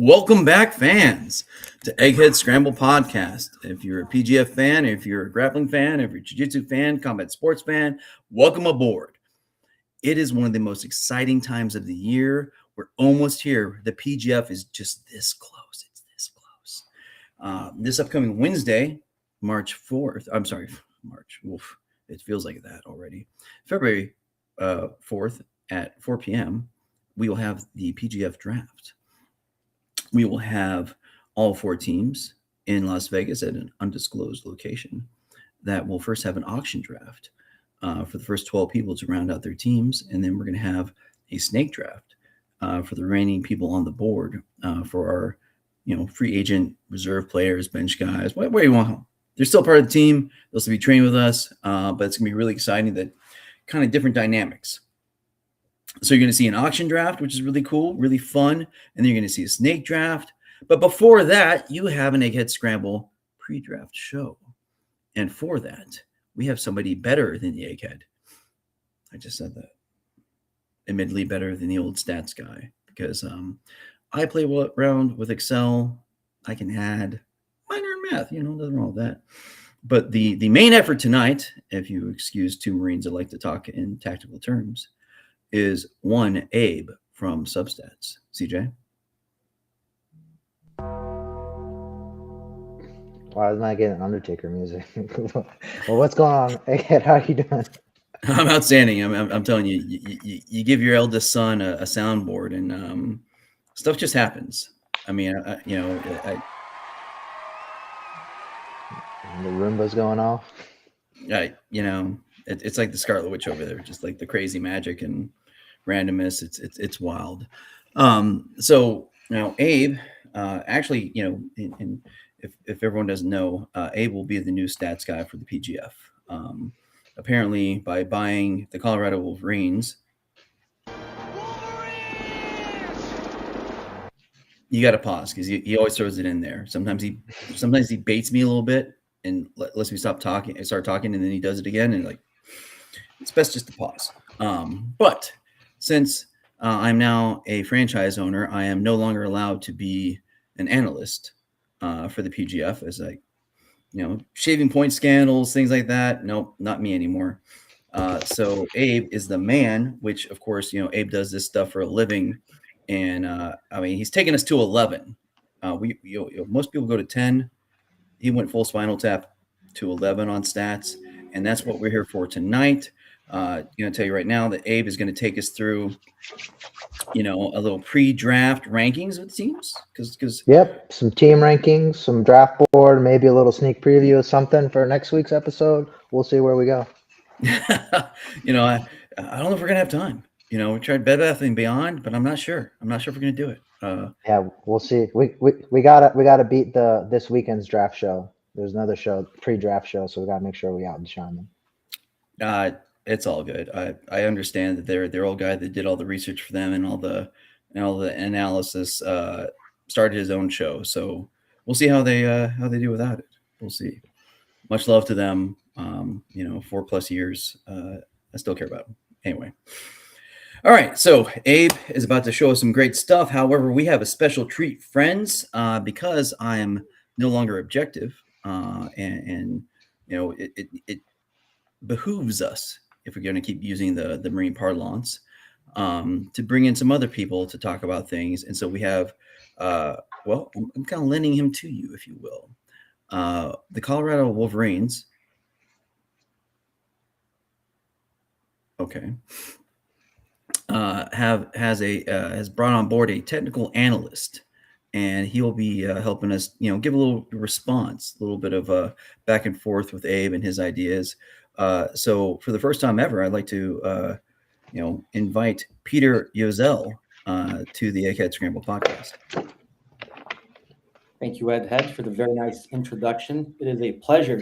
Welcome back, fans, to Egghead Scramble podcast. If you're a PGF fan, if you're a grappling fan, if you're a Jiu Jitsu fan, combat sports fan, welcome aboard. It is one of the most exciting times of the year. We're almost here. The PGF is just this close. It's this close. This upcoming Wednesday, March 4th. I'm sorry, March. Oof, it feels like that already. February 4th at 4 p.m., we will have the PGF draft. We will have all four teams in Las Vegas at an undisclosed location that will first have an auction draft for the first 12 people to round out their teams. And then we're going to have a snake draft for the remaining people on the board for our, free agent, reserve players, bench guys, whatever you want. They're still part of the team. They'll still be training with us, but it's going to be really exciting, that kind of different dynamics. So you're going to see an auction draft, which is really cool, really fun. And then you're going to see a snake draft. But before that, you have an Egghead Scramble pre-draft show. And for that, we have somebody better than the Egghead. I just said that. Admittedly better than the old stats guy. Because I play around with Excel. I can add minor in math. Nothing wrong with that. But the main effort tonight, if you excuse two Marines that like to talk in tactical terms, is one Abe from Substats. CJ? Why isn't I getting Undertaker music? Well, what's going on? Egghead, how are you doing? I'm outstanding. I'm telling you, you give your eldest son a soundboard, and stuff just happens. I mean, The Roomba's going off. It's like the Scarlet Witch over there, just like the crazy magic and randomness. It's wild. So now Abe, actually, if everyone doesn't know, Abe will be the new stats guy for the PGF. Apparently, by buying the Colorado Wolverines, you got to pause because he always throws it in there. Sometimes he baits me a little bit and lets me start talking, and then he does it again, and it's best just to pause. But since I'm now a franchise owner, I am no longer allowed to be an analyst for the PGF, as shaving point scandals, things like that. Nope, not me anymore. So Abe is the man, which of course, Abe does this stuff for a living. And he's taken us to 11. Most people go to 10. He went full Spinal Tap to 11 on stats. And that's what we're here for tonight. I'm going to tell you right now that Abe is going to take us through, a little pre-draft rankings of the teams. Yep, some team rankings, some draft board, maybe a little sneak preview of something for next week's episode. We'll see where we go. I don't know if we're going to have time. We tried Bed Bath & Beyond, but I'm not sure. I'm not sure if we're going to do it. Yeah, we'll see. We gotta beat this weekend's draft show. There's another show, pre-draft show, so we gotta make sure we out and shine them. It's all good. I understand that their old guy that did all the research for them and all the analysis started his own show. So we'll see how they do without it. We'll see. Much love to them. 4+ years. I still care about them. Anyway. All right, so Abe is about to show us some great stuff. However, we have a special treat, friends, because I am no longer objective, and it behooves us, if we're going to keep using the Marine parlance, to bring in some other people to talk about things. And so we have, I'm kind of lending him to you, if you will, the Colorado Wolverines. Okay. Has brought on board a technical analyst, and he will be helping us, give a little response, a little bit of a back and forth with Abe and his ideas. So for the first time ever, I'd like to, invite Peter Yozel to the Egghead Scramble podcast. Thank you, Egghead, for the very nice introduction. It is a pleasure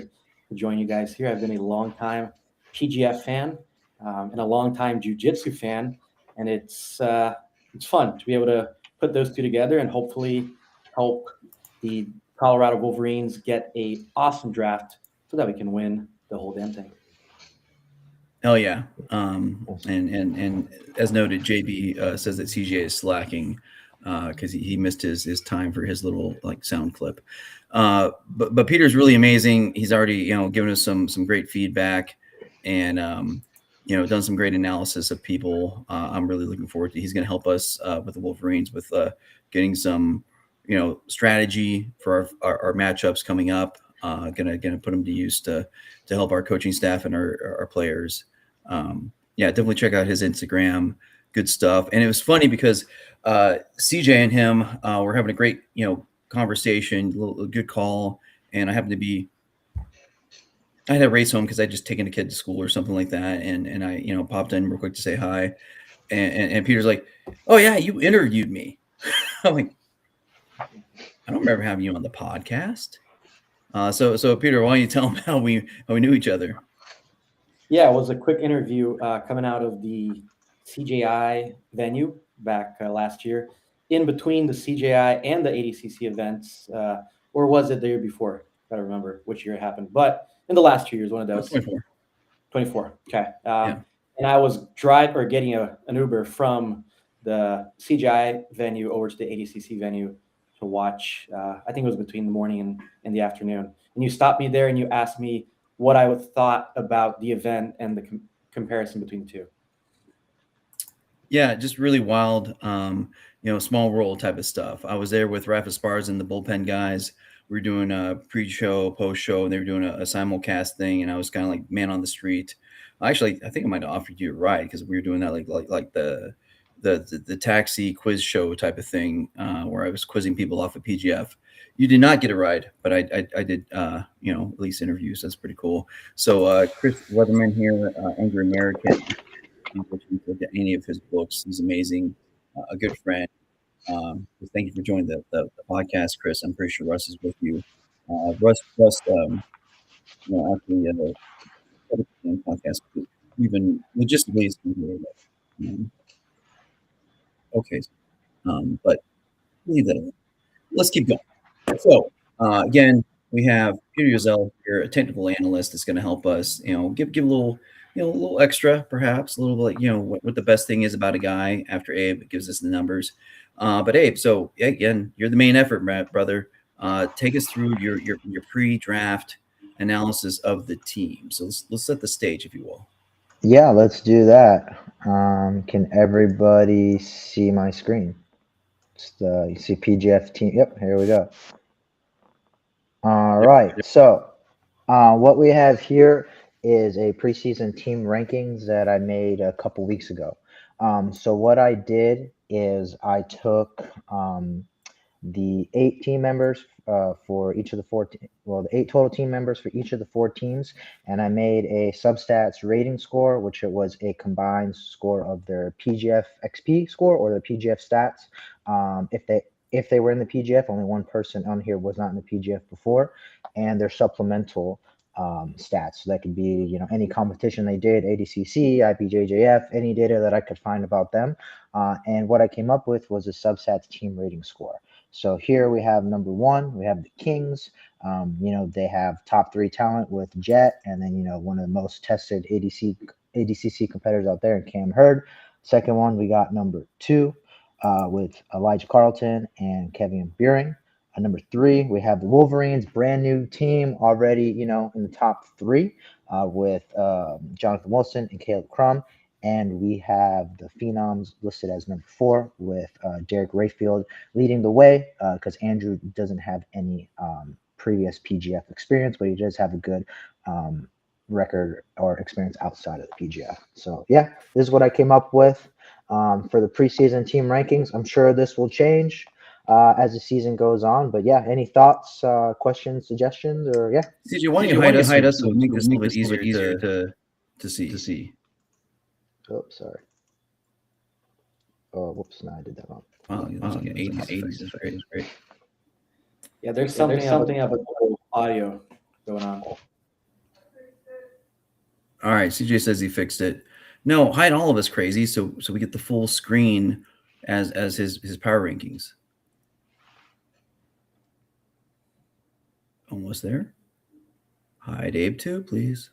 to join you guys here. I've been a long-time PGF fan and a long-time Jiu Jitsu fan. And it's fun to be able to put those two together and hopefully help the Colorado Wolverines get a awesome draft so that we can win the whole damn thing. Hell yeah. And as noted, JB says that CJ is slacking because he missed his time for his little like sound clip. But Peter's really amazing. He's already given us some great feedback, and done some great analysis of people. I'm really looking forward to. He's going to help us with the Wolverines with getting some strategy for our matchups coming up. Gonna put them to use to help our coaching staff and our players. Definitely check out his Instagram. Good stuff. And it was funny because CJ and him were having a great conversation, a good call, and I had to race home because I just taken a kid to school or something like that, and I popped in real quick to say hi, and Peter's like, "Oh yeah, you interviewed me." I'm like, I don't remember having you on the podcast. So Peter, why don't you tell him how we knew each other? Yeah, it was a quick interview coming out of the CJI venue back last year, in between the CJI and the ADCC events, or was it the year before? I don't remember which year it happened, but in the last 2 years, one of those. 24. Okay. And I was getting an Uber from the CGI venue over to the ADCC venue to watch. I think it was between the morning and the afternoon. And you stopped me there and you asked me what I thought about the event and the comparison between the two. Yeah, just really wild, small world type of stuff. I was there with Rafa Spars and the bullpen guys. We were doing a pre-show, post-show, and they were doing a simulcast thing, and I was kind of like man on the street. Actually, I think I might have offered you a ride because we were doing that like the taxi quiz show type of thing where I was quizzing people off of PGF. You did not get a ride, but I did, at least interviews. That's pretty cool. So Chris Weatherman here, Angry American. Look at any of his books. He's amazing, a good friend. Thank you for joining the podcast, Chris. I'm pretty sure Russ is with you. Russ, actually, podcast, even logistically, it's okay. But leave that alone. Let's keep going. So, again, we have Peter Yozel here, a technical analyst that's going to help us, give a little, a little extra, perhaps, a little like, what the best thing is about a guy after Abe. It gives us the numbers. But Abe, so again, you're the main effort, brother. Take us through your pre-draft analysis of the team. So let's set the stage, if you will. Yeah, let's do that. Can everybody see my screen? You see PGF team. Yep, here we go. All right. So what we have here is a preseason team rankings that I made a couple weeks ago. So what I did is I took the 8 team members for each of the 4, the 8 total team members for each of the 4 teams, and I made a substats rating score, which it was a combined score of their PGF XP score or their PGF stats. If they were in the PGF, only one person on here was not in the PGF before, and their supplemental stats. So that could be, any competition they did, ADCC, IPJJF, any data that I could find about them. And what I came up with was a substats team rating score. So here we have number 1, we have the Kings. They have top 3 talent with Jet, and then, one of the most tested ADCC competitors out there in Cam Hurd. Second one, we got number 2 with Elijah Carlton and Kevin Buring. Number 3, we have the Wolverines, brand new team already, in the top 3 with Jonathan Wilson and Caleb Crum. And we have the Phenoms listed as number 4 with Derek Rayfield leading the way because Andrew doesn't have any previous PGF experience, but he does have a good record or experience outside of the PGF. So, yeah, this is what I came up with for the preseason team rankings. I'm sure this will change as the season goes on. But, yeah, any thoughts, questions, suggestions, or, yeah? CJ, why don't you hide us so make this a little bit easier to see. Oh, sorry. Oh, whoops. No, I did that wrong. Wow, like 80s. That's great. Yeah, there's something about audio going on. All right, CJ says he fixed it. No, hide all of us, crazy, so we get the full screen as his power rankings. Almost there. Hide Abe too, please.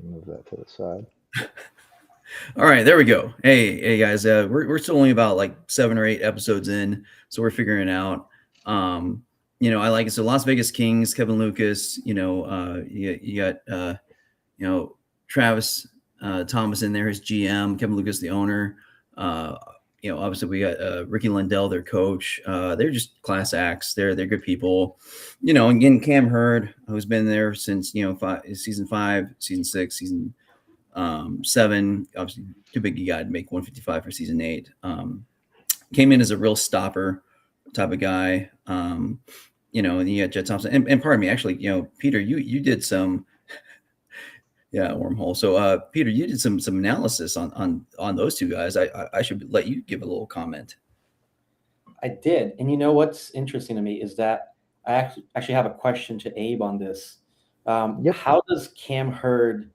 Move that to the side. All right, there we go. Hey guys, we're still only about like 7 or 8 episodes in, so we're figuring it out. I like it. So Las Vegas Kings, Kevin Lucas. You got Travis Thomas in there, his GM. Kevin Lucas, the owner. Obviously we got Ricky Lundell, their coach. They're just class acts. They're good people. Again, Cam Hurd, who's been there since season 5, season 6, season 7. Obviously too big a guy to make 155 for season 8. Came in as a real stopper type of guy. And you got Jet Thompson, and pardon me, actually, Peter, you did some wormhole. So Peter, you did some analysis on those two guys. I should let you give a little comment. I did. And what's interesting to me is that I actually have a question to Abe on this. Yep. How does Cam Hurd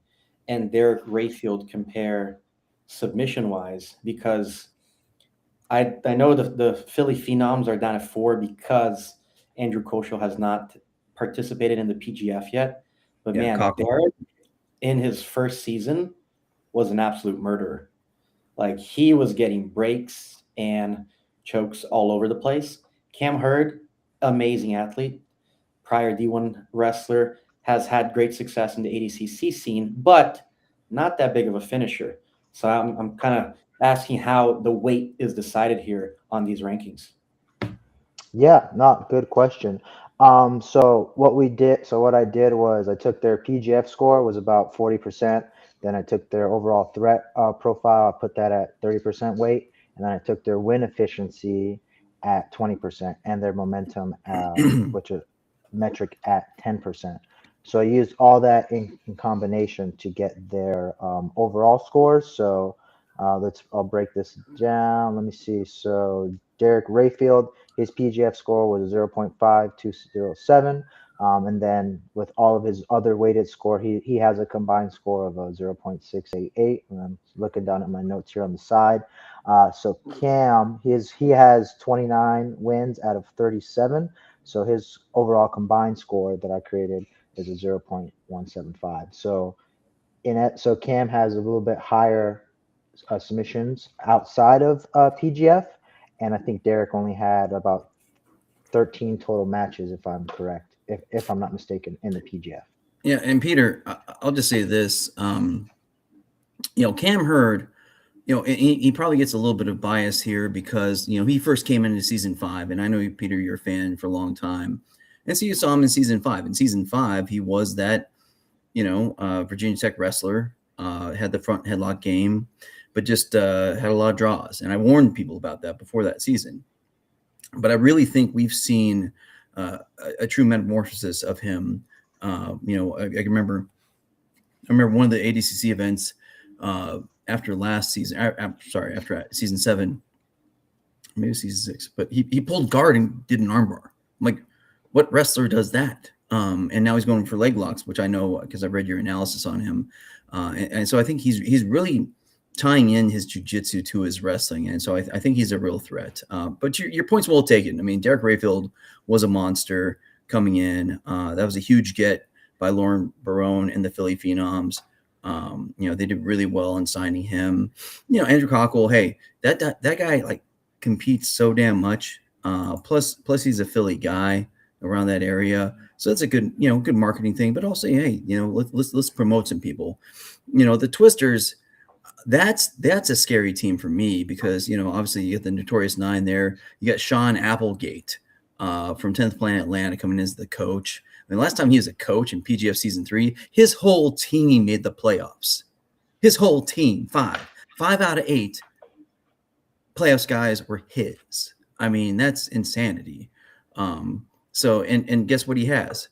and Derek Rayfield compare submission-wise? Because I know the Philly Phenoms are down at 4 because Andrew Koschel has not participated in the PGF yet. But Derek, in his first season, was an absolute murderer. Like, he was getting breaks and chokes all over the place. Cam Hurd, amazing athlete, prior D1 wrestler, has had great success in the ADCC scene, but not that big of a finisher. So I'm kind of asking how the weight is decided here on these rankings. Yeah, not good question. So what I did was I took their PGF score was about 40%. Then I took their overall threat profile, I put that at 30% weight, and then I took their win efficiency at 20% and their momentum, which is metric at 10%. So I used all that in combination to get their overall scores. So I'll break this down. Let me see. So Derek Rayfield, his PGF score was 0.5207. And then with all of his other weighted score, he has a combined score of 0.688. And I'm looking down at my notes here on the side. So Cam, he has 29 wins out of 37. So his overall combined score that I created is a 0.175. So so Cam has a little bit higher submissions outside of PGF, and I think Derek only had about 13 total matches, if I'm correct, if I'm not mistaken, in the PGF. Yeah, and Peter, I'll just say this: Cam Hurd, he probably gets a little bit of bias here because he first came into season 5, and I know Peter, you're a fan for a long time, and so you saw him in season 5. In season 5, he was that Virginia Tech wrestler, had the front headlock game, but just had a lot of draws, and I warned people about that before that season. But I really think we've seen a true metamorphosis of him. I remember one of the ADCC events after last season. After season 7, maybe season 6. But he pulled guard and did an armbar. I'm like, what wrestler does that? And now he's going for leg locks, which I know because I read your analysis on him. And so I think he's really tying in his jiu-jitsu to his wrestling. And so I think he's a real threat. But your point's well taken. I mean, Derek Rayfield was a monster coming in. That was a huge get by Lauren Barone and the Philly Phenoms. They did really well in signing him. Andrew Cockle, hey, that guy like competes so damn much. Plus he's a Philly guy around that area. So that's a good, good marketing thing, but also, hey, let's promote some people. The Twisters, that's a scary team for me because, obviously you get the Notorious 9 there. You got Sean Applegate from 10th Planet Atlanta coming in as the coach. I mean, last time he was a coach in PGF season 3, his whole team made the playoffs. His whole team, 5 out of 8 playoffs guys were his. I mean, that's insanity. So guess what he has?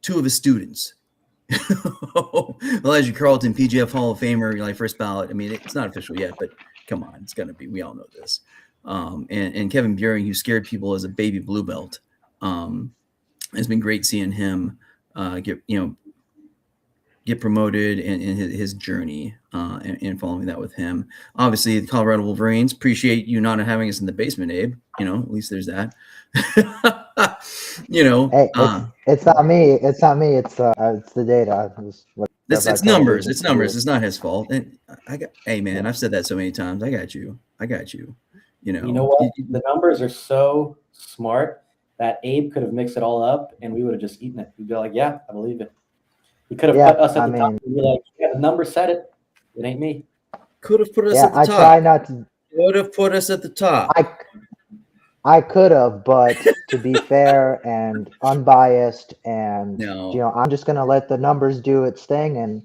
2 of his students. Elijah Carlton, PGF Hall of Famer, like first ballot. I mean, it's not official yet, but come on, it's gonna be. We all know this. And Kevin Buring, who scared people as a baby blue belt, has been great seeing him get promoted and his journey and following that with him. Obviously, the Colorado Wolverines appreciate you not having us in the basement, Abe. At least there's that. Hey, it's not me. It's the data. stuff I It's tell numbers. agents It's to do. numbers. It's not his fault. And hey man, Yeah. I've said that so many times. I got you. You You know know, what? The numbers are so smart that Abe could have mixed it all up and we would have just eaten it. We'd be like, yeah, I believe it. He could have put us at I the top mean, and be like, yeah, the number said it. It ain't me. could have put us yeah, at the I top. try not to. Could have put us at the top. I could have, but to be fair and unbiased, and No, I'm just gonna let the numbers do its thing, and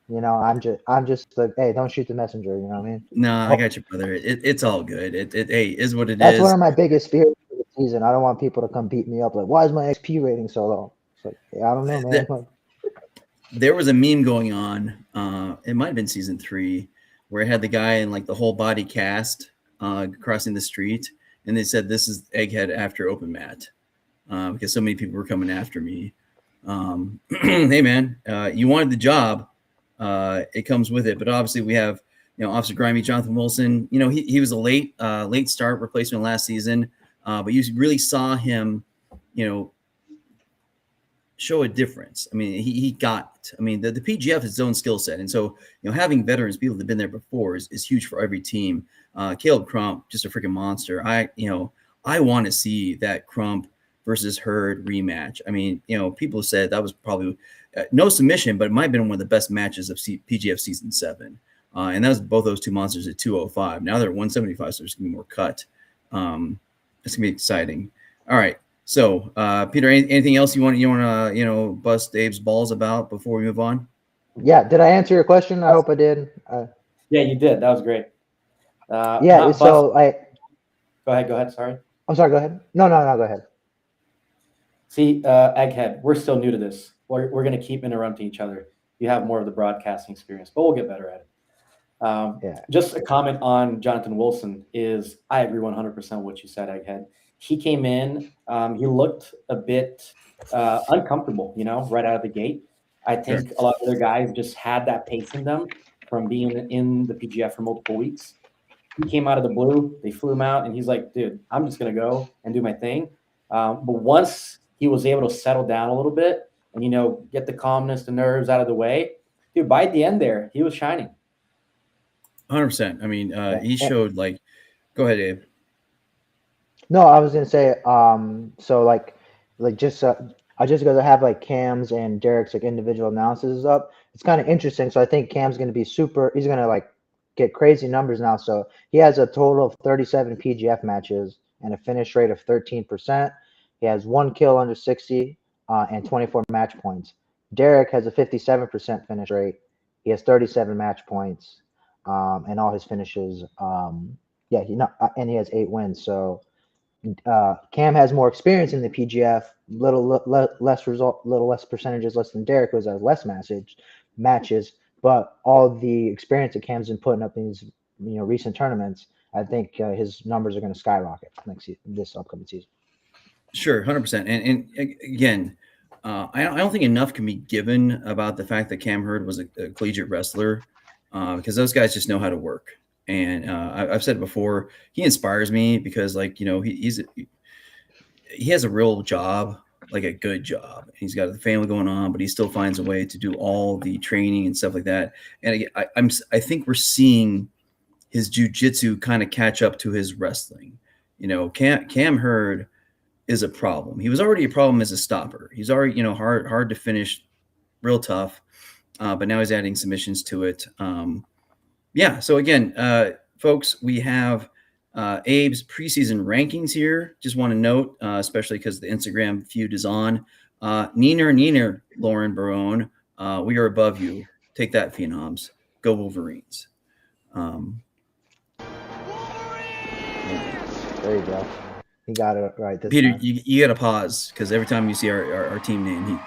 I'm just like, hey, don't shoot the messenger. You know what I mean? no, I Oh, got you, brother. It's all good. Hey, is what it that's one is. of my biggest fears for the season. I don't want people to come beat me up. Like, why is my XP rating so low? It's like, I don't know, man. There was a meme going on. It might have been season 3, where it had the guy in like the whole body cast crossing the street, and they said, "This is Egghead after open mat," because so many people were coming after me. Hey man, you wanted the job. It comes with it, but obviously we have Officer Grimy, Jonathan Wilson. He was a late start replacement last season, but you really saw him, show a difference. I mean, he got it. I mean, the PGF is its own skill set. And so, having veterans, people that have been there before is huge for every team. Caleb Crump, just a freaking monster. I want to see that Crump versus Hurd rematch. I mean, people said that was probably no submission, but it might have been one of the best matches of PGF season 7. And that was both those two monsters at 205. Now they're at 175, so there's going to be more cut. It's going to be exciting. All right. So, Peter, anything else you want to bust Abe's balls about before we move on? Yeah, did I answer your question? I hope I did. Yeah, you did. That was great. Yeah, so Go ahead. Sorry. I'm sorry. Go ahead. No, go ahead. See, Egghead, we're still new to this. We're going to keep interrupting each other. You have more of the broadcasting experience, but we'll get better at it. Just a comment on Jonathan Wilson is I agree 100% what you said, Egghead. He came in, he looked a bit uncomfortable, right out of the gate. I think a lot of other guys just had that pace in them from being in the PGF for multiple weeks. He came out of the blue, they flew him out, and he's like, dude, I'm just going to go and do my thing. But once he was able to settle down a little bit and, get the calmness, the nerves out of the way, dude, by the end there, he was shining. 100%. I mean, he showed go ahead, Abe. No, I was gonna say, so just I just gotta have Cam's and Derek's individual analysis up. It's kind of interesting. So I think Cam's gonna be he's gonna get crazy numbers now. So he has a total of 37 PGF matches and a finish rate of 13%. He has 1 kill under 60 and 24 match points. Derek has a 57% finish rate. He has 37 match points, and all his finishes. And he has 8 wins. So Cam has more experience in the PGF, little less percentages less than Derek, was has less matches, but all the experience that Cam's been putting up in these recent tournaments, I think his numbers are going to skyrocket this upcoming season. Sure, 100%. And again, I don't think enough can be given about the fact that Cam Hurd was a collegiate wrestler, because those guys just know how to work. And I've said it before, he inspires me because he has a real job, like a good job. He's got the family going on, but he still finds a way to do all the training and stuff like that. And I think we're seeing his jiu-jitsu kind of catch up to his wrestling. Cam Hurd is a problem. He was already a problem as a stopper. He's already, hard to finish, real tough. But now he's adding submissions to it. So again, folks, we have Abe's preseason rankings here. Just want to note, especially because the Instagram feud is on. Neener, Lauren Barone, we are above you. Take that, Phenoms. Go Wolverines. There you go. He got it right this Peter, time. you got to pause because every time you see our team name,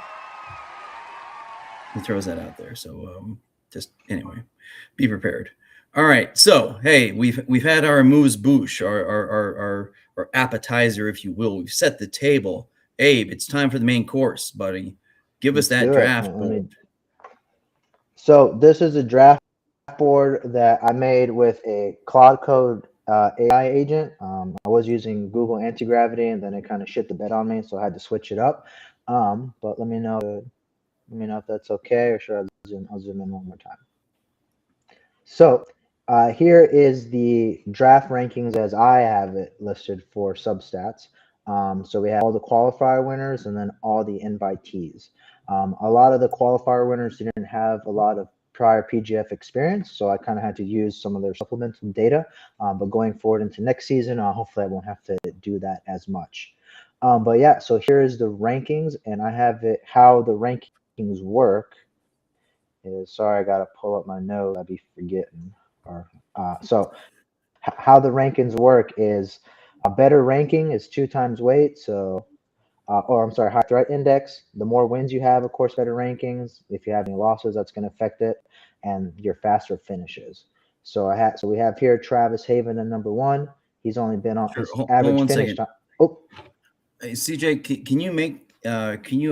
he throws that out there. So just anyway, be prepared. All right. So hey, we've had our amuse bouche, our appetizer, if you will. We've set the table. Abe, it's time for the main course, buddy. Give us that draft board. So this is a draft board that I made with a Claude Code AI agent. I was using Google Anti-Gravity, and then it kind of shit the bed on me, so I had to switch it up. But let me know if that's okay, or should I I'll zoom in one more time. So here is the draft rankings as I have it listed for substats. So we have all the qualifier winners and then all the invitees. A lot of the qualifier winners didn't have a lot of prior PGF experience, so I kind of had to use some of their supplemental data. But going forward into next season, hopefully I won't have to do that as much. But yeah, so here is the rankings, and I have it how the rankings work. Sorry, I gotta pull up my notes. I'd be forgetting. So how the rankings work is a better ranking is 2 times weight. So, or I'm sorry, high threat index. The more wins you have, of course, better rankings. If you have any losses, that's going to affect it, and your faster finishes. So we have here Travis Haven at number 1. He's only been on Sure. his Hold average one finish second. time. Oh, Hey, CJ, can you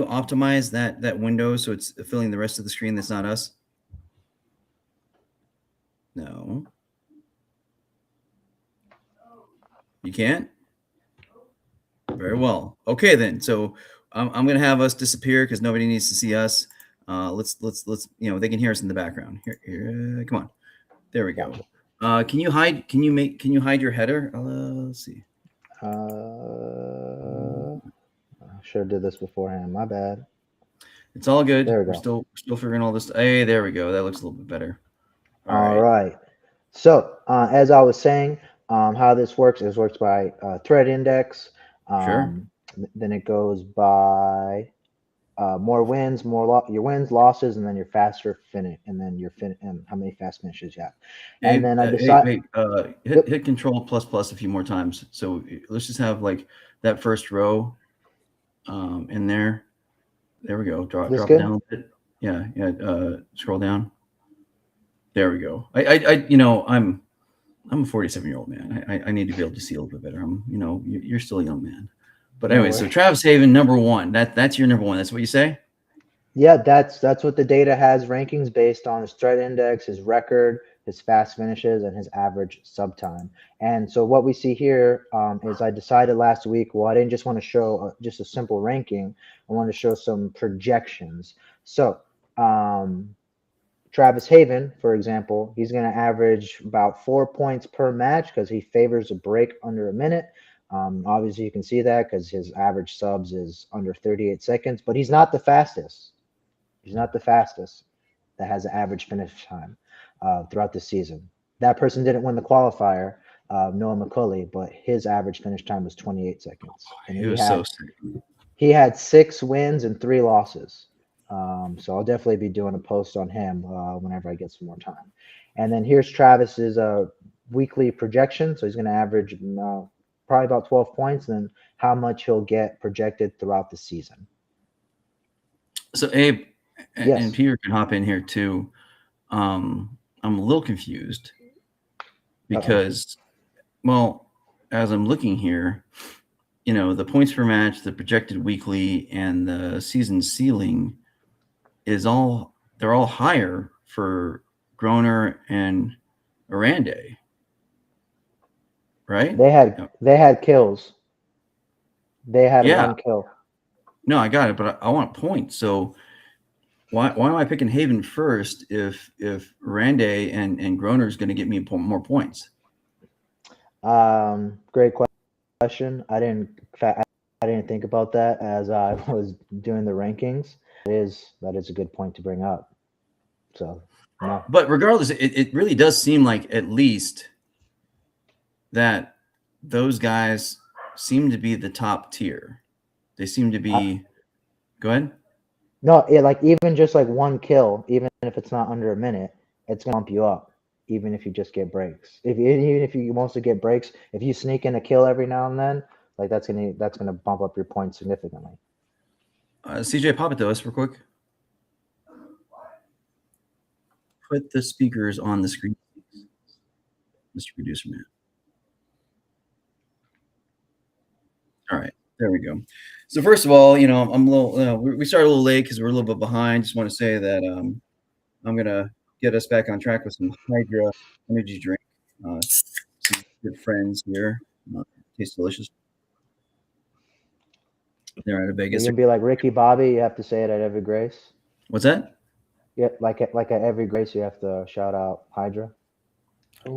optimize that window so it's filling the rest of the screen that's not us? No. You can't? Very well. Okay, then. So I'm going to have us disappear because nobody needs to see us. Let's they can hear us in the background. Here, come on. There we go. Can you hide your header? Let's see. I should have did this beforehand. My bad. It's all good. There we go. We're still figuring all this. Hey, there we go. That looks a little bit better. All right. So as I was saying, how this works is works by threat index. Sure. Then it goes by more wins, your wins, losses, and then your faster finish, and then and how many fast finishes you have. And then I decide. Hit Control + a few more times. So let's just have like that first row in there. There we go. Drop it down a little bit. Yeah. Scroll down. There we go. I'm a 47-year-old man. I need to be able to see a little bit better. You're still a young man. But anyway, so Travis Haven, number 1. That's your number 1. That's what you say? Yeah, that's what the data has rankings based on his threat index, his record, his fast finishes, and his average sub time. And so what we see here is I decided last week, well, I didn't just want to show just a simple ranking. I wanted to show some projections. So Travis Haven, for example, he's going to average about 4 points per match because he favors a break under a minute. Obviously, you can see that because his average subs is under 38 seconds, but he's not the fastest. He's not the fastest that has an average finish time throughout the season. That person didn't win the qualifier, Noah McCulley, but his average finish time was 28 seconds. And he was so sick. He had 6 wins and 3 losses. So I'll definitely be doing a post on him whenever I get some more time. And then here's Travis's weekly projection. So he's going to average probably about 12 points, and then how much he'll get projected throughout the season. So Abe yes. and Peter can hop in here too. I'm a little confused because, well, as I'm looking here, the points per match, the projected weekly, and the season ceiling they're all higher for Groner and Arande, right? They had kills. They had 1 kill. No, I got it, but I want points. So why am I picking Haven first if Arande and Groner is going to get me more points? Great question. I didn't think about that as I was doing the rankings. That is a good point to bring up. So, no. But regardless, it really does seem like at least that those guys seem to be the top tier. They seem to be. Go ahead. No, like even just like 1 kill, even if it's not under a minute, it's gonna bump you up. Even if you just get breaks, even if you mostly get breaks, if you sneak in a kill every now and then, like that's gonna bump up your points significantly. CJ, pop it to us real quick. Put the speakers on the screen, Mr. Producer Man. All right, there we go. So first of all, I'm a little. We started a little late because we're a little bit behind. Just want to say that I'm gonna get us back on track with some Hydra energy drink. Some good friends here. Tastes delicious. They're out of Vegas. You're gonna be like Ricky Bobby. You have to say it at every grace. What's that? Yeah, like at every grace, you have to shout out Hydra.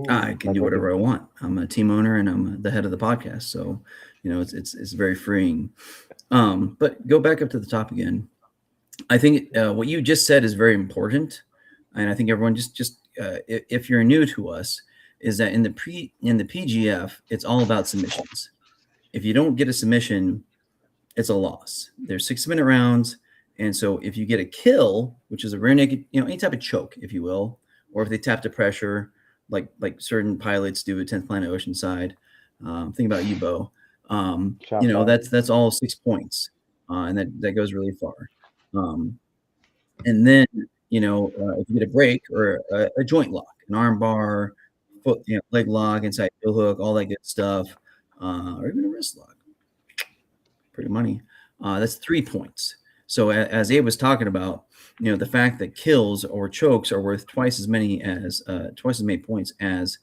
I can Like do what whatever you, I want. I'm a team owner and I'm the head of the podcast, so it's very freeing. But go back up to the top again. I think what you just said is very important, and I think everyone if you're new to us, is that in the PGF, it's all about submissions. If you don't get a submission, it's a loss. There's 6-minute rounds, and so if you get a kill, which is a rear naked, any type of choke, if you will, or if they tap to pressure, like certain pilots do at 10th Planet Oceanside. Think about you, Bo. shout out. That's all 6 points, and that goes really far. And then if you get a break or a joint lock, an arm bar, foot, leg lock, inside heel hook, all that good stuff, or even a wrist lock, pretty money. That's 3 points. So as Abe was talking about, the fact that kills or chokes are worth twice as many points as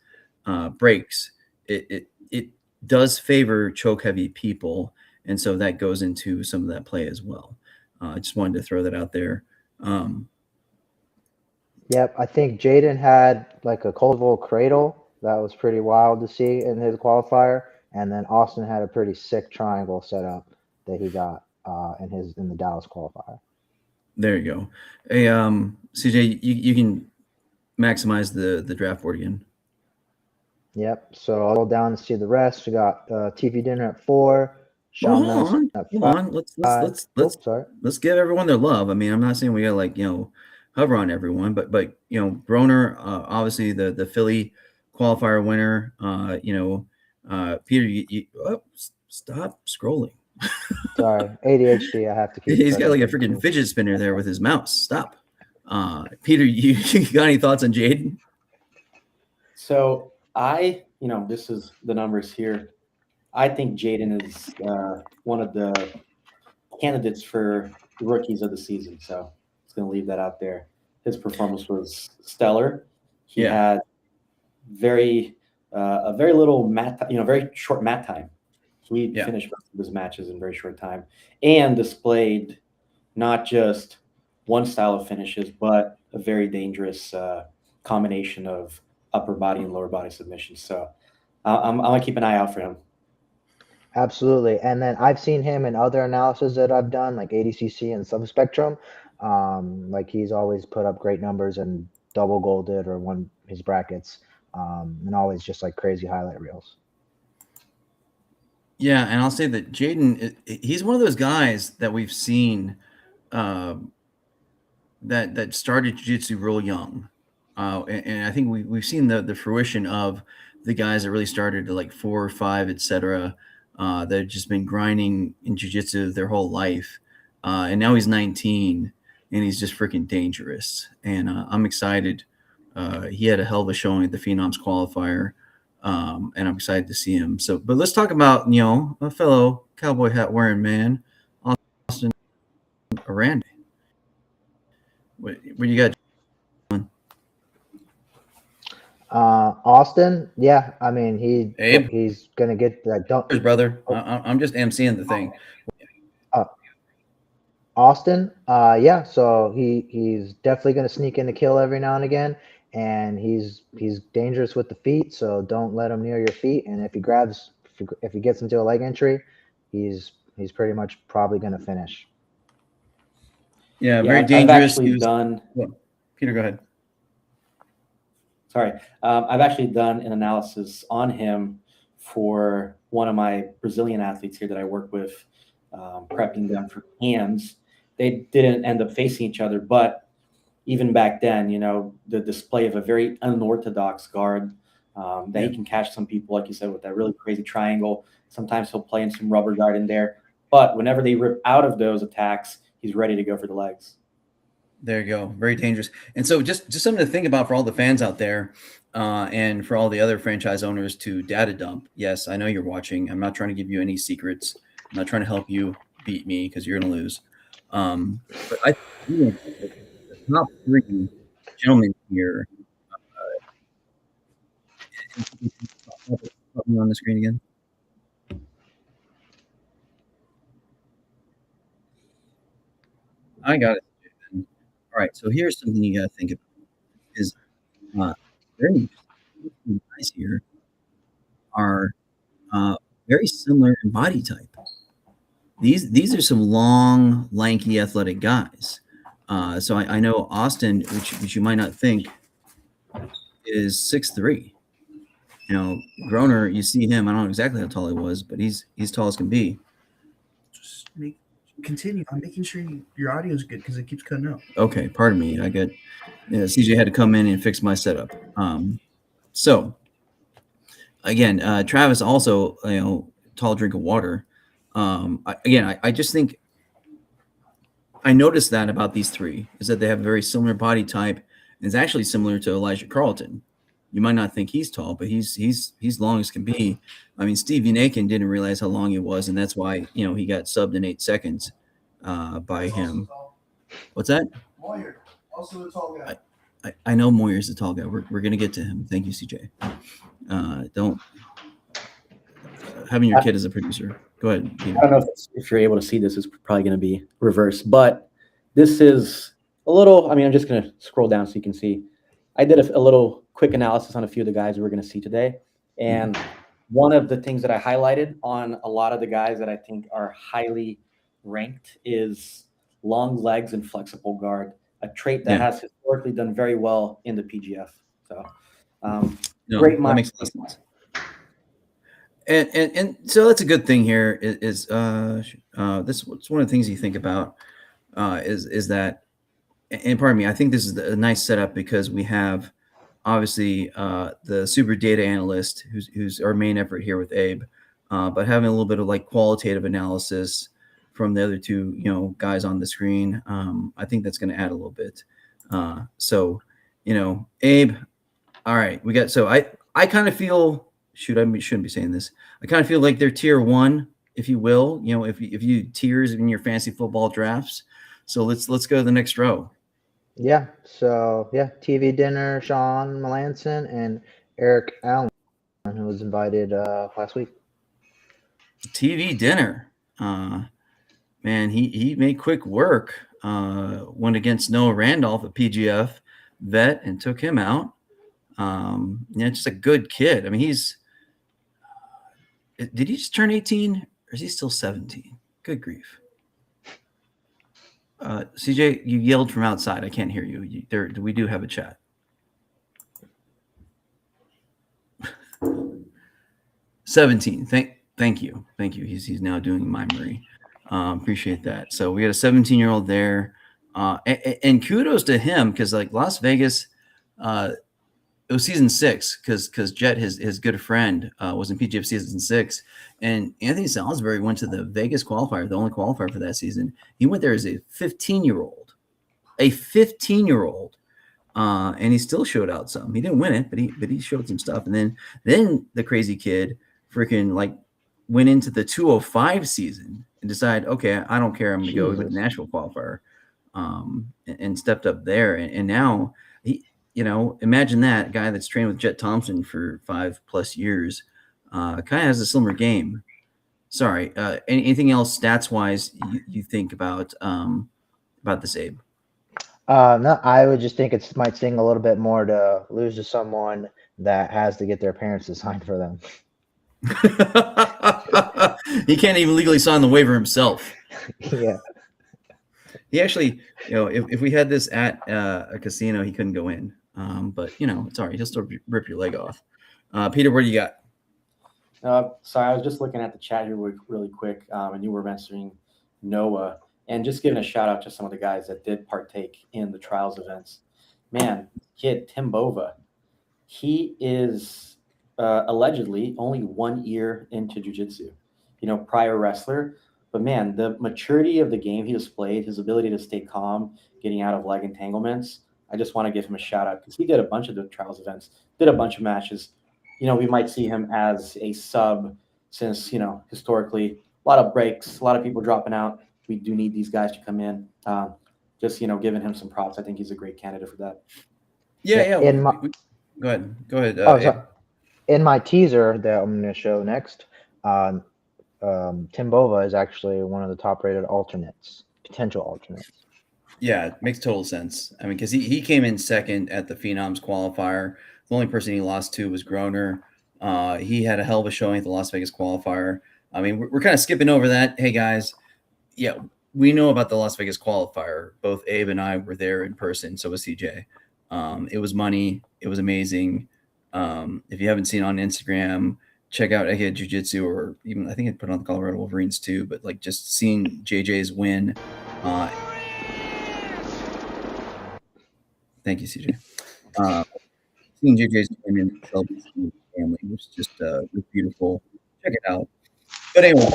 breaks. It does favor choke heavy people, and so that goes into some of that play as well. I just wanted to throw that out there. Yep, I think Jaden had like a Coldwell cradle that was pretty wild to see in his qualifier, and then Austin had a pretty sick triangle set up that he got in the Dallas qualifier. There you go. Hey, CJ, you can maximize the draft board again. Yep. So I'll go down and see the rest. We got TV dinner at 4. Sean Nelson at 5. Hold on. Let's give everyone their love. I mean, I'm not saying we gotta hover on everyone, but Broner, obviously the Philly qualifier winner. Peter, stop scrolling. Sorry, ADHD. I have to keep. He's got like a freaking fidget spinner there with his mouse. Stop. Peter, you got any thoughts on Jaden? So this is the numbers here. I think Jaden is one of the candidates for the rookies of the season. So it's going to leave that out there. His performance was stellar. He had a very little mat, very short mat time. He finished most of his matches in a very short time and displayed not just one style of finishes, but a very dangerous combination of upper body and lower body submissions. So I'm going to keep an eye out for him. Absolutely. And then I've seen him in other analysis that I've done, like ADCC and Subspectrum. Like he's always put up great numbers and double golded or won his brackets, and always just like crazy highlight reels. Yeah, and I'll say that Jaden, he's one of those guys that we've seen that started jiu-jitsu real young. And I think we've seen the fruition of the guys that really started at like 4 or 5, etc. That have just been grinding in jiu-jitsu their whole life. And now he's 19 and he's just freaking dangerous. And I'm excited. He had a hell of a showing at the Phenoms qualifier. And I'm excited to see him. But let's talk about, a fellow cowboy hat wearing man, Austin Aranda. What you got? Austin, yeah, I mean Abe? he's gonna get that. Don't, brother. I'm just emceeing the thing. Austin, yeah, so he's definitely gonna sneak in the kill every now and again, and he's dangerous with the feet, so don't let him near your feet. And if he gets into a leg entry, he's pretty much probably gonna finish. Yeah, very dangerous. Peter, go ahead. Sorry. I've actually done an analysis on him for one of my Brazilian athletes here that I work with, prepping them for hands. They didn't end up facing each other, but even back then, the display of a very unorthodox guard that he can catch some people, like you said, with that really crazy triangle. Sometimes he'll play in some rubber guard in there. But whenever they rip out of those attacks, he's ready to go for the legs. There you go. Very dangerous. And so just something to think about for all the fans out there and for all the other franchise owners to data dump. Yes, I know you're watching. I'm not trying to give you any secrets. I'm not trying to help you beat me because you're going to lose. But I think the top 3 gentlemen here. On the screen again. I got it. All right. So here's something you got to think about is very interesting guys here are very similar in body type. These are some long, lanky, athletic guys. So I know Austin, which you might not think, is 6'3". You know, Groner, you see him. I don't know exactly how tall he was, but he's tall as can be. Just continue. I'm making sure your audio is good because it keeps cutting out. Okay, pardon me. CJ had to come in and fix my setup. So again, Travis also, tall drink of water. I just think I noticed that about these three is that they have a very similar body type. And it's actually similar to Elijah Carlton. You might not think he's tall, but he's long as can be. I mean, Steve Unakin didn't realize how long he was, and that's why he got subbed in 8 seconds by him. What's that? Moyer, also a tall guy. I know Moyer's a tall guy. We're gonna get to him. Thank you, CJ. Don't having your kid as a producer. Go ahead, Peter. I don't know if you're able to see this. It's probably going to be reversed, but this is a little. I mean, I'm just going to scroll down so you can see. I did a little quick analysis on a few of the guys we're going to see today, and one of the things that I highlighted on a lot of the guys that I think are highly ranked is long legs and flexible guard, a trait that has historically done very well in the PGF. So, great mind. That makes sense. And so that's a good thing here is this is one of the things you think about is that, and pardon me, I think this is a nice setup because we have obviously the super data analyst who's our main effort here with Abe, but having a little bit of like qualitative analysis from the other two guys on the screen, I think that's going to add a little bit. So Abe, all right, we got. So I kind of feel. Shouldn't be saying this. I kind of feel like they're tier 1, if you will. If you tiers in your fantasy football drafts. So let's go to the next row. Yeah. So TV dinner, Sean Melanson and Eric Allen, who was invited last week. TV dinner. Man, he made quick work. Went against Noah Randolph, a PGF vet, and took him out. Just a good kid. I mean, did he just turn 18 or is he still 17? Good grief. CJ, you yelled from outside. I can't hear you. We do have a chat. 17. Thank you. He's now doing mimery. Appreciate that. So we got a 17-year-old there. And kudos to him because like Las Vegas, it was season 6 because Jet, his good friend, was in PGF season 6, and Anthony Salisbury went to the Vegas qualifier, the only qualifier for that season. He went there as a 15-year-old, and he still showed out some. He didn't win it, but he showed some stuff. And then the crazy kid freaking like went into the 205 season and decided, okay, I don't care, I'm gonna go with the Nashville qualifier, and stepped up there, and now he. Imagine that guy that's trained with Jet Thompson for 5+ years, kind of has a similar game. Sorry. Anything else stats wise you think about this, Abe? No, I would just think it might sting a little bit more to lose to someone that has to get their parents to sign for them. He can't even legally sign the waiver himself. Yeah. He actually, if we had this at a casino, he couldn't go in. But it's all right. He'll still rip your leg off. Peter, what do you got? Sorry, I was just looking at the chat here really quick, and you were mentioning Noah, and just giving a shout out to some of the guys that did partake in the trials events. Man, kid Tim Bova, he is allegedly only 1 year into jiu-jitsu. Prior wrestler, but man, the maturity of the game he displayed, his ability to stay calm, getting out of leg entanglements. I just want to give him a shout out because he did a bunch of the trials events, did a bunch of matches. We might see him as a sub since, historically, a lot of breaks, a lot of people dropping out. We do need these guys to come in. Just, giving him some props. I think he's a great candidate for that. Yeah. Go ahead. Sorry. In my teaser that I'm going to show next, Tim Bova is actually one of the top-rated potential alternates. Yeah, it makes total sense. I mean, because he came in second at the Phenoms qualifier. The only person he lost to was Groner. He had a hell of a showing at the Las Vegas qualifier. I mean, we're kind of skipping over that. Hey, guys, yeah, we know about the Las Vegas qualifier. Both Abe and I were there in person. So was CJ. It was money. It was amazing. If you haven't seen it on Instagram, check out Egghead Jiu Jitsu, or even I think I put on the Colorado Wolverines too. But like just seeing JJ's win. Thank you, CJ. Seeing JJ's win in the celebration family was just was beautiful. Check it out. But anyway,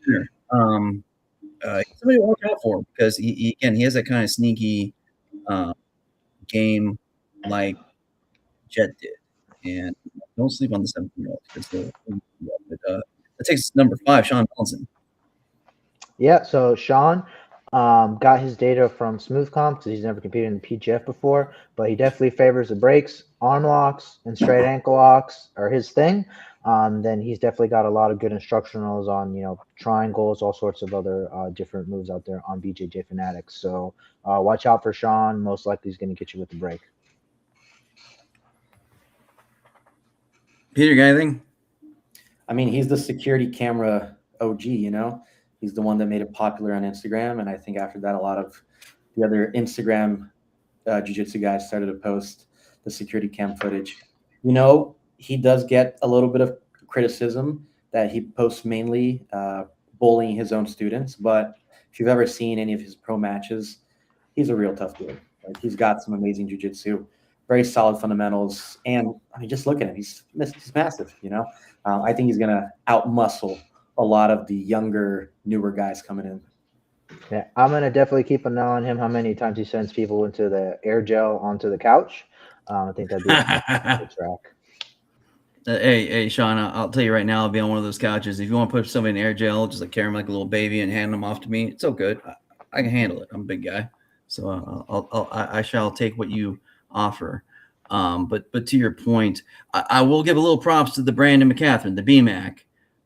sure. Somebody to watch out for because he has that kind of sneaky game like Jet did, and don't sleep on the 17-year-old because that takes us to number 5, Sean Nelson. Yeah, so Sean got his data from SmoothComp because he's never competed in the PGF before, but he definitely favors the breaks, arm locks, and straight ankle locks are his thing. Then he's definitely got a lot of good instructionals on, triangles, all sorts of other different moves out there on BJJ Fanatics. So watch out for Sean. Most likely he's going to get you with the break. Peter, got anything? I mean, he's the security camera OG, He's the one that made it popular on Instagram. And I think after that, a lot of the other Instagram jiu-jitsu guys started to post the security cam footage. He does get a little bit of criticism that he posts mainly bullying his own students. But if you've ever seen any of his pro matches, he's a real tough dude. Like, he's got some amazing jiu-jitsu, very solid fundamentals. And I mean, just look at him. He's massive, I think he's going to out-muscle a lot of the younger, newer guys coming in. Yeah, I'm going to definitely keep an eye on him, how many times he sends people into the air gel onto the couch. I think that'd be a good track. Hey, Sean, I'll tell you right now, I'll be on one of those couches. If you want to put somebody in air gel, just like carry him like a little baby and hand them off to me, it's so good. I can handle it. I'm a big guy. So I shall take what you offer. But to your point, I will give a little props to the Brandon McCatherine, the BMAC.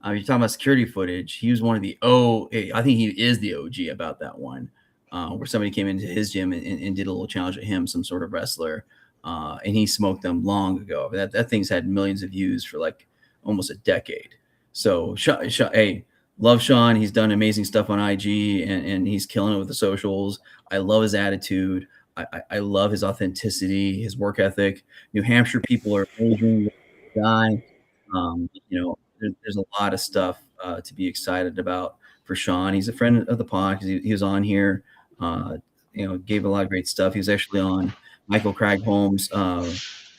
You're talking about security footage. He was one of the I think he is the OG about that one, where somebody came into his gym and did a little challenge at him, some sort of wrestler, and he smoked them long ago. That thing's had millions of views for like almost a decade. So, hey, love Sean. He's done amazing stuff on IG, and he's killing it with the socials. I love his attitude. I love his authenticity, his work ethic. New Hampshire people are amazing. Guy, there's a lot of stuff to be excited about for Sean. He's a friend of the pod because he was on here. Gave a lot of great stuff. He was actually on Michael Cragholm's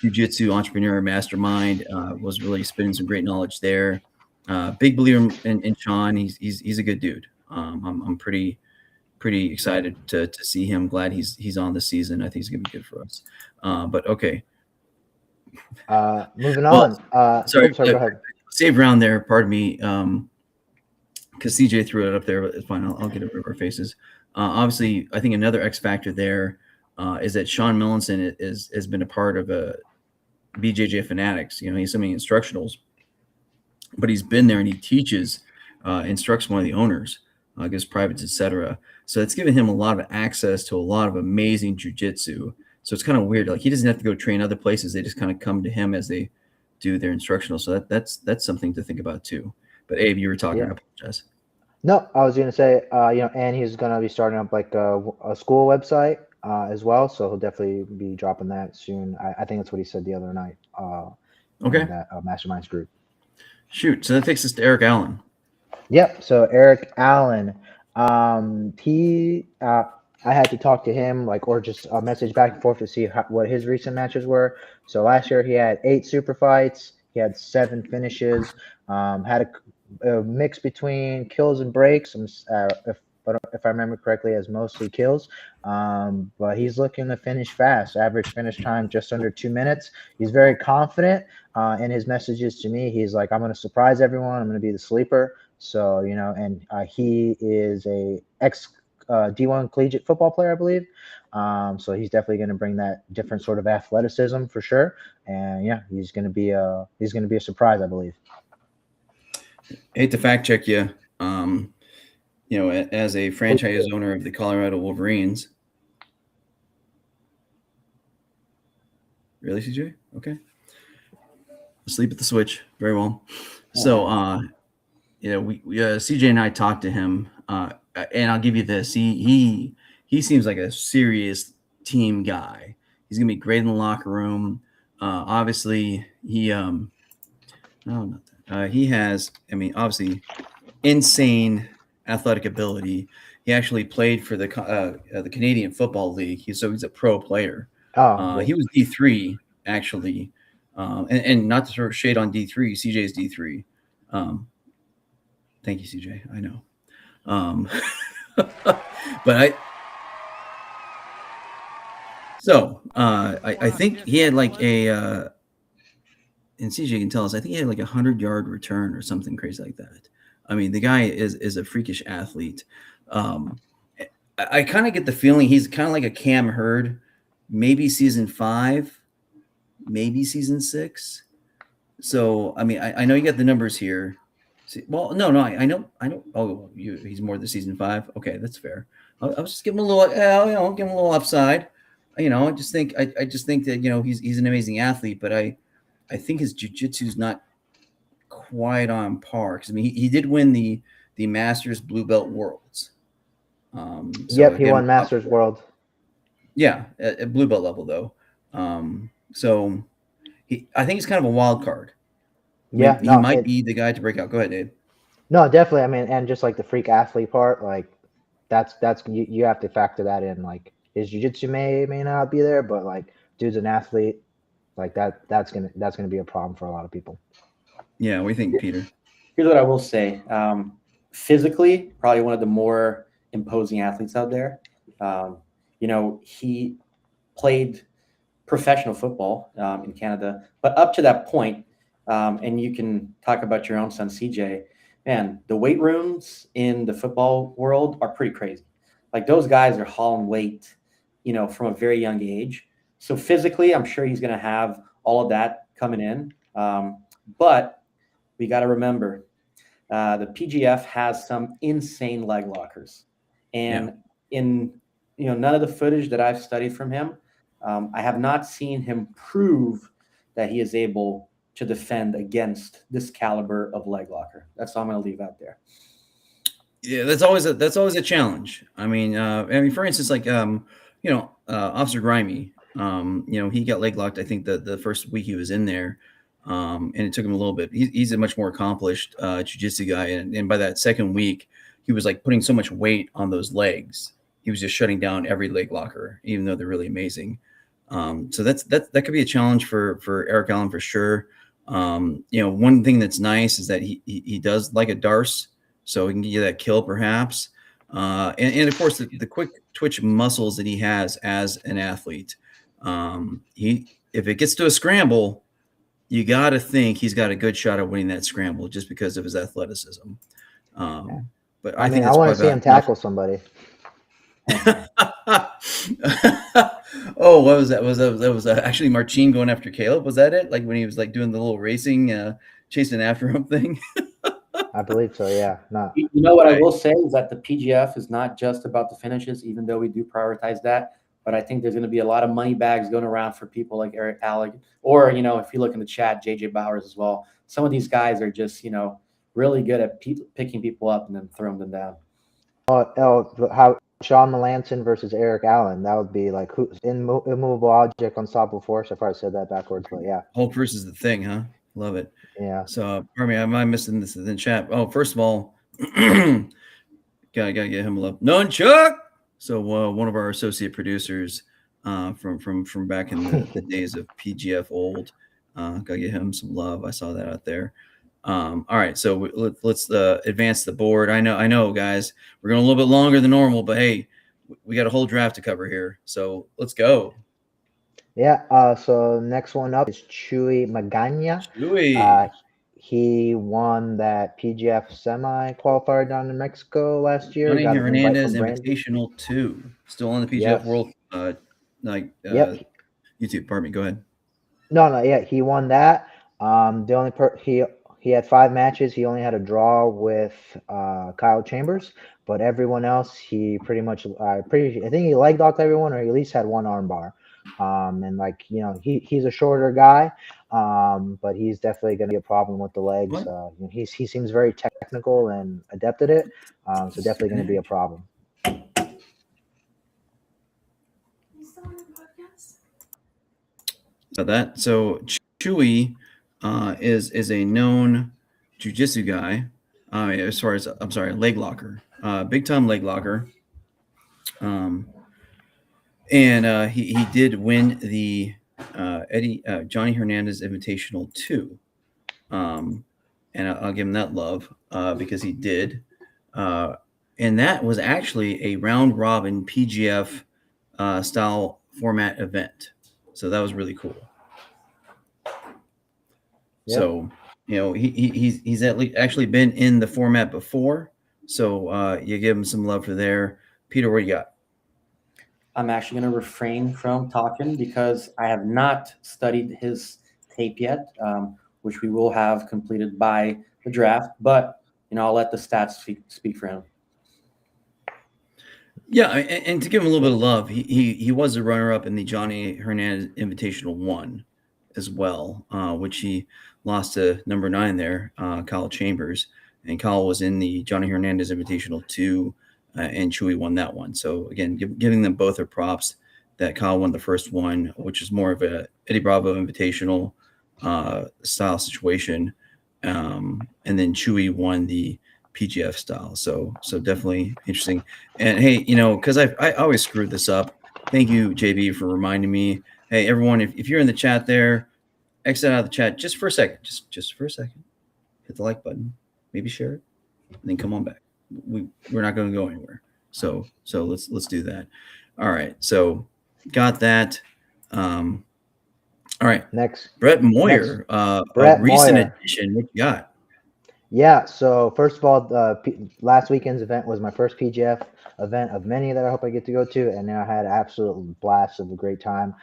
Jiu-Jitsu Entrepreneur Mastermind. Was really spinning some great knowledge there. Big believer in Sean. He's a good dude. I'm pretty excited to see him. Glad he's on this season. I think he's gonna be good for us. But okay. Moving on. Sorry, go ahead. Save round there. Pardon me. Because CJ threw it up there, but it's fine. I'll get it over our faces. Obviously, I think another X factor there is that Sean Millinson has been a part of a BJJ Fanatics. He's so many instructionals, but he's been there and he teaches, instructs one of the owners, gives privates, etc. So it's given him a lot of access to a lot of amazing jiu-jitsu. So it's kind of weird. Like, he doesn't have to go train other places. They just kind of come to him as they do their instructional. So that's something to think about too. But Abe, you were talking. Yeah. I apologize. No, I was going to say, and he's going to be starting up like a school website as well. So he'll definitely be dropping that soon. I think that's what he said the other night. Okay. In that Masterminds group. Shoot. So that takes us to Eric Allen. Yep. So Eric Allen, I had to talk to him, or just a message back and forth to see what his recent matches were. So last year he had 8 super fights. He had 7 finishes. Had a mix between kills and breaks. If I remember correctly, as mostly kills. But he's looking to finish fast. Average finish time just under 2 minutes. He's very confident in his messages to me. He's like, I'm going to surprise everyone. I'm going to be the sleeper. So, and he is a D1 collegiate football player, I believe. So he's definitely going to bring that different sort of athleticism for sure. And yeah, he's going to be a surprise, I believe. I hate to fact check you. As a franchise owner of the Colorado Wolverines, Really, CJ? Okay. Asleep at the switch. Very well. So, we CJ and I talked to him, and I'll give you this. He seems like a serious team guy. He's gonna be great in the locker room. Obviously, he he has. I mean, obviously, insane athletic ability. He actually played for the Canadian Football League. So he's a pro player. Oh, He was D3 actually, and not to throw shade on D3. CJ's D3. Thank you, CJ. I know. But I think he had like and CJ can tell us, I think he had like 100-yard return or something crazy like that. I mean, the guy is a freakish athlete. I kind of get the feeling he's kind of like a Cam Hurd, maybe season 5, maybe season 6. So, I mean, I know you got the numbers here. Well, no, I know. Oh, he's more than season 5. Okay, that's fair. I was just giving him a little, give him a little upside. I just think that he's an amazing athlete, but I think his jiu-jitsu is not quite on par. Because I mean, he did win the Masters Blue Belt Worlds. Yep, he won Masters World. Yeah, at blue belt level though. So I think he's kind of a wild card. Yeah, he might be the guy to break out. Go ahead, Dave. No, definitely. I mean, and just like the freak athlete part, like that's you have to factor that in. Like his jiu-jitsu may not be there, but like dude's an athlete. Like that's gonna be a problem for a lot of people. Yeah, what do you think, Peter? Here's what I will say. Physically, probably one of the more imposing athletes out there. He played professional football in Canada, but up to that point, and you can talk about your own son, CJ, man, the weight rooms in the football world are pretty crazy. Like those guys are hauling weight, from a very young age. So physically, I'm sure he's going to have all of that coming in. But we got to remember, the PGF has some insane leg lockers. And in none of the footage that I've studied from him, I have not seen him prove that he is able to defend against this caliber of leg locker. That's all I'm going to leave out there. Yeah, that's always a challenge. I mean, for instance, like Officer Grimey, he got leg locked. I think the first week he was in there, and it took him a little bit. He's a much more accomplished jiu-jitsu guy, and by that second week, he was like putting so much weight on those legs. He was just shutting down every leg locker, even though they're really amazing. So that could be a challenge for Eric Allen for sure. One thing that's nice is that he does like a Darce, so he can get that kill perhaps. And of course the quick twitch muscles that he has as an athlete. If it gets to a scramble, you got to think he's got a good shot at winning that scramble just because of his athleticism. But I think I want to see him tackle somebody. Oh, what was that? That was actually Marcin going after Caleb? Was that it? Like when he was like doing the little racing, chasing after him thing? I believe so. Yeah. No. You know what I will say is that the PGF is not just about the finishes, even though we do prioritize that. But I think there's going to be a lot of money bags going around for people like Eric Allen, or if you look in the chat, JJ Bowers as well. Some of these guys are just really good at picking people up and then throwing them down. How Sean Melanson versus Eric Allen? That would be like who's immovable object, unstoppable force. I probably said that backwards, but yeah. Hulk versus the Thing, huh? Love it. Yeah. So, pardon me, am I missing this in the chat? Oh, first of all, gotta get him a love. Nunchuck. So, one of our associate producers from back in the days of PGF old, gotta get him some love. I saw that out there. All right, so let's advance the board. I know, guys, we're going a little bit longer than normal, but hey, we got a whole draft to cover here, so let's go. Yeah. So next one up is Chuy Magana. He won that PGF semi-qualifier down in Mexico last year. Johnny Hernandez Invitational 2, still on the PGF World. YouTube. Pardon me. Go ahead. No. Yeah, he won that. The only he had 5 matches. He only had a draw with Kyle Chambers, but everyone else he pretty much I think he leg locked everyone, or he at least had one arm bar. And like, he's a shorter guy, but he's definitely going to be a problem with the legs. What? He seems very technical and adept at it. So definitely going to be a problem. So Chewy is a known jiu-jitsu guy. As far as leg locker, big time leg locker. And he did win the Johnny Hernandez Invitational 2. And I'll give him that love because he did. And that was actually a round robin PGF style format event. So that was really cool. Yep. So, he's actually been in the format before. So you give him some love for there. Peter, what do you got? I'm actually going to refrain from talking because I have not studied his tape yet, which we will have completed by the draft. But, I'll let the stats speak for him. Yeah, and to give him a little bit of love, he was a runner-up in the Johnny Hernandez Invitational 1 as well, which he lost to number 9 there, Kyle Chambers. And Kyle was in the Johnny Hernandez Invitational 2, and Chewy won that one. So, again, giving them both their props that Kyle won the first one, which is more of a Eddie Bravo Invitational style situation. And then Chewy won the PGF style. So definitely interesting. And hey, because I always screw this up. Thank you, JB, for reminding me. Hey, everyone, if you're in the chat there, exit out of the chat just for a second. Just for a second. Hit the like button. Maybe share it. And then come on back. We're not going to go anywhere. So let's do that. All right. So got that. All right. Next. Brett Moyer. Brett a recent Moyer. addition. What you got? Yeah, so first of all, last weekend's event was my first PGF event of many that I hope I get to go to, and I had an absolute blast of a great time.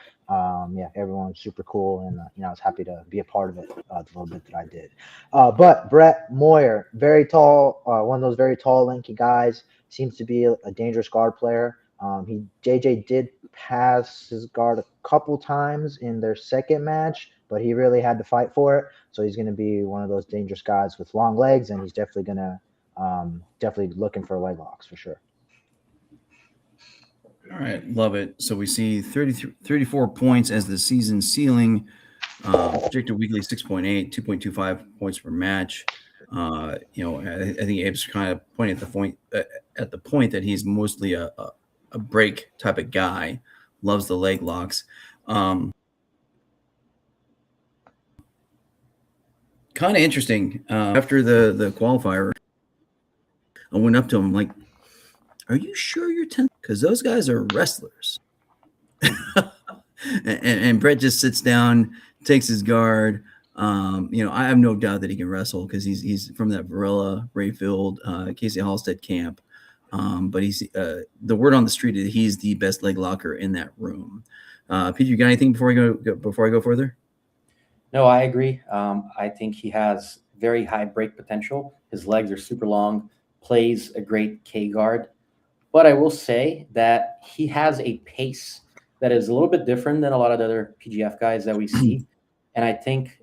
Everyone's super cool, and I was happy to be a part of it the little bit that I did. But Brett Moyer, very tall, one of those very tall, lanky guys, seems to be a dangerous guard player. JJ did pass his guard a couple times in their second match, but he really had to fight for it. So he's going to be one of those dangerous guys with long legs, and he's definitely going to looking for leg locks for sure. All right, love it. So we see 34 points as the season ceiling. Projected weekly 6.8, 2.25 points per match. I think Abe's kind of pointing at the point that he's mostly a break type of guy. Loves the leg locks. Kind of interesting. After the qualifier, I went up to him like, "Are you sure you're 10? Because those guys are wrestlers." and Brett just sits down, takes his guard. I have no doubt that he can wrestle because he's from that Varela, Rayfield, Casey Halstead camp. But he's the word on the street is he's the best leg locker in that room. Peter, you got anything before I go further? No, I agree. I think he has very high break potential. His legs are super long, plays a great K guard. But I will say that he has a pace that is a little bit different than a lot of the other PGF guys that we see. And I think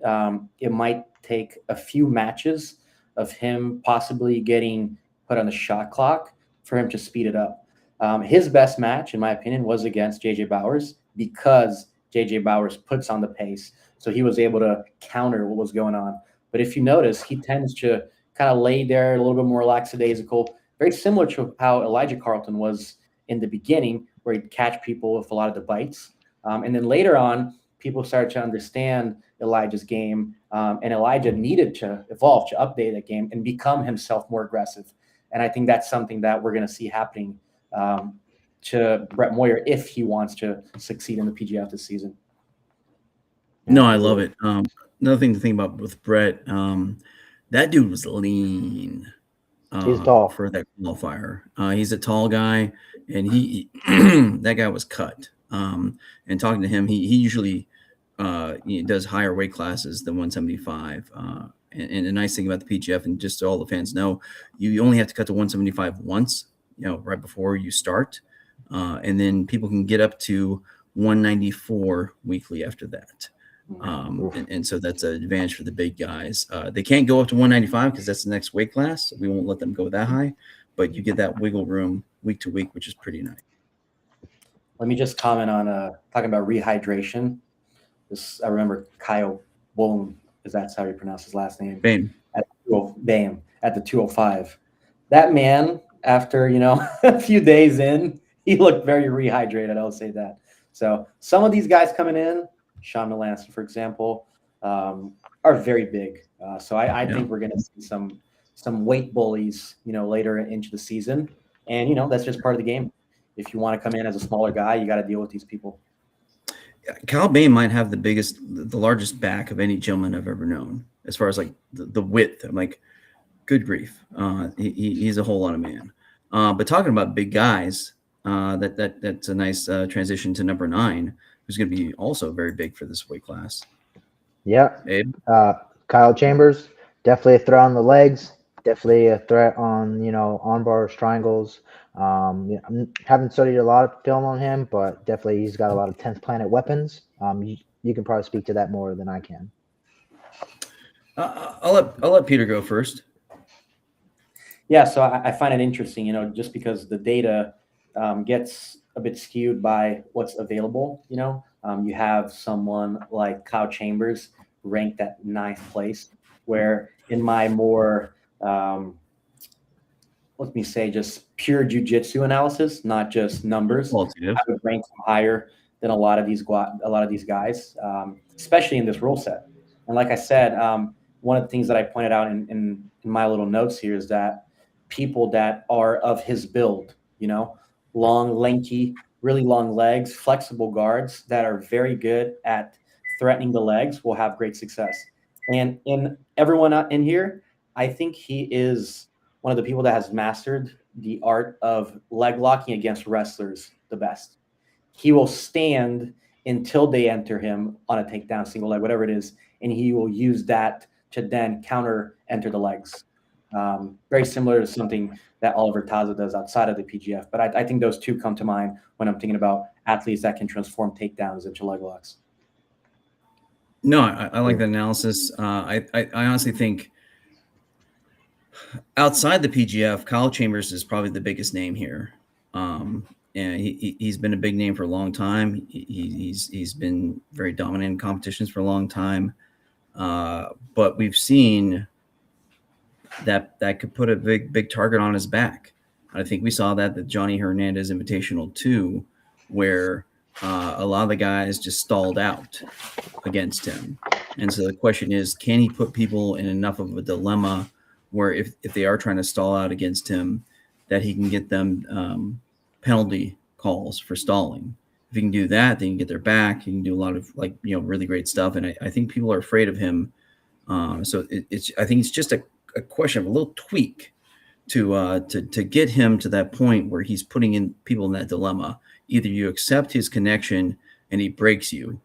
it might take a few matches of him possibly getting put on the shot clock for him to speed it up. His best match, in my opinion, was against JJ Bowers because JJ Bowers puts on the pace. So he was able to counter what was going on. But if you notice, he tends to kind of lay there a little bit more lackadaisical, very similar to how Elijah Carlton was in the beginning, where he'd catch people with a lot of the bites. And then later on, people started to understand Elijah's game, and Elijah needed to evolve, to update that game and become himself more aggressive. And I think that's something that we're going to see happening to Brett Moyer if he wants to succeed in the PGF this season. No, I love it. Another thing to think about with Brett, that dude was lean. He's tall for that qualifier. He's a tall guy, and he that guy was cut. And talking to him, he usually does higher weight classes than 175. And the nice thing about the PGF, and just so all the fans know, you only have to cut to 175 once, right before you start, and then people can get up to 194 weekly after that. And so that's an advantage for the big guys. They can't go up to 195 because that's the next weight class. We won't let them go that high, but you get that wiggle room week to week, which is pretty nice. Let me just comment on talking about rehydration. I remember Kyle Boone, because that's how you pronounce his last name. Bame. At the 205. That man, after a few days in, he looked very rehydrated. I'll say that. So some of these guys coming in, Sean Melanson, for example, are very big. So I think we're going to see some weight bullies, later into the season, and that's just part of the game. If you want to come in as a smaller guy, you got to deal with these people. Kyle Bain might have the largest back of any gentleman I've ever known, as far as like the width. I'm like, good grief. He's a whole lot of man. But talking about big guys, that's a nice transition to number 9, who's going to be also very big for this weight class. Yeah. Abe? Kyle Chambers, definitely a threat on the legs, definitely a threat on, arm bars, triangles. I haven't studied a lot of film on him, but definitely he's got a lot of 10th planet weapons. You can probably speak to that more than I can. I'll let Peter go first. Yeah, so I find it interesting, just because the data gets a bit skewed by what's available. You have someone like Kyle Chambers ranked at 9th place, where in my more let me say just pure jiu-jitsu analysis, not just numbers, I would rank him higher than a lot of these guys, especially in this rule set. And like I said, one of the things that I pointed out in my little notes here is that people that are of his build, long, lanky, really long legs, flexible guards that are very good at threatening the legs will have great success. And in everyone in here, I think he is one of the people that has mastered the art of leg locking against wrestlers the best. He will stand until they enter him on a takedown, single leg, whatever it is, and he will use that to then counter enter the legs. Very similar to something that Oliver Taza does outside of the PGF. But I think those two come to mind when I'm thinking about athletes that can transform takedowns into leg locks. No, I like that analysis. I honestly think outside the PGF, Kyle Chambers is probably the biggest name here. And he's been a big name for a long time. He's been very dominant in competitions for a long time. But we've seen that could put a big target on his back. I think we saw that the Johnny Hernandez Invitational 2, where a lot of the guys just stalled out against him. And so the question is, can he put people in enough of a dilemma where if they are trying to stall out against him, that he can get them penalty calls for stalling? If he can do that, then you can get their back. He can do a lot of really great stuff. And I think people are afraid of him. So I think it's just a question of a little tweak to get him to that point where he's putting in people in that dilemma. Either you accept his connection and he breaks you,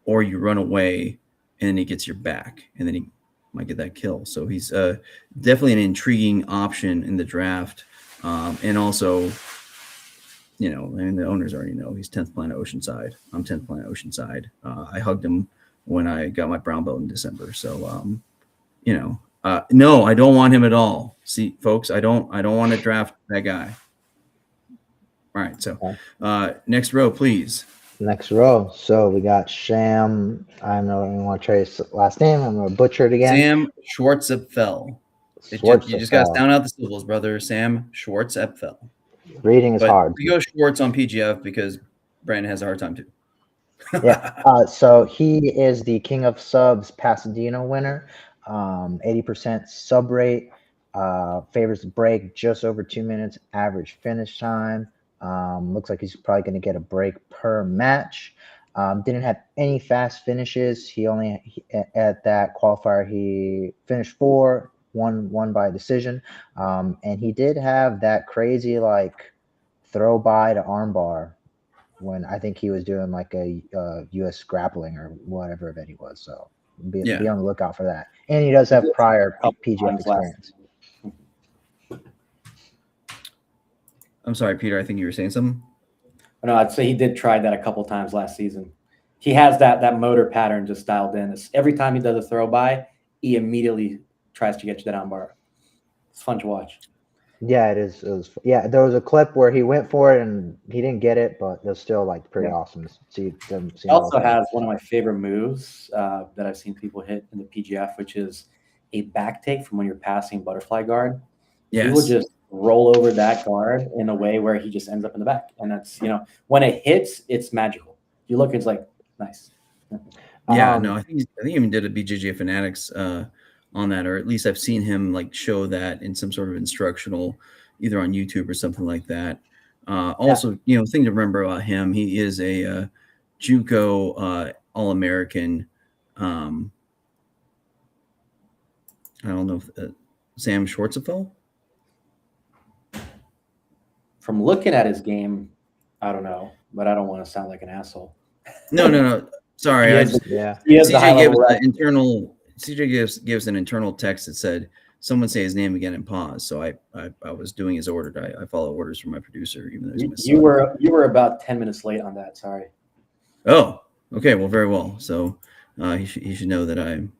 or you run away and then he gets your back, and then he might get that kill. So he's definitely an intriguing option in the draft. And also, the owners already know he's 10th planet Oceanside. I'm 10th planet Oceanside. I hugged him when I got my brown belt in December. So, no, I don't want him at all. See, folks, I don't want to draft that guy. All right. So next row, please. Next row. So we got Sham. I don't know if you want to try his last name. I'm going to butcher it again. Sam Schwartzepfel. You just got to sound out the syllables, brother. Sam Schwartzepfel. Reading is hard. We go Schwartz on PGF because Brandon has a hard time too. Yeah. So he is the King of Subs Pasadena winner. 80% sub rate. Favors the break just over 2 minutes. Average finish time. Looks like he's probably going to get a break per match. Didn't have any fast finishes. He at that qualifier, he finished 4, won by decision. And he did have that crazy throw by to armbar when I think he was doing a US grappling or whatever event he was. So be on the lookout for that. And he does have prior PGF experience. I'm sorry, Peter. I think you were saying something. No, I'd say he did try that a couple times last season. He has that motor pattern just dialed in. Every time he does a throw by, he immediately tries to get you that arm bar. It's fun to watch. Yeah, it is. Yeah, there was a clip where he went for it and he didn't get it, but it was still like pretty awesome to see them. He also has one of my favorite moves that I've seen people hit in the PGF, which is a back take from when you're passing butterfly guard. Yes. He will just roll over that guard in a way where he just ends up in the back. And that's, when it hits, it's magical. You look, it's like, nice. Yeah, no, I think he even did a BJJ Fanatics on that, or at least I've seen him like show that in some sort of instructional, either on YouTube or something like that. Also, thing to remember about him, he is a JUCO All-American. I don't know if Sam Schwartzefeld. From looking at his game, I don't know, but I don't want to sound like an asshole. No. Sorry, CJ gives an internal text that said, "Someone say his name again and pause." So I was doing his order. I follow orders from my producer, even though he's my son. You were about 10 minutes late on that. Sorry. Oh, okay. Well, very well. So he should know that I'm.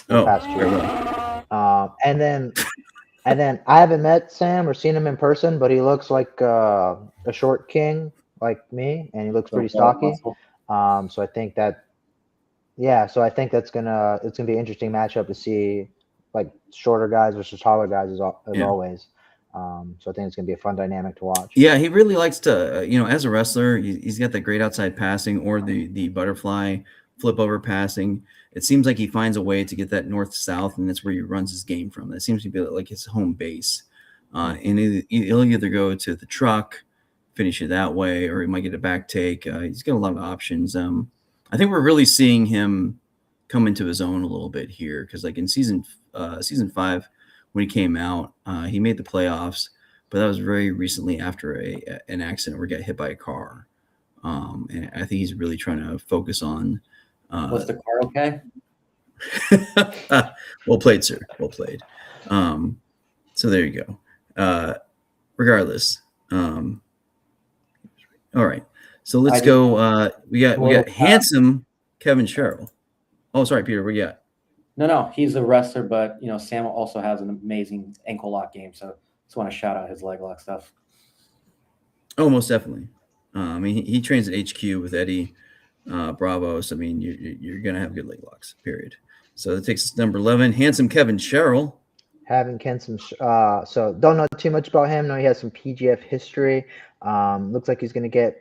Very well. And then I haven't met Sam or seen him in person, but he looks like a short king like me, and he looks pretty stocky. So I think that. Yeah, so I think it's gonna be an interesting matchup to see, like shorter guys versus taller guys as always. So I think it's gonna be a fun dynamic to watch. Yeah, he really likes to, as a wrestler, he's got that great outside passing or the butterfly flip over passing. It seems like he finds a way to get that north-south, and that's where he runs his game from. That seems to be like his home base. And he'll either go to the truck, finish it that way, or he might get a back take. He's got a lot of options. I think we're really seeing him come into his own a little bit here, because like in season 5 when he came out, he made the playoffs, but that was very recently after an accident where he got hit by a car. And I think he's really trying to focus on. Was the car okay? Well played, sir. Well played. So there you go. Regardless. All right. So let's go. We got handsome Kevin Sherrill. Oh, sorry, Peter. What you got? No, he's a wrestler, but Sam also has an amazing ankle lock game. So just want to shout out his leg lock stuff. Oh, most definitely. I mean, he trains at HQ with Eddie Bravo. So I mean, you're gonna have good leg locks. Period. So that takes us to number 11. Handsome Kevin Sherrill. Having Kensum, so don't know too much about him. No, he has some PGF history. Looks like he's gonna get.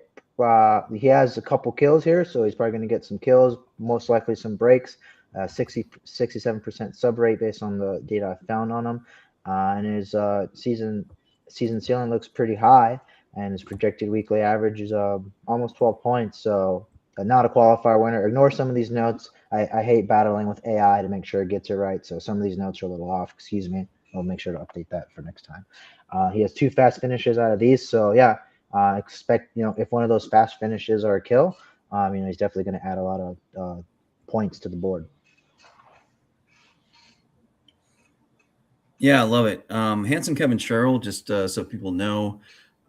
He has a couple kills here, so he's probably going to get some kills, most likely some breaks, 67% sub rate based on the data I found on him. And his season ceiling looks pretty high, and his projected weekly average is almost 12 points. So not a qualifier winner. Ignore some of these notes. I hate battling with AI to make sure it gets it right. So some of these notes are a little off. Excuse me. I'll make sure to update that for next time. He has 2 fast finishes out of these. So yeah. Expect, if one of those fast finishes are a kill, he's definitely going to add a lot of points to the board. Yeah, I love it. Handsome Kevin Sherrill, just so people know,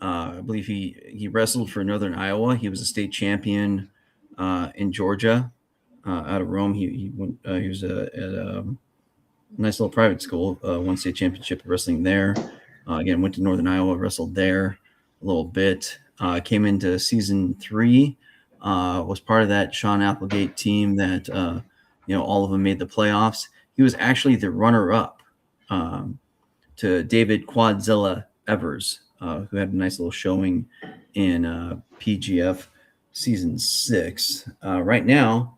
I believe he wrestled for Northern Iowa. He was a state champion in Georgia, out of Rome. He was at a nice little private school, won state championship wrestling there. Again, went to Northern Iowa, wrestled there a little bit, came into season 3, was part of that Sean Applegate team that, all of them made the playoffs. He was actually the runner-up to David Quadzilla Evers, who had a nice little showing in PGF season 6. Right now,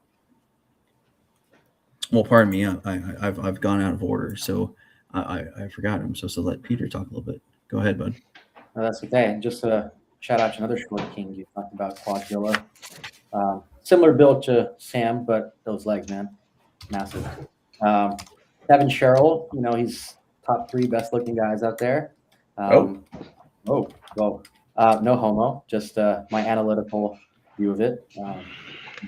well, pardon me, I've gone out of order, so I forgot him. So let Peter talk a little bit. Go ahead, bud. No, that's okay. And just a shout out to another short king you talked about, Quadzilla. Similar build to Sam, but those legs, man, massive. Kevin Sherrill, he's top 3 best looking guys out there. No homo, just my analytical view of it.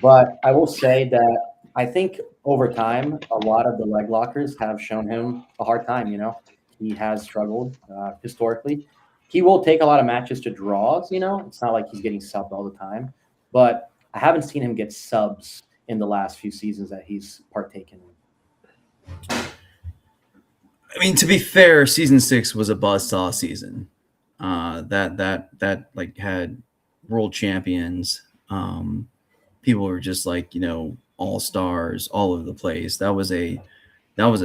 But I will say that I think over time, a lot of the leg lockers have shown him a hard time. He has struggled historically. he will take a lot of matches to draws. It's not like he's getting subbed all the time, but I haven't seen him get subs in the last few seasons that he's partaken in. I mean, to be fair, season 6 was a buzzsaw season. That like had world champions. People were just like, all stars all over the place. That was a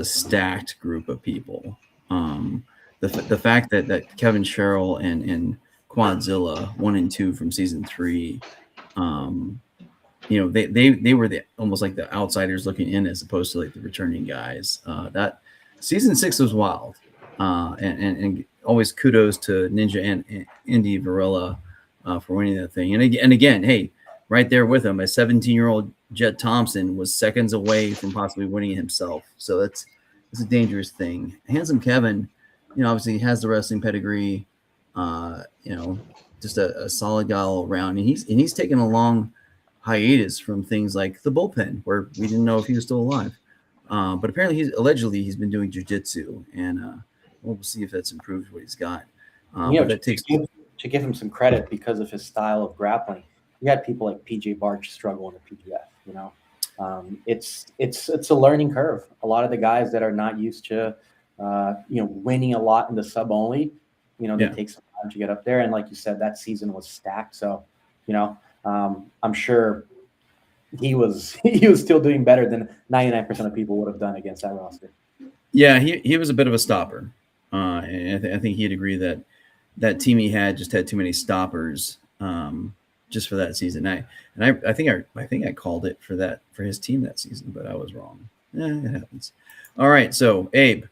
stacked group of people. The fact that Kevin Sherrill and Quadzilla 1 and 2 from season 3, they were almost like the outsiders looking in as opposed to like the returning guys. That season 6 was wild, and always kudos to Ninja and Indy Varela for winning that thing. And again, hey, right there with him, a 17-year-old Jet Thompson was seconds away from possibly winning it himself. So it's a dangerous thing. Handsome Kevin, obviously has the wrestling pedigree. Just a solid guy all around, and he's taken a long hiatus from things like the bullpen, where we didn't know if he was still alive. But apparently he's been doing jiu-jitsu, and we'll see if that's improved what he's got. But that takes to give him some credit because of his style of grappling. You had people like PJ Barch struggle in the PGF. It's a learning curve. A lot of the guys that are not used to winning a lot in the sub only, they take some time to get up there. And like you said, that season was stacked. So, I'm sure he was still doing better than 99% of people would have done against that roster. Yeah, he was a bit of a stopper, and I think he'd agree that team he had just had too many stoppers, just for that season. I think I called it for his team that season, but I was wrong. It happens. All right, so Abe,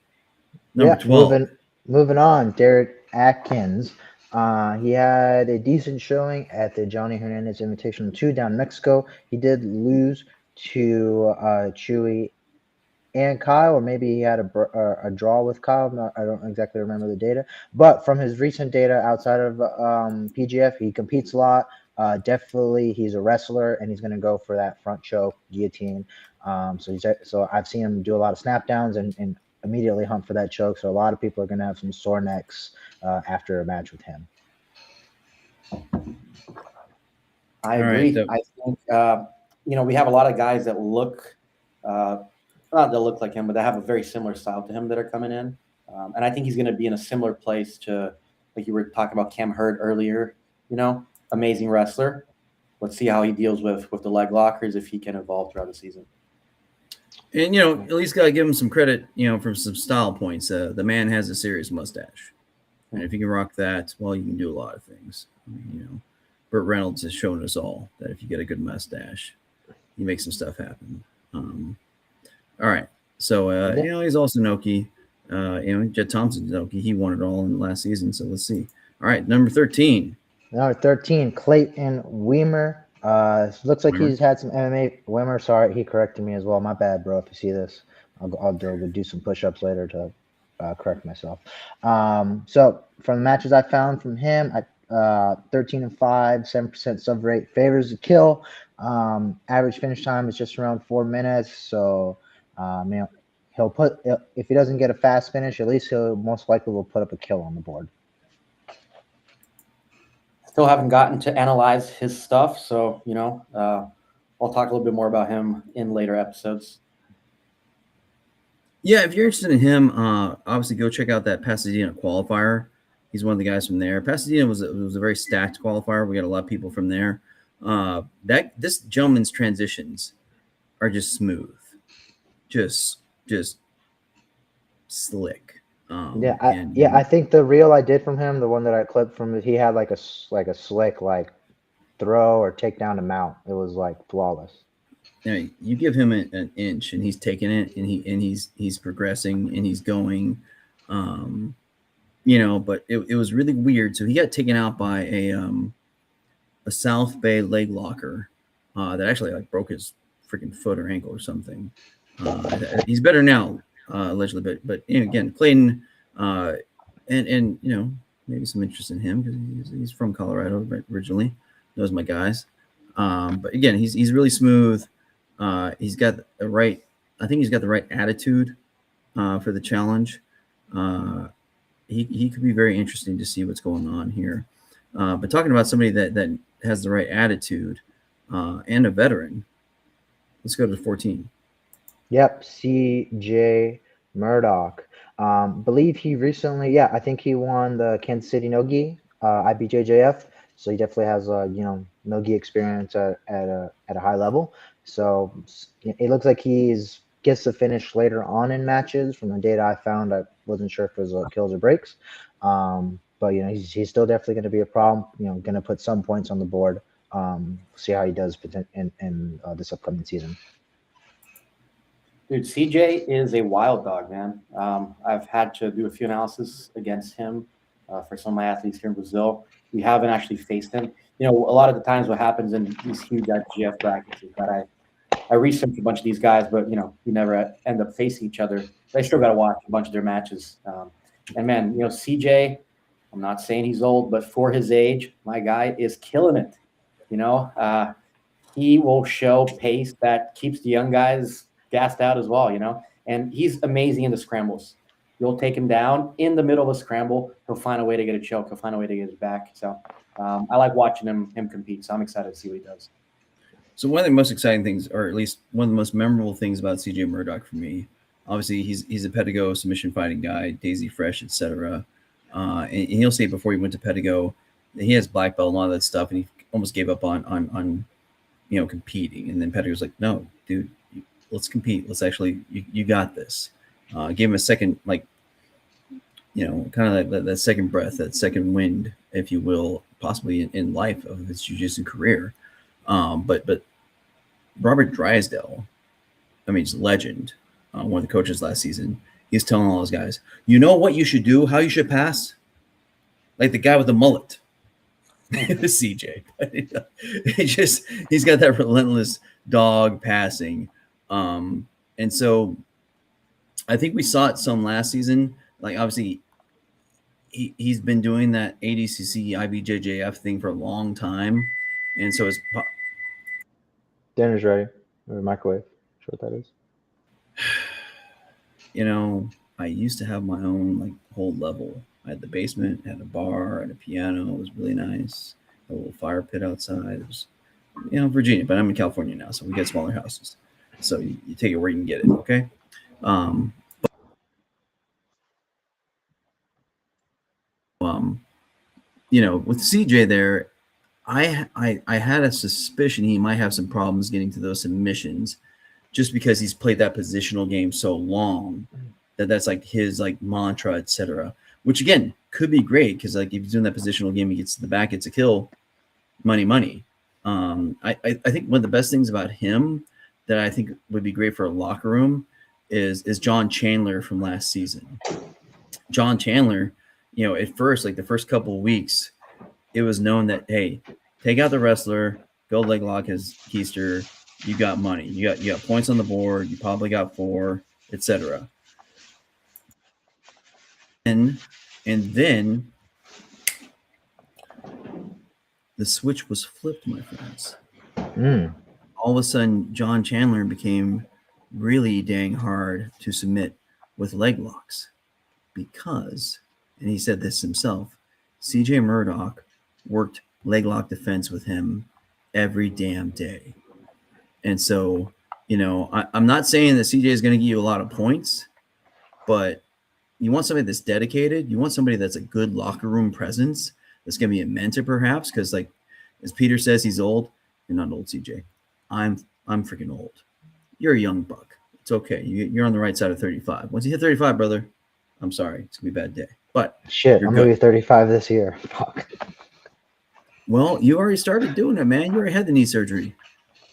number 12. Moving on, Derek Atkins. He had a decent showing at the Johnny Hernandez Invitational 2 down in Mexico. He did lose to Chewy and Kyle, or maybe he had a draw with Kyle. I don't exactly remember the data. But from his recent data outside of PGF, he competes a lot. Definitely, he's a wrestler, and he's going to go for that front choke guillotine. So I've seen him do a lot of snap downs and immediately hunt for that choke. So a lot of people are going to have some sore necks after a match with him. I agree. Right, I think we have a lot of guys that look not that look like him, but they have a very similar style to him that are coming in, and I think he's going to be in a similar place to, like you were talking about Cam Hurd earlier. Amazing wrestler. Let's see how he deals with the leg lockers, if he can evolve throughout the season. And at least gotta give him some credit, for some style points. The man has a serious mustache, and if you can rock that, well, you can do a lot of things. Burt Reynolds has shown us all that if you get a good mustache, you make some stuff happen. All right, so he's also Noki. Jet Thompson's Noki. He won it all in last season. So let's see. All right, number 13. Number 13, Clayton Weimer. Looks like he's had some MMA. Weimer, sorry, he corrected me as well. My bad, bro. If you see this, I'll do some push-ups later to correct myself. So from the matches I found from him, 13-5, 7% sub rate, favors the kill. Average finish time is just around 4 minutes. So, he'll if he doesn't get a fast finish, at least he'll most likely will put up a kill on the board. Still haven't gotten to analyze his stuff, so I'll talk a little bit more about him in later episodes. Yeah, if you're interested in him, obviously go check out that Pasadena qualifier. He's one of the guys from there. Pasadena was a very stacked qualifier. We got a lot of people from there. This gentleman's transitions are just smooth, just slick. I think the reel I did from him, the one that I clipped from, he had like a slick like throw or takedown to mount. It was like flawless. You give him an inch and he's taking it, and he's progressing and he's going. But it was really weird. So he got taken out by a South Bay leg locker that actually like broke his freaking foot or ankle or something. He's better now. Allegedly, but again, Clayton, and maybe some interest in him because he's from Colorado originally, knows my guys. But again, he's really smooth. He's got the right. I think he's got the right attitude for the challenge. he could be very interesting to see what's going on here. But talking about somebody that has the right attitude and a veteran, let's go to 14. Yep, CJ Murdoch. Believe he recently, I think he won the Kansas City Nogi IBJJF. So he definitely has Nogi experience at a high level. So it looks like he's gets to finish later on in matches. From the data I found, I wasn't sure if it was kills or breaks. But he's still definitely going to be a problem. Going to put some points on the board. See how he does in this upcoming season. Dude, CJ is a wild dog, man. I've had to do a few analysis against him for some of my athletes here in Brazil. We haven't actually faced him. A lot of the times what happens in these huge IGF brackets is that I research a bunch of these guys, but, we never end up facing each other. But I still got to watch a bunch of their matches. And, man, CJ, I'm not saying he's old, but for his age, my guy is killing it. He will show pace that keeps the young guys gassed out as well, and he's amazing in the scrambles. You'll take him down in the middle of a scramble. He'll find a way to get a choke. He'll find a way to get his back. So I like watching him compete. So I'm excited to see what he does. So one of the most exciting things, or at least one of the most memorable things about CJ Murdoch for me, obviously he's a Pedigo submission fighting guy, Daisy Fresh, etc. And he'll say before he went to Pedigo, he has black belt and all that stuff, and he almost gave up on competing. And then Pedigo's like, no, dude, let's compete. Let's actually, you got this. Give him a second, kind of that second breath, that second wind, if you will, possibly in life of his jiu-jitsu career. But Robert Drysdale, he's a legend. One of the coaches last season, he's telling all those guys, you know what you should do, how you should pass? Like the guy with the mullet. CJ. He's got that relentless dog passing. And so I think we saw it some last season. Like obviously he's been doing that ADCC IBJJF thing for a long time. And so it's dinner's ready. Or microwave. Sure what that is. I used to have my own whole level. I had the basement, had a bar, had a piano. It was really nice. A little fire pit outside. It was, Virginia, but I'm in California now, so we get smaller houses. So you take it where you can get it, okay? With CJ there, I had a suspicion he might have some problems getting to those submissions, just because he's played that positional game so long that's his mantra, etc. Which again could be great because if he's doing that positional game, he gets to the back, gets a kill, money. I think one of the best things about him that I think would be great for a locker room is John Chandler from last season. John Chandler, at first, the first couple of weeks, it was known that, hey, take out the wrestler, go leg lock his keister, you got money. You got points on the board, you probably got 4, etc. And then the switch was flipped, my friends. All of a sudden, John Chandler became really dang hard to submit with leg locks because, and he said this himself, CJ Murdoch worked leg lock defense with him every damn day. And so, I'm not saying that CJ is going to give you a lot of points, but you want somebody that's dedicated. You want somebody that's a good locker room presence. That's going to be a mentor, perhaps, because as Peter says, he's old. You're not old, CJ. I'm freaking old. You're a young buck. It's okay. You're on the right side of 35. Once you hit 35, brother, I'm sorry. It's going to be a bad day. But shit, I'm going to be 35 this year. Fuck. Well, you already started doing it, man. You already had the knee surgery.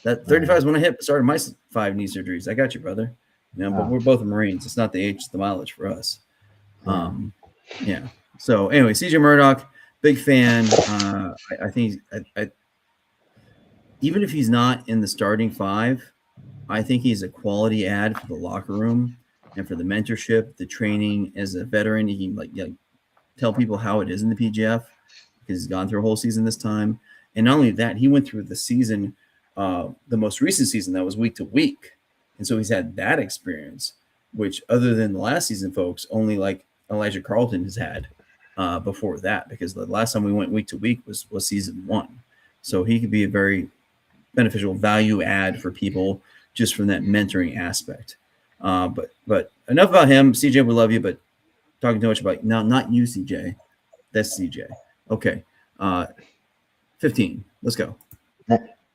That 35 is when I started my 5 knee surgeries. I got you, brother. But we're both Marines. It's not the age, it's the mileage for us. Yeah. So anyway, CJ Murdoch, big fan. I think even if he's not in the starting 5, I think he's a quality add for the locker room and for the mentorship, the training. As a veteran, he can tell people how it is in the PGF because he's gone through a whole season this time. And not only that, he went through the season, the most recent season that was week to week. And so he's had that experience, which other than the last season, folks, only Elijah Carlton has had. before that, because the last time we went week to week was season 1. So he could be a very beneficial value add for people just from that mentoring aspect. But enough about him. CJ, we love you, but talking too much about not you, CJ. That's CJ. Okay. 15. Let's go.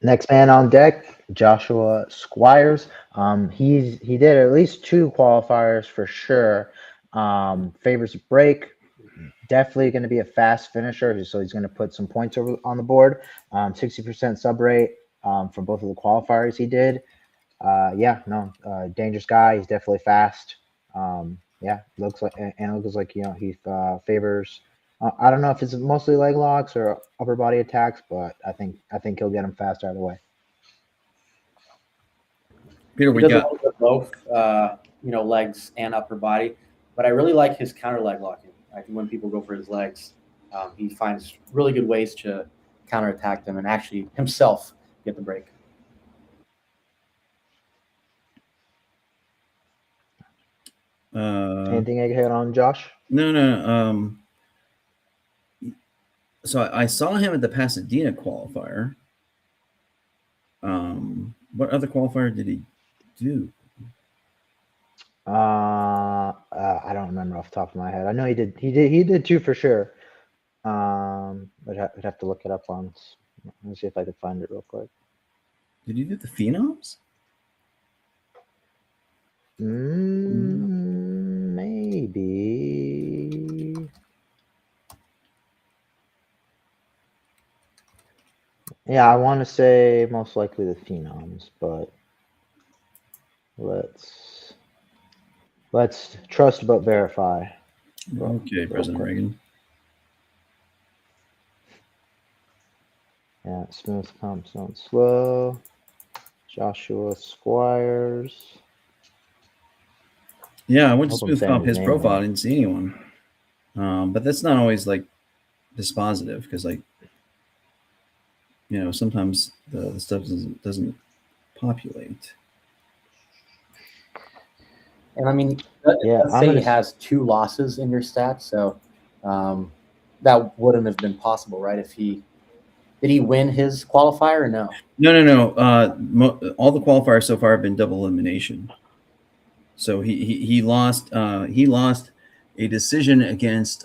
Next man on deck, Joshua Squires. He did at least 2 qualifiers for sure. Favors break. Definitely going to be a fast finisher, so he's going to put some points on the board. 60% sub rate for both of the qualifiers he did. Dangerous guy. He's definitely fast. Looks like he favors. I don't know if it's mostly leg locks or upper body attacks, but I think he'll get him fast out of the way. Peter, he does a little bit of both, legs and upper body. But I really like his counter leg locking. I think when people go for his legs, he finds really good ways to counterattack them and actually himself get the break. Anything Egghead on Josh? No. So I saw him at the Pasadena qualifier. What other qualifier did he do? I don't remember off the top of my head. I know he did 2 for sure. I'd have to look it up once. Let me see if I could find it real quick. Did he do the Phenoms? Maybe. Yeah, I want to say most likely the Phenoms, but let's trust but verify. Okay, President Reagan. Yeah, smooth pumps on slow. Joshua Squires. Yeah, I went to Hope I'm smooth saying comp his his name profile. right. I didn't see anyone. But that's not always like dispositive, because sometimes the stuff doesn't populate. And I mean, let's say he has 2 losses in your stats, so that wouldn't have been possible, right? Did he win his qualifier or no? No. All the qualifiers so far have been double elimination. So he lost a decision against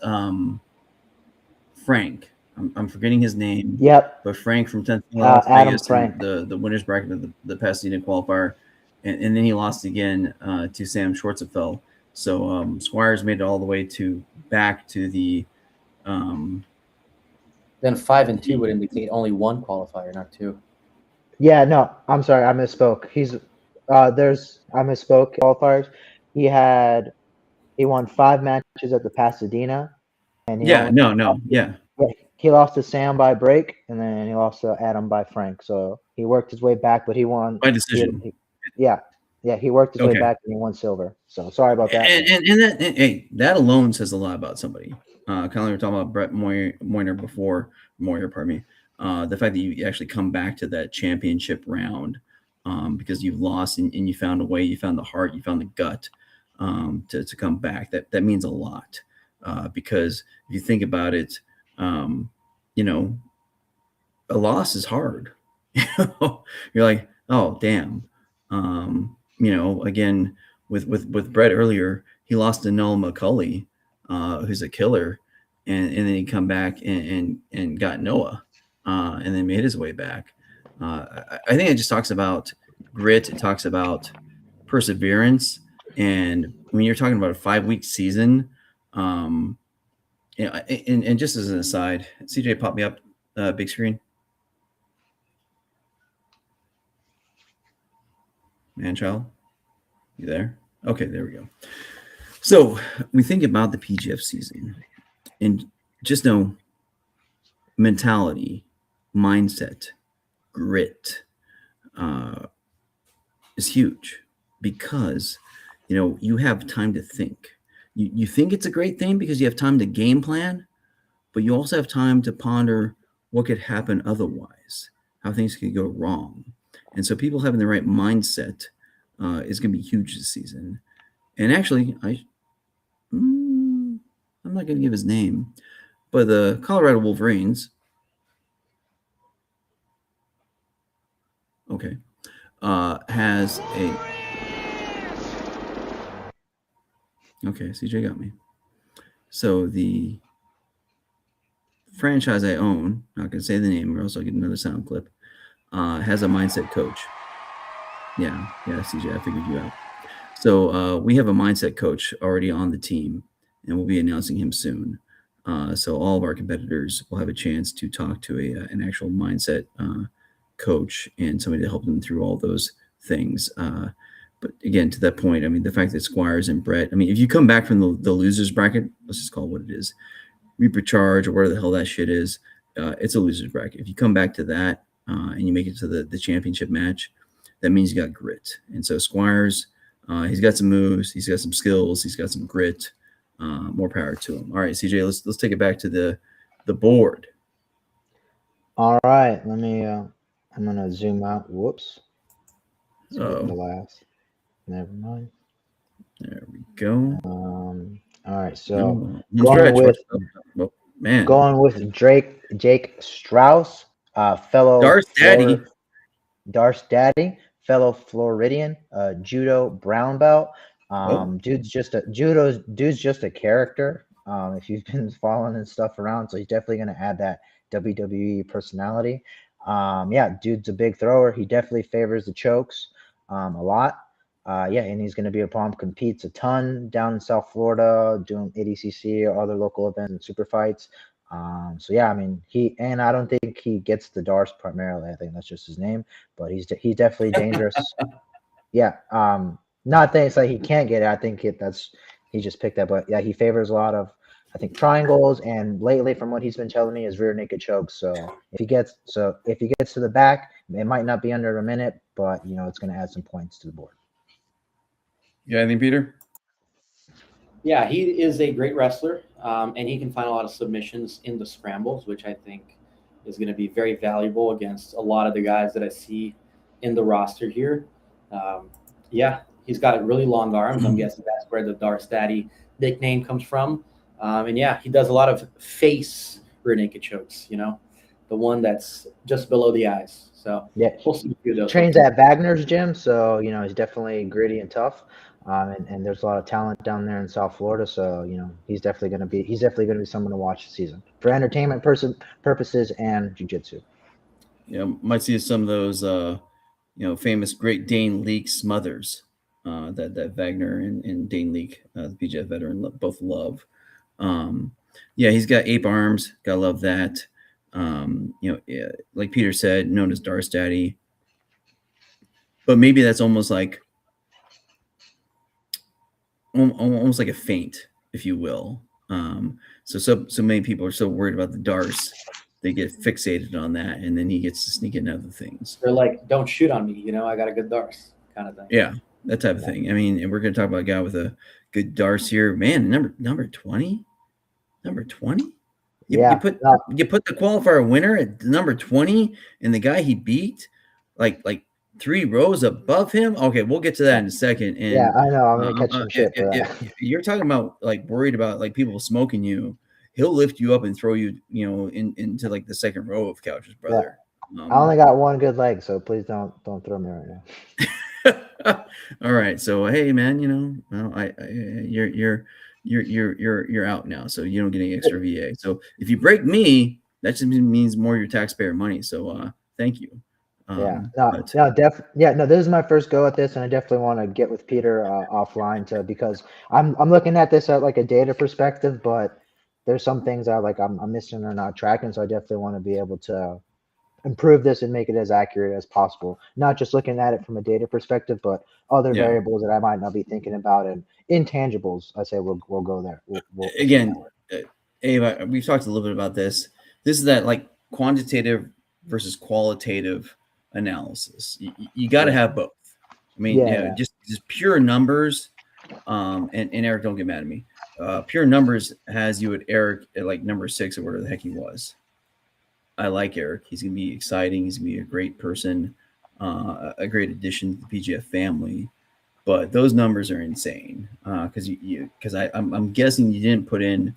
Frank. I'm forgetting his name. Yep. But Frank from 10th Las Adam Vegas, Frank. the winners bracket of the Pasadena qualifier, and then he lost again to Sam Schwarzenfeld. So Squires made it all the way back to the. Then 5 and 2 would indicate only 1 qualifier, not 2. Yeah, no, I'm sorry, I misspoke. I misspoke. Qualifiers. He won 5 matches at the Pasadena, and he lost to Sam by break, and then he lost to Adam by Frank. So he worked his way back, but he won by decision. He worked his way back and he won silver. So sorry about that. And that alone says a lot about somebody. Kind of like we were talking about Brett Moyer before. Moyer, pardon me. The fact that you actually come back to that championship round because you've lost and you found a way, you found the heart, you found the gut to come back. That means a lot because if you think about it, a loss is hard. You're like, oh, damn. Again, with Brett earlier, he lost to Noel McCulley, who's a killer, and then he come back and got Noah, and then made his way back. I think it just talks about grit. It talks about perseverance, and when you're talking about a 5-week season, and just as an aside, CJ, pop me up big screen. Man-child, you there? Okay, there we go. So we think about the PGF season and just know mentality, mindset, grit is huge because, you have time to think. You think it's a great thing because you have time to game plan, but you also have time to ponder what could happen otherwise, how things could go wrong. And so people having the right mindset is going to be huge this season. And actually, I I'm not going to give his name, but the Colorado Wolverines. Okay. Has a. Okay, CJ got me. So the franchise I own, not going to say the name or else I'll get another sound clip, has a mindset coach. Yeah, CJ, I figured you out. So we have a mindset coach already on the team, and we'll be announcing him soon. So all of our competitors will have a chance to talk to an actual mindset coach and somebody to help them through all those things. But again, to that point, I mean, the fact that Squires and Brett, I mean, if you come back from the losers bracket, let's just call it what it is, Reaper Charge or whatever the hell that shit is, it's a losers bracket. If you come back to that and you make it to the championship match, that means you got grit. And so Squires, he's got some moves, he's got some skills, he's got some grit. More power to him. All right, CJ, let's take it back to the board. All right, let me. I'm gonna zoom out. Whoops. Oh, the last. Never mind. There we go. All right, so going with Jake Strauss, fellow Darth Daddy. Fellow Floridian, judo brown belt. Dude's just a character. If you've been following his stuff around, so he's definitely going to add that WWE personality. Dude's a big thrower. He definitely favors the chokes a lot. And he's going to be a problem. Competes a ton down in South Florida, doing ADCC or other local events and super fights. I mean, I don't think he gets the Darce primarily. I think that's just his name, but he's definitely dangerous. Not that it's like he can't get it. I think he just picked that, but yeah, he favors a lot of, I think, triangles, and lately, from what he's been telling me, is rear naked chokes. So if he gets to the back, it might not be under a minute, but it's going to add some points to the board. Yeah, I think Peter. Yeah, he is a great wrestler, and he can find a lot of submissions in the scrambles, which I think is going to be very valuable against a lot of the guys that I see in the roster here. He's got really long arms. I'm guessing that's where the Darce Daddy nickname comes from. He does a lot of face rear naked chokes, the one that's just below the eyes. So we'll see a few of those. Trains at Wagner's gym, so he's definitely gritty and tough. And there's a lot of talent down there in South Florida, so he's definitely going to be someone to watch this season for entertainment purposes and jiu-jitsu. Yeah, might see some of those famous Great Dane Leak smothers that Wagner and Dane Leak, the PGF veteran, both love. He's got ape arms, gotta love that. Like Peter said, known as Darce Daddy, but maybe that's almost like a feint, if you will. So many people are so worried about the Darce, they get fixated on that, and then he gets to sneak in other things. They're like, "Don't shoot on me," I got a good Darce, kind of thing. Yeah, that type of thing. I mean, and we're going to talk about a guy with a good Darce here, man. Number 20. You put the qualifier winner at number 20, and the guy he beat, like 3 rows above him. Okay, we'll get to that in a second. And yeah, I know. I'm gonna catch some shit for that. If you're talking about worried about people smoking you, he'll lift you up and throw you, into the second row of couches, brother. Yeah. I only got one good leg, so please don't throw me right now. All right, so hey, man, you're out now, so you don't get any extra VA. So if you break me, that just means more of your taxpayer money. So thank you. This is my first go at this, and I definitely want to get with Peter offline because I'm looking at this at a data perspective, but there's some things I'm missing or not tracking, so I definitely want to be able to improve this and make it as accurate as possible. Not just looking at it from a data perspective, but other variables that I might not be thinking about, and intangibles. I say we'll go there. Abe, we've talked a little bit about this. This is that quantitative versus qualitative analysis. You got to have both. I mean, just pure numbers. And Eric, don't get mad at me. Pure numbers has you at Eric at number 6 or whatever the heck he was. I like Eric. He's going to be exciting. He's going to be a great person, a great addition to the PGF family. But those numbers are insane because I'm guessing you didn't put in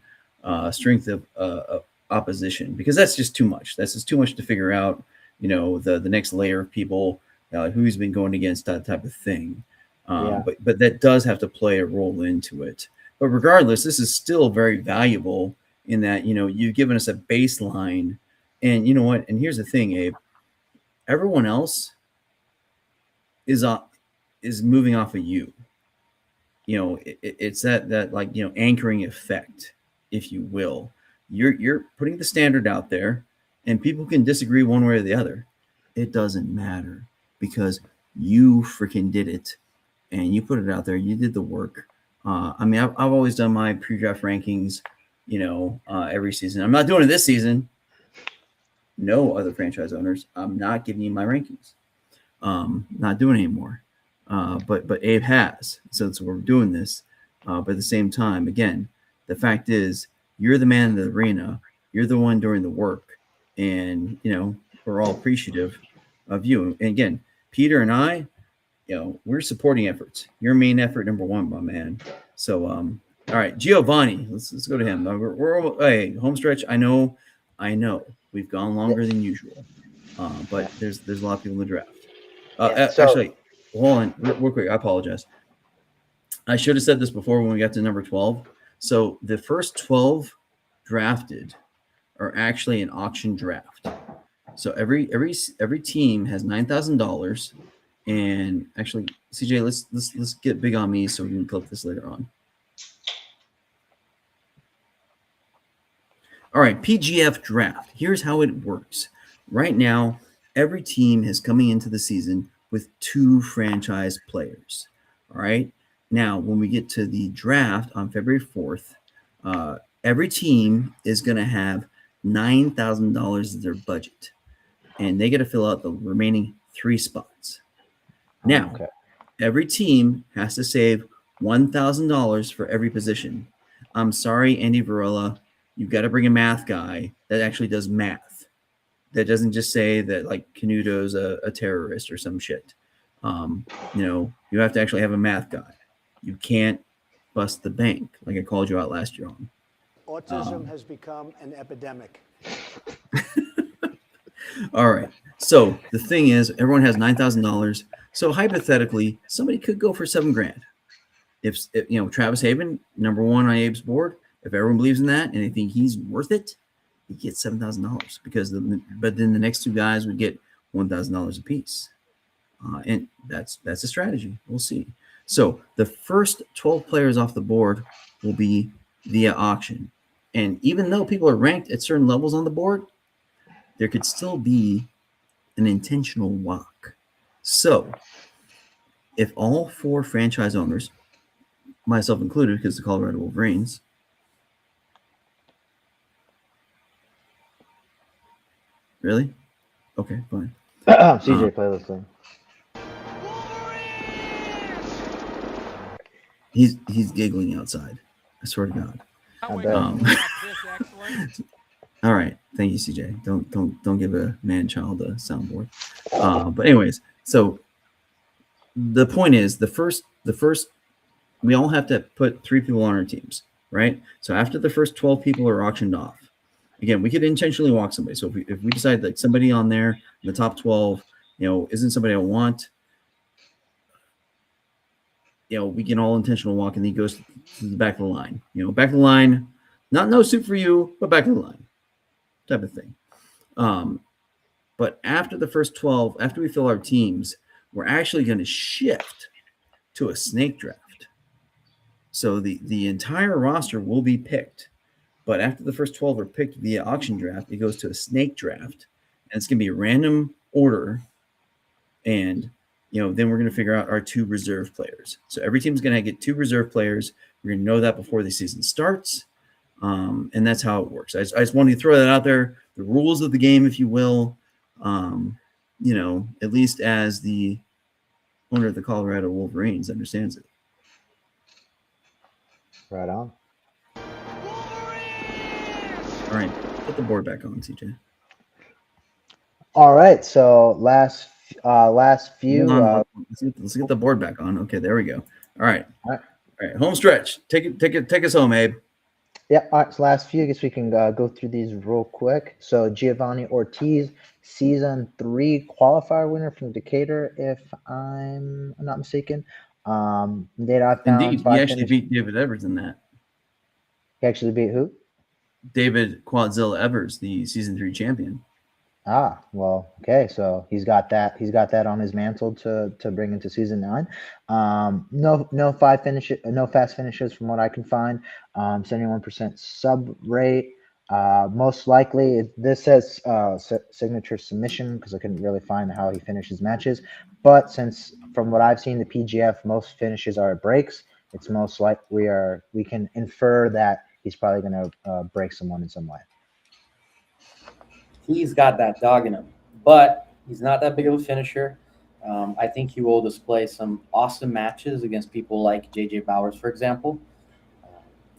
strength of opposition, because that's just too much. That's just too much to figure out. The next layer of people, who's been going against that type of thing. But that does have to play a role into it. But regardless, this is still very valuable in that you've given us a baseline, and you know what? And here's the thing, Abe. Everyone else is moving off of you. It's that like anchoring effect, if you will. You're putting the standard out there, and people can disagree one way or the other. It doesn't matter, because you freaking did it, and you put it out there. You did the work. I've always done my pre-draft rankings, every season. I'm not doing it this season. No other franchise owners, I'm not giving you my rankings. Not doing it anymore. But Abe has, so we're doing this. But at the same time, again, the fact is, you're the man in the arena. You're the one doing the work, and we're all appreciative of you. And again, Peter and I, we're supporting efforts. Your main effort, number one, my man. So, all right, Giovanni, let's go to him. Hey, home stretch. I know, we've gone longer than usual, but there's a lot of people in the draft. Actually, hold on, real quick. I apologize. I should have said this before when we got to number 12. So the first 12 drafted are actually an auction draft. So every team has $9,000. And actually, CJ, let's get big on me so we can clip this later on. All right, PGF draft. Here's how it works. Right now, every team is coming into the season with 2 franchise players. All right. Now, when we get to the draft on February 4th, every team is going to have $9,000 as their budget, and they get to fill out the remaining 3 spots. Now, every team has to save $1,000 for every position. I'm sorry, Andy Varela, you've got to bring a math guy that actually does math. That doesn't just say that like Canuto's a terrorist or some shit. You have to actually have a math guy. You can't bust the bank like I called you out last year on. Autism has become an epidemic. All right. So the thing is, everyone has $9,000. So hypothetically, somebody could go for $7,000. If Travis Haven, number 1 on Abe's board, if everyone believes in that and they think he's worth it, he gets $7,000 but then the next 2 guys would get $1,000 a piece. And that's a strategy. We'll see. So the first 12 players off the board will be via auction. And even though people are ranked at certain levels on the board, there could still be an intentional walk. So if all 4 franchise owners, myself included, because the Colorado Wolverines, really? Okay, fine. CJ, play this thing. He's giggling outside. I swear to God. All right, thank you, CJ. Don't give a man-child a soundboard. But anyways, so the point is, the first we all have to put 3 people on our teams, right? So after the first 12 people are auctioned off, again, we could intentionally walk somebody. So if we decide that somebody on there in the top 12, isn't somebody I want, we can all intentional walk, and then he goes to the back of the line. Back of the line, not no suit for you, but back of the line type of thing. But after the first 12, after we fill our teams, we're actually going to shift to a snake draft. So the entire roster will be picked. But after the first 12 are picked via auction draft, it goes to a snake draft. And it's going to be a random order. And then we're going to figure out our 2 reserve players. So every team's going to get 2 reserve players. We're going to know that before the season starts. And that's how it works. I just wanted to throw that out there. The rules of the game, if you will, at least as the owner of the Colorado Wolverines understands it. Right on. All right. Put the board back on, CJ. All right. So last few. Let's get the board back on. Okay, there we go. All right. Home stretch. Take us home, Abe. Yeah, all right, so last few, I guess we can go through these real quick. So Giovanni Ortiz, season 3 qualifier winner from Decatur, if I'm not mistaken. Data I found, Indeed, he 5 actually finish. beat David Evers in that. He actually beat who? David Quadzilla Evers, the season 3 champion. Ah, well, okay. So he's got that. He's got that on his mantle to bring into season 9. No fast finishes from what I can find. 71% sub rate. Most likely, this says signature submission because I couldn't really find how he finishes matches. But since from what I've seen, the PGF most finishes are at breaks. It's most like we can infer that he's probably going to break someone in some way. He's got that dog in him, but he's not that big of a finisher. I think he will display some awesome matches against people like JJ Bowers, for example.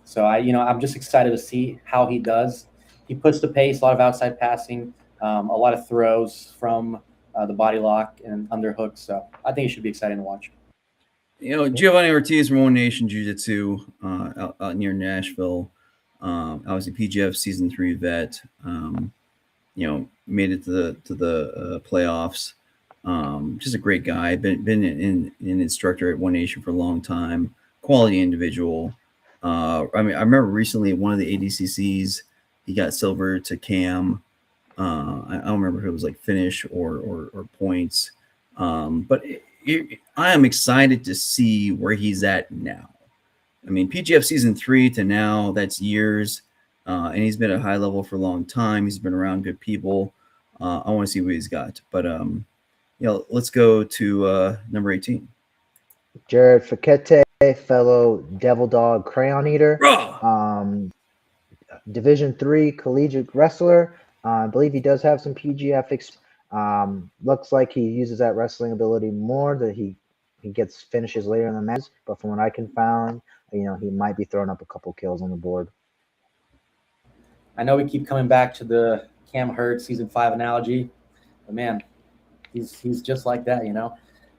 So I'm just excited to see how he does. He puts the pace, a lot of outside passing, a lot of throws from the body lock and underhooks. So I think it should be exciting to watch. Giovanni Ortiz from One Nation Jiu Jitsu out near Nashville. Obviously, PGF season 3 vet. Made it to the playoffs. Just a great guy. Been an instructor at One Nation for a long time. Quality individual. I remember recently at one of the ADCCs, he got silver to Cam. I don't remember if it was like finish or points. But I am excited to see where he's at now. I mean, PGF season 3 to now, that's years. And he's been at a high level for a long time. He's been around good people. I want to see what he's got. But, let's go to number 18. Jared Fakete, fellow Devil Dog Crayon Eater. Division 3 collegiate wrestler. I believe he does have some PGF. Looks like he uses that wrestling ability more, that he gets finishes later in the match. But from what I can find, he might be throwing up a couple kills on the board. I know we keep coming back to the Cam Hurd season 5 analogy, but man, he's just like that,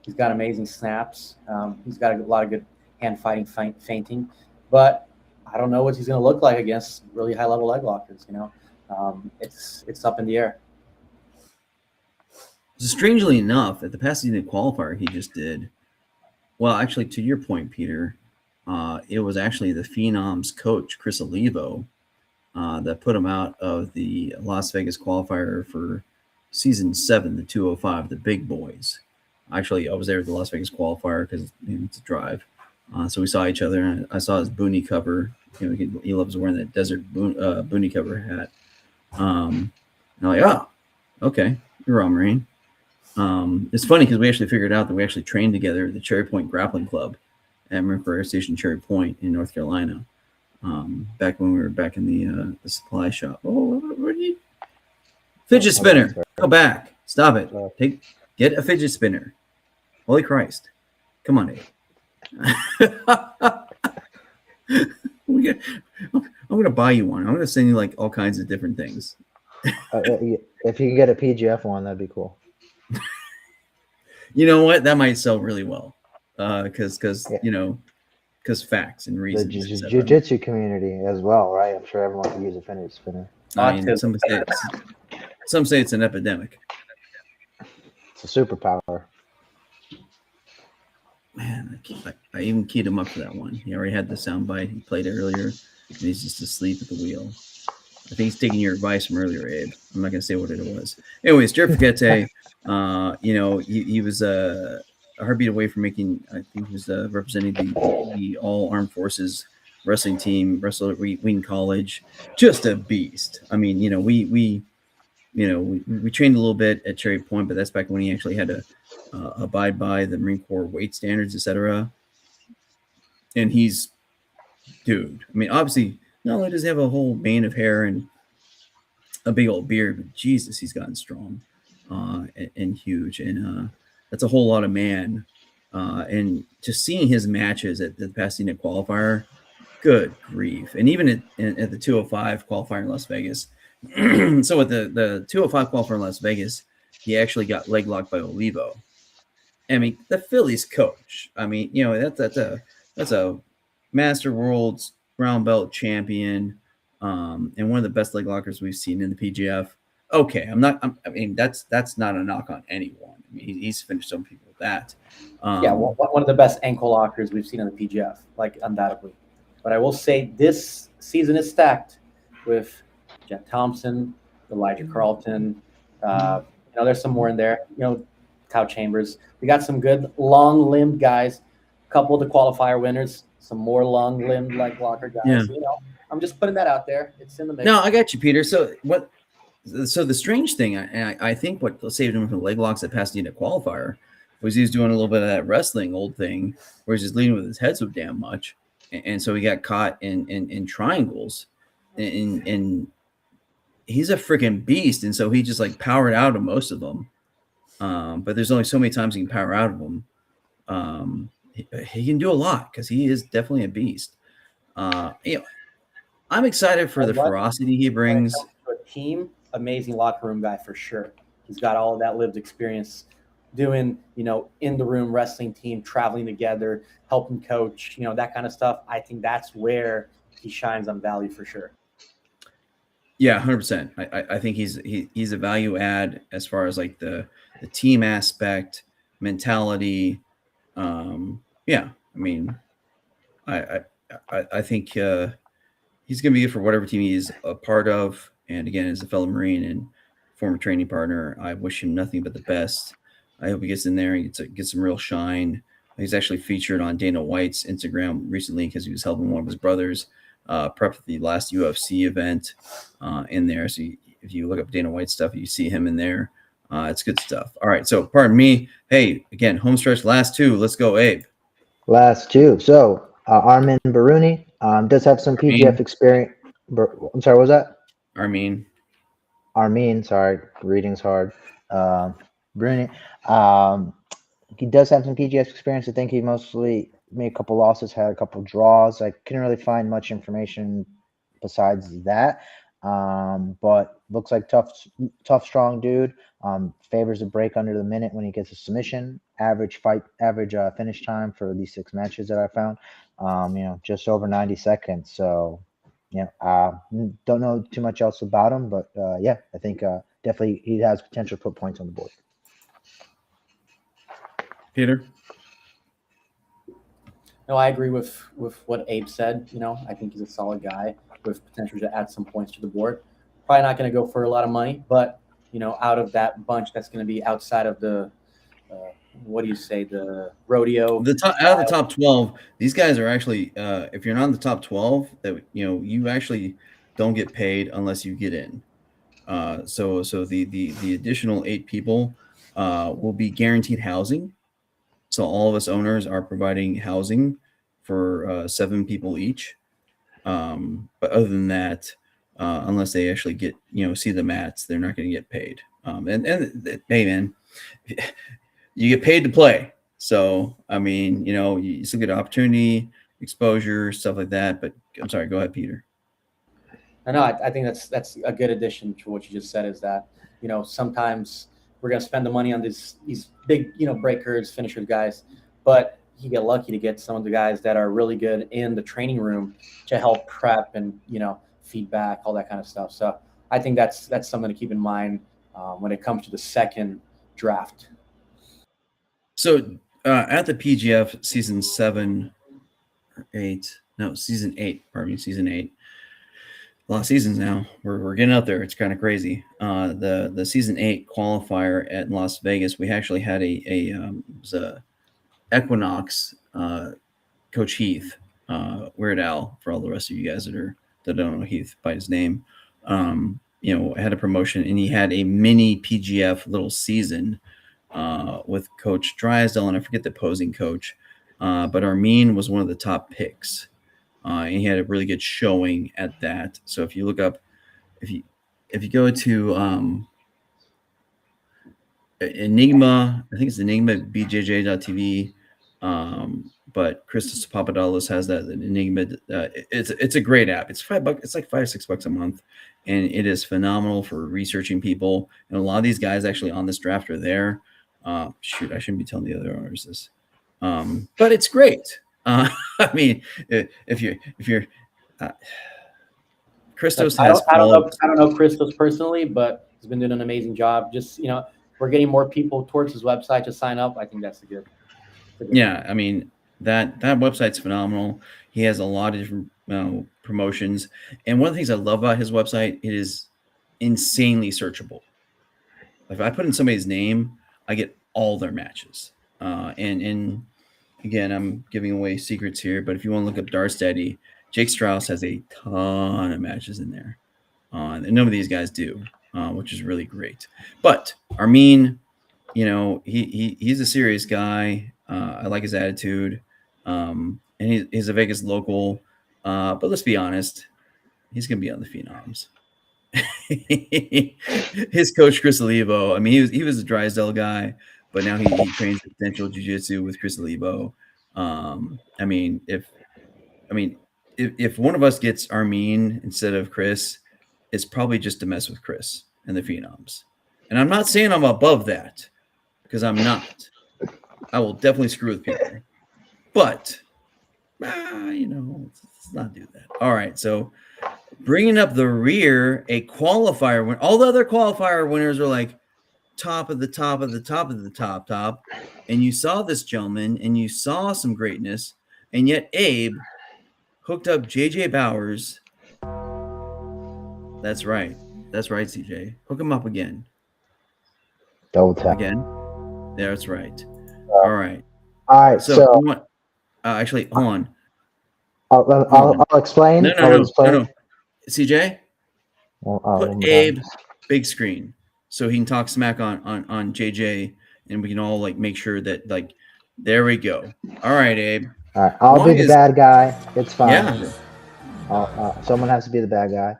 He's got amazing snaps. He's got a lot of good hand fighting, feinting, but I don't know what he's going to look like against really high level leg lockers. It's up in the air. So strangely enough, at the Pasadena qualifier he just did, well, actually, to your point, Peter, it was actually the Phenom's coach, Chris Olivo, that put him out of the Las Vegas qualifier for season 7, the 205, the big boys. Actually, I was there at the Las Vegas qualifier because it's a drive. So we saw each other, and I saw his boonie cover. He loves wearing that desert boonie cover hat. And I'm like, oh, okay, you're on, Marine. It's funny because we actually figured out that we actually trained together at the Cherry Point Grappling Club at Marine Corps Air Station Cherry Point in North Carolina. Back when we were back in the supply shop. Oh, what are you? Fidget spinner. Go back. Stop it. Get a fidget spinner. Holy Christ. Come on, Abe. I'm going to buy you one. I'm going to send you like all kinds of different things. If you can get a PGF one, that'd be cool. You know what? That might sell really well. Because facts and reasons. The jiu-jitsu community as well, right? I'm sure everyone can use a fidget spinner. Some say it's an epidemic. It's a superpower. Man, I even keyed him up for that one. He already had the soundbite. He played it earlier, and he's just asleep at the wheel. I think he's taking your advice from earlier, Abe. I'm not going to say what it was. Anyways, Jared Fakete, he was a heartbeat away from making, I think he was representing the all-armed forces wrestling team, wrestled at Wheaton College. Just a beast. I mean, we trained a little bit at Cherry Point, but that's back when he actually had to abide by the Marine Corps weight standards, etc. And he's, dude. I mean, obviously, not only does he have a whole mane of hair and a big old beard, but Jesus, he's gotten strong and huge, and that's a whole lot of man. And just seeing his matches at the Pasadena qualifier, good grief! And even at the 205 qualifier in Las Vegas. So at the 205 qualifier in Las Vegas, he actually got leg locked by Olivo. I mean, the Phillies coach. I mean, that's a Master World's brown belt champion. and one of the best leg lockers we've seen in the PGF. Okay, I mean, that's not a knock on anyone. I mean, he's finished some people with that. One of the best ankle lockers we've seen in the PGF, like undoubtedly. But I will say this season is stacked with Jeff Thompson, Elijah Carlton. There's some more in there. Tao Chambers. We got some good long-limbed guys. A couple of the qualifier winners. Some more long-limbed leg locker guys. Yeah. I'm just putting that out there. It's in the mix. No, I got you, Peter. So the strange thing, I think what saved him from the leg locks at Pasadena qualifier was he was doing a little bit of that wrestling old thing where he's just leading with his head so damn much. And so he got caught in triangles. And he's a freaking beast. And so he just like powered out of most of them. But there's only so many times he can power out of them. He can do a lot because he is definitely a beast. I'm excited for the ferocity he brings. To a team, amazing locker room guy for sure. He's got all of that lived experience doing, in the room wrestling team, traveling together, helping coach, that kind of stuff. I think that's where he shines on value for sure. Yeah, 100%. I think he's a value add as far as like the team aspect, mentality. I mean, I think he's going to be good for whatever team he's a part of. And again, as a fellow Marine and former training partner, I wish him nothing but the best. I hope he gets in there and gets some real shine. He's actually featured on Dana White's Instagram recently because he was helping one of his brothers prep for the last UFC event in there. So if you look up Dana White stuff, you see him in there. It's good stuff. All right. So pardon me. Hey, again, home stretch, last two. Let's go, Abe. Last two. So Armin Baruni does have some PGF experience. I'm sorry, what was that? Armin, sorry. Reading's hard. Bruni. He does have some PGF experience. I think he mostly made a couple losses, had a couple draws. I couldn't really find much information besides that. But looks like tough, strong dude. Favors a break under the minute when he gets a submission. Average finish time for these 6 matches that I found. Just over 90 seconds. So, don't know too much else about him, but I think definitely he has potential to put points on the board. Peter. No, I agree with what Abe said. I think he's a solid guy with potential to add some points to the board. Probably not going to go for a lot of money, but out of that bunch, that's going to be outside of the the rodeo. Out of the top 12, these guys are actually if you're not in the top 12, that you actually don't get paid unless you get in. So the additional 8 people will be guaranteed housing. So all of us owners are providing housing for 7 people each. But other than that, unless they actually get, see the mats, they're not going to get paid. And hey, man, you get paid to play. So, I mean, you still get opportunity, exposure, stuff like that. But I'm sorry, go ahead, Peter. I think that's a good addition to what you just said, is that, sometimes we're going to spend the money on these big, breakers, finishers guys, but you get lucky to get some of the guys that are really good in the training room to help prep and, feedback, all that kind of stuff. So I think that's something to keep in mind when it comes to the second draft. So at the PGF season 8, season 8. A lot of seasons now. We're getting out there. It's kind of crazy. The season 8 qualifier at Las Vegas, we actually had a Equinox Coach Heath, Weird Al, for all the rest of you guys that don't know Heath by his name. Had a promotion, and he had a mini PGF little season with Coach Drysdale, and I forget the opposing coach, but Armin was one of the top picks. And he had a really good showing at that. So if you look up, if you go to Enigma, I think it's Enigma BJJ.tv, but Christos Papadopoulos has that Enigma. It's a great app. It's $5. It's like $5 or $6 a month, and it is phenomenal for researching people. And a lot of these guys actually on this draft are there. I shouldn't be telling the other owners this, but it's great. I mean, if you're Christos I has don't know Christos personally, but he's been doing an amazing job. Just we're getting more people towards his website to sign up. I think that's a good. Yeah, I mean that website's phenomenal. He has a lot of different promotions, and one of the things I love about his website, it is insanely searchable. If I put in somebody's name, I get all their matches. And again, I'm giving away secrets here, but if you want to look up Darsteady, Jake Strauss has a ton of matches in there. And none of these guys do, which is really great. But Armin, he's a serious guy. I like his attitude. And he's a Vegas local. But let's be honest, he's going to be on the Phenoms. His coach, Chris Olivo, I mean, he was a Drysdale guy, but now he trains Potential Jiu-Jitsu with Chris Olivo. I mean, if one of us gets Armin instead of Chris, it's probably just to mess with Chris and the Phenoms. And I'm not saying I'm above that, because I'm not. I will definitely screw with people. But, let's not do that. All right, so bringing up the rear, a qualifier win. All the other qualifier winners are like top of the top of the top of the top. And you saw this gentleman, and you saw some greatness, and yet Abe hooked up JJ Bowers. That's right, CJ. Hook him up again. Double tap. Again. That's right. All right. So actually, hold on. I'll explain. No. CJ, put Abe big screen so he can talk smack on JJ, and we can all make sure that there we go. All right, Abe. All right, I'll be the bad guy. It's fine. Yeah. Someone has to be the bad guy.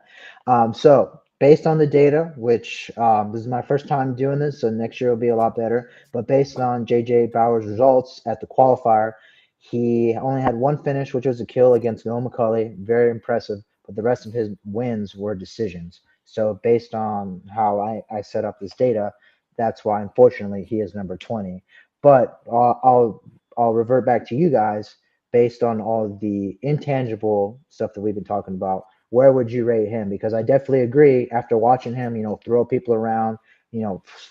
So based on the data, which this is my first time doing this, so next year will be a lot better. But based on JJ Bauer's results at the qualifier, he only had one finish, which was a kill against Noah McCulley. Very impressive. But the rest of his wins were decisions. So based on how I set up this data, that's why, unfortunately, he is number 20. But I'll revert back to you guys based on all the intangible stuff that we've been talking about. Where would you rate him? Because I definitely agree after watching him, throw people around,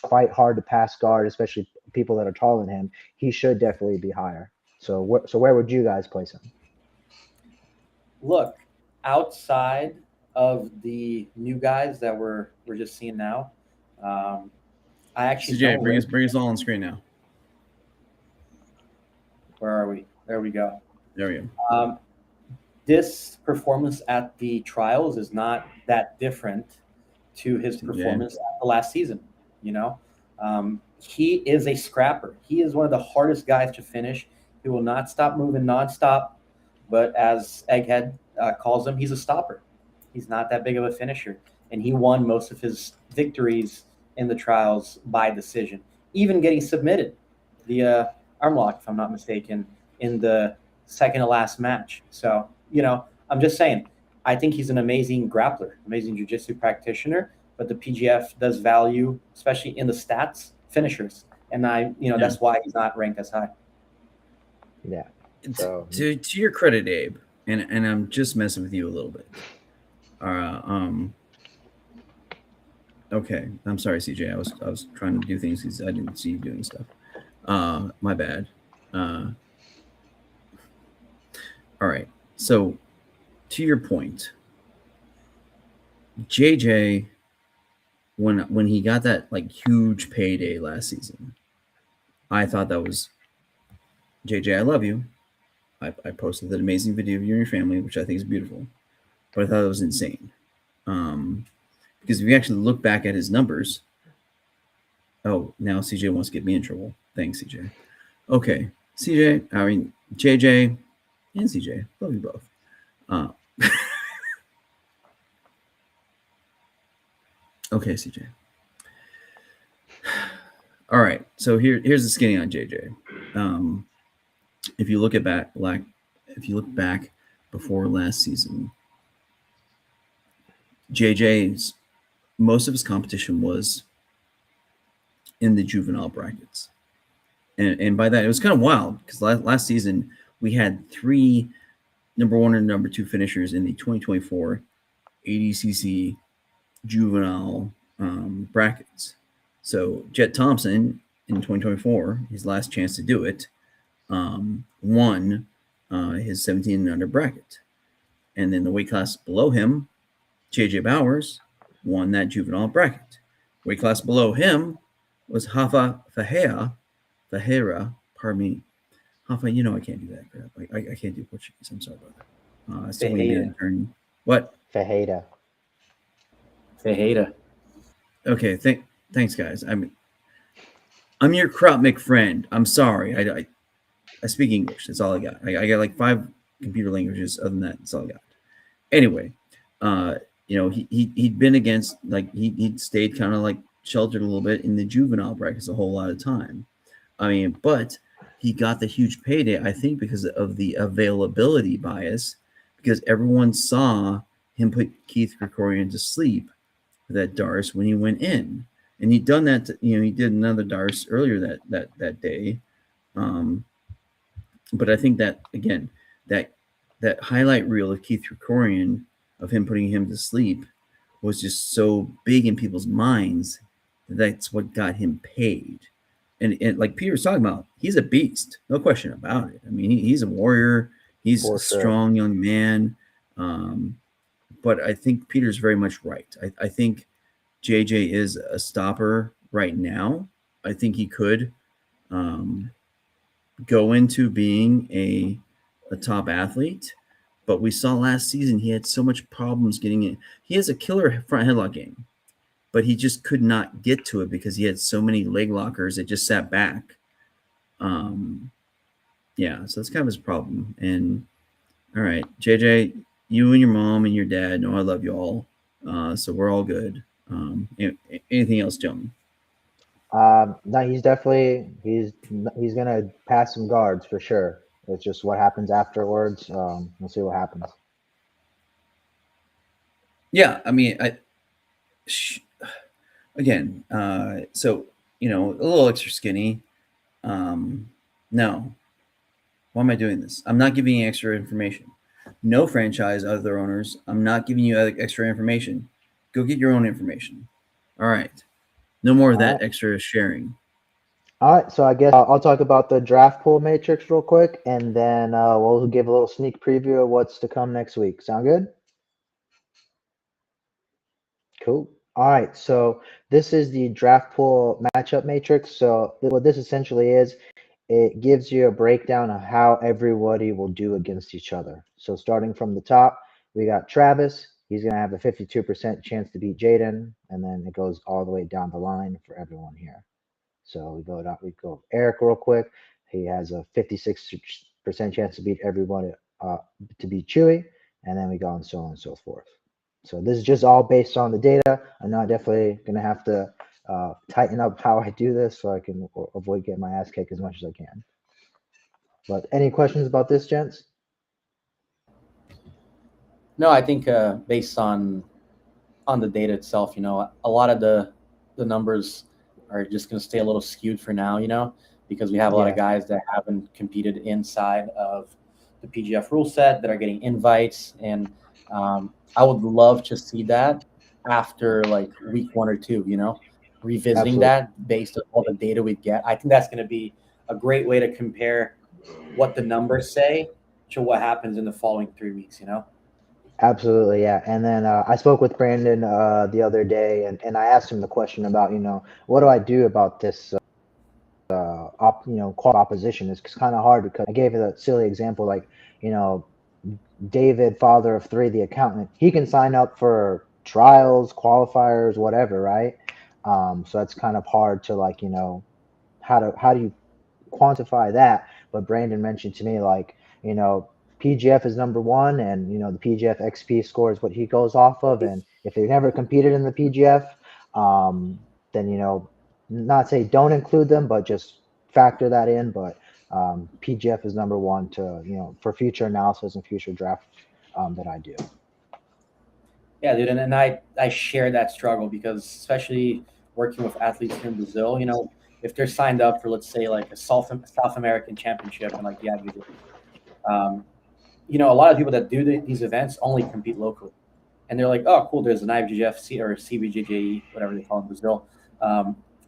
fight hard to pass guard, especially people that are taller than him. He should definitely be higher. So where would you guys place him? Look, outside of the new guys that we're just seeing now, I actually CJ, bring us all on screen now. Where are we? There we go. There we go. This performance at the trials is not that different to his performance at the last season. He is a scrapper. He is one of the hardest guys to finish. He will not stop moving nonstop, but as Egghead calls him, he's a stopper. He's not that big of a finisher, and he won most of his victories in the trials by decision, even getting submitted via arm lock, if I'm not mistaken, in the second to last match. So, I'm just saying, I think he's an amazing grappler, amazing jiu-jitsu practitioner, but the PGF does value, especially in the stats, finishers. And that's why he's not ranked as high. Yeah. So to your credit, Abe, and I'm just messing with you a little bit. Okay. I'm sorry, CJ. I was trying to do things because I didn't see you doing stuff. My bad. All right. So to your point, JJ, when he got that huge payday last season, I thought that was JJ, I love you. I posted that amazing video of you and your family, which I think is beautiful, but I thought it was insane. Because if you actually look back at his numbers, now CJ wants to get me in trouble. Thanks, CJ. Okay, JJ and CJ, love you both. Okay, CJ. All right, so here's the skinny on JJ. If you look back before last season, JJ's most of his competition was in the juvenile brackets, and by that it was kind of wild because last season we had 3 number 1 and number 2 finishers in the 2024 ADCC juvenile brackets. So Jet Thompson in 2024, his last chance to do it, won his 17 and under bracket. And then the weight class below him, JJ Bowers, won that juvenile bracket. Weight class below him was Hafa Fahera, pardon me. Hafa, I can't do that crap. I can't do Portuguese. I'm sorry about that. I still want to be an attorney. What? Fajeda. Okay, thanks, guys. I'm your crop McFriend. I'm sorry. I speak English. That's all I got. I got like 5 computer languages. Other than that, that's all I got. Anyway, he'd been against, like, he'd stayed kind of like sheltered a little bit in the juvenile brackets a whole lot of time. I mean, but he got the huge payday, I think, because of the availability bias, because everyone saw him put Keith Krikorian to sleep for that Darce when he went in. And he'd done that, he did another Darce earlier that day. But I think that, again, that highlight reel of Keith Krikorian, of him putting him to sleep, was just so big in people's minds that that's what got him paid. And like Peter was talking about, he's a beast, no question about it. I mean, he's a warrior. He's a strong young man. But I think Peter's very much right. I think JJ is a stopper right now. I think he could go into being a top athlete. But we saw last season he had so much problems getting in. He has a killer front headlock game, but he just could not get to it because he had so many leg lockers that just sat back. So that's kind of his problem. And all right, JJ, you and your mom and your dad know I love you all. So we're all good. Anything else, gentlemen? No, he's gonna pass some guards for sure. It's just what happens afterwards. We'll see what happens. Yeah, I mean, again, so a little extra skinny. No, why am I doing this? I'm not giving you extra information. No franchise, other owners. I'm not giving you extra information. Go get your own information. All right. No more of that extra sharing. All right, so I guess I'll talk about the draft pool matrix real quick, and then we'll give a little sneak preview of what's to come next week. Sound good? Cool. All right, so this is the draft pool matchup matrix. So what this essentially is, it gives you a breakdown of how everybody will do against each other. So starting from the top, we got Travis. He's going to have a 52% chance to beat Jaden, and then it goes all the way down the line for everyone here. So we go Eric real quick. He has a 56% chance to beat everyone, to beat Chewy, and then we go on so on and so forth. So this is just all based on the data. I'm not definitely gonna have to tighten up how I do this so I can avoid getting my ass kicked as much as I can. But any questions about this, gents? No, I think based on the data itself, a lot of the numbers are just going to stay a little skewed for now, because we have a lot of guys that haven't competed inside of the PGF rule set that are getting invites. And I would love to see that after like week 1 or 2, revisiting that based on all the data we get. I think that's going to be a great way to compare what the numbers say to what happens in the following 3 weeks, Absolutely, yeah. And then I spoke with Brandon the other day, and I asked him the question about, what do I do about this, opposition? It's kind of hard because I gave it a silly example, like, David, father of 3, the accountant, he can sign up for trials, qualifiers, whatever, right? So that's kind of hard to how do you quantify that? But Brandon mentioned to me PGF is number 1, and the PGF XP score is what he goes off of. And if they never competed in the PGF, then not say don't include them, but just factor that in. But PGF is number 1 to for future analysis and future draft that I do. Yeah, dude, and I share that struggle because especially working with athletes here in Brazil, if they're signed up for, let's say, like a South American championship, and a lot of people that do these events only compete locally. and they're like, oh, cool, there's an IBJJF or CBJJE, whatever they call it in Brazil,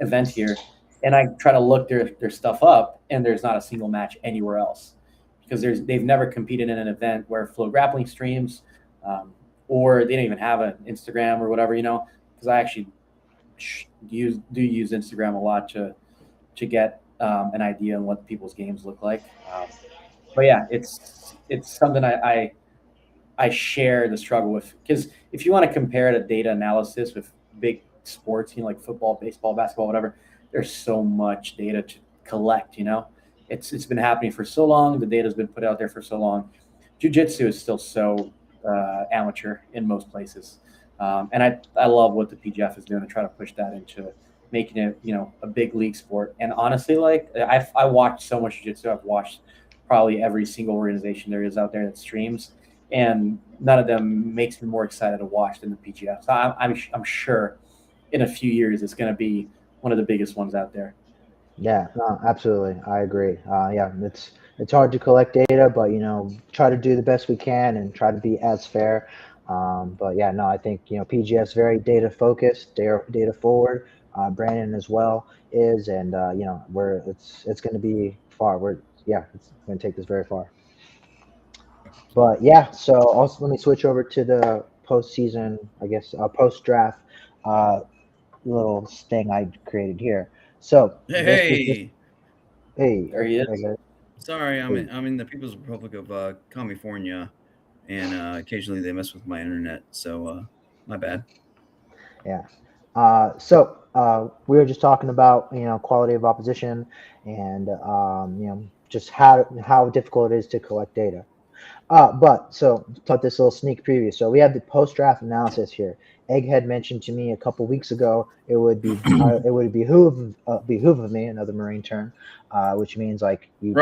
event here. And I try to look their stuff up, and there's not a single match anywhere else because they've never competed in an event where Flow Grappling streams, or they don't even have an Instagram or whatever, because I actually use Instagram a lot to get an idea on what people's games look like. But yeah, it's something I share the struggle with, because if you want to compare the data analysis with big sports, like football, baseball, basketball, whatever, there's so much data to collect. It's been happening for so long. The data's been put out there for so long. Jiu-jitsu is still so amateur in most places, and I love what the PGF is doing to try to push that into making it a big league sport. And honestly, like I watched so much jiu-jitsu. I've watched probably every single organization there is out there that streams, and none of them makes me more excited to watch than the PGF. So I'm sure in a few years it's going to be one of the biggest ones out there. Yeah, no, absolutely. I agree. Yeah, it's hard to collect data, but try to do the best we can and try to be as fair. But yeah, no, I think PGF's very data focused, data forward. Brandon as well is, and it's going to be far. It's going to take this very far. But yeah, so also let me switch over to the postseason, I guess, post draft little thing I created here. So Hey, hey, There he is. okay. sorry, I'm in the People's Republic of California, and occasionally they mess with my internet, so my bad. Yeah. So we were just talking about quality of opposition and just how difficult it is to collect data. But so talk this little sneak preview. So we have the post draft analysis here. Egghead mentioned to me a couple weeks ago it would behoove of me, another Marine term, which means like you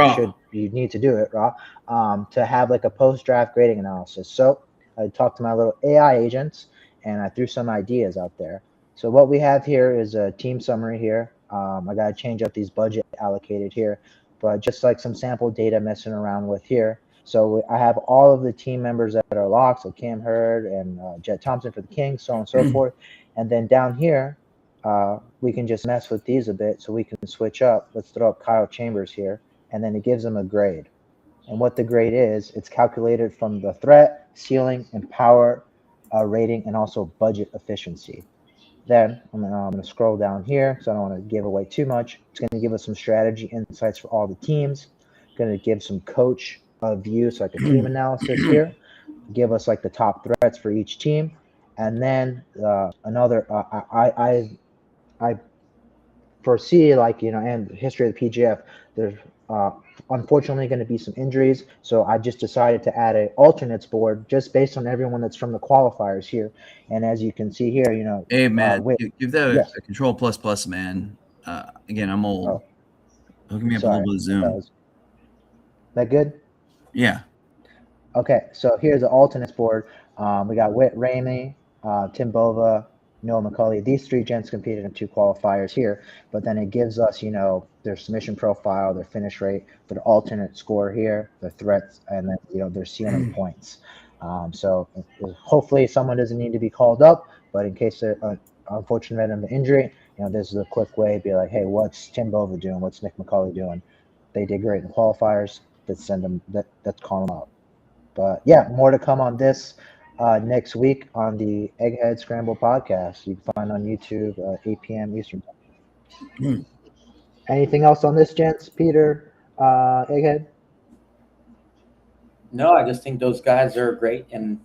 need to do it, to have like a post draft grading analysis. So I talked to my little AI agents and I threw some ideas out there. So what we have here is a team summary here. I got to change up these budget allocated here, but just like some sample data messing around with here. So I have all of the team members that are locked, so Cam Hurd and Jet Thompson for the Kings, so on and so forth. And then down here, we can just mess with these a bit, so we can switch up. Let's throw up Kyle Chambers here, and then it gives them a grade. And what the grade is, it's calculated from the threat, ceiling, and power rating, and also budget efficiency. Then I'm going to scroll down here, so I don't want to give away too much. It's going to give us some strategy insights for all the teams. Going to give some coach view, so like a team analysis here, give us like the top threats for each team, and then another I foresee, like and the history of the PGF, there's unfortunately going to be some injuries, so I just decided to add an alternates board just based on everyone that's from the qualifiers here. And as you can see here, Hey man, give that yes. a control plus, man. Again, I'm old. Hook me up a Sorry. little bit of Zoom. That good? Yeah. Okay, so here's the alternates board. We got Whit Ramey, Tim Bova, Noah McCulley. These three gents competed in 2 qualifiers here, but then it gives us, their submission profile, their finish rate, their alternate score here, their threats, and then, their ceiling points. So hopefully someone doesn't need to be called up, but in case they're unfortunate of an injury, this is a quick way to be like, hey, what's Tim Bova doing? What's Nick McCulley doing? They did great in qualifiers. Let's send them, let's call them out. But yeah, more to come on this next week on the Egghead Scramble podcast. You can find on YouTube 8 p.m. Eastern time. Anything else on this, gents? Peter, Egghead? No, I just think those guys are great. And,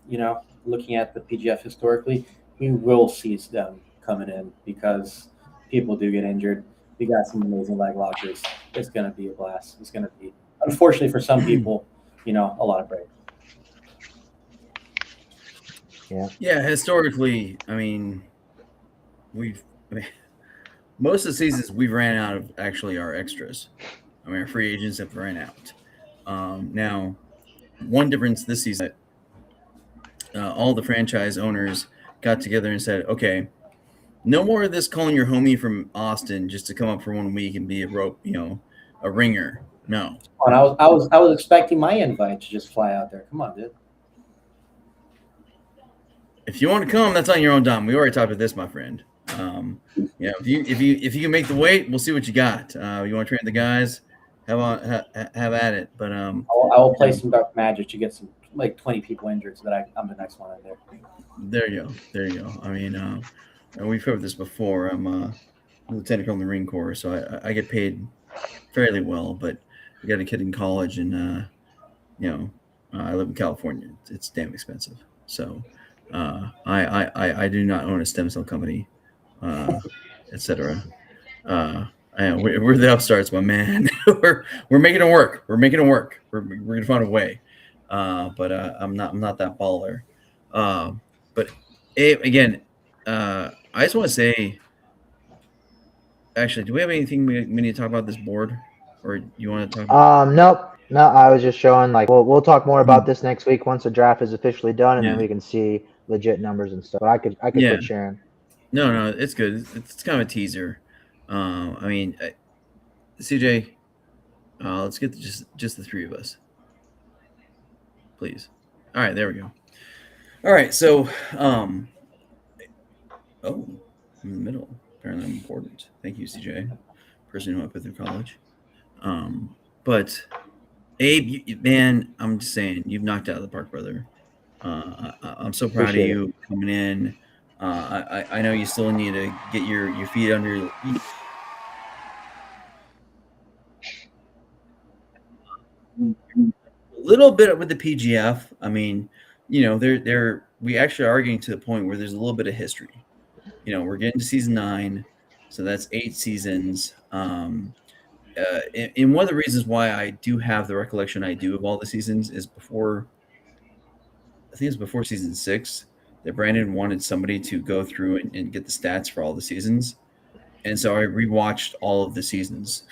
looking at the PGF historically, we will see them coming in because people do get injured. We got some amazing leg lockers. It's going to be a blast. It's going to be, unfortunately for some people, a lot of break. Yeah, historically, most of the seasons we've ran out of actually our extras. Our free agents have ran out. Now, one difference this season, all the franchise owners got together and said, okay, no more of this calling your homie from Austin just to come up for 1 week and be a ringer. No. And I was expecting my invite to just fly out there. Come on, dude. if you want to come, that's on your own dime. We already talked about this, my friend. If you can make the weight, we'll see what you got. You want to train the guys, have at it. But I will play some dark magic to get some like 20 people injured, so that I'm the next one in there. There you go. I mean, and we've covered this before. I'm a lieutenant colonel in the Marine Corps, so I get paid fairly well. But I got a kid in college, and I live in California. It's damn expensive. So I do not own a stem cell company, etc. We're the upstarts, my man. we're making it work. We're gonna find a way. But I'm not that baller. But again, I just want to say, actually, do we have anything we need to talk about this board, or you want to talk about? Nope. No, I was just showing like we'll talk more about this next week once the draft is officially done, and then we can see legit numbers and stuff. But I could quit sharing. No, it's good. It's kind of a teaser. I mean, CJ, let's get just the three of us, please. All right, there we go. All right, so I'm in the middle. Apparently, I'm important. Thank you, CJ, person who I put through college. But Abe, man, I'm just saying, you've knocked it out of the park, brother. I'm so proud of you coming in. I know you still need to get your feet under your feet. A little bit with the PGF. I mean, we actually are getting to the point where there's a little bit of history. We're getting to season 9, so that's 8 seasons. And one of the reasons why I do have the recollection I do of all the seasons is before season 6 that Brandon wanted somebody to go through and get the stats for all the seasons. And so I rewatched all of the seasons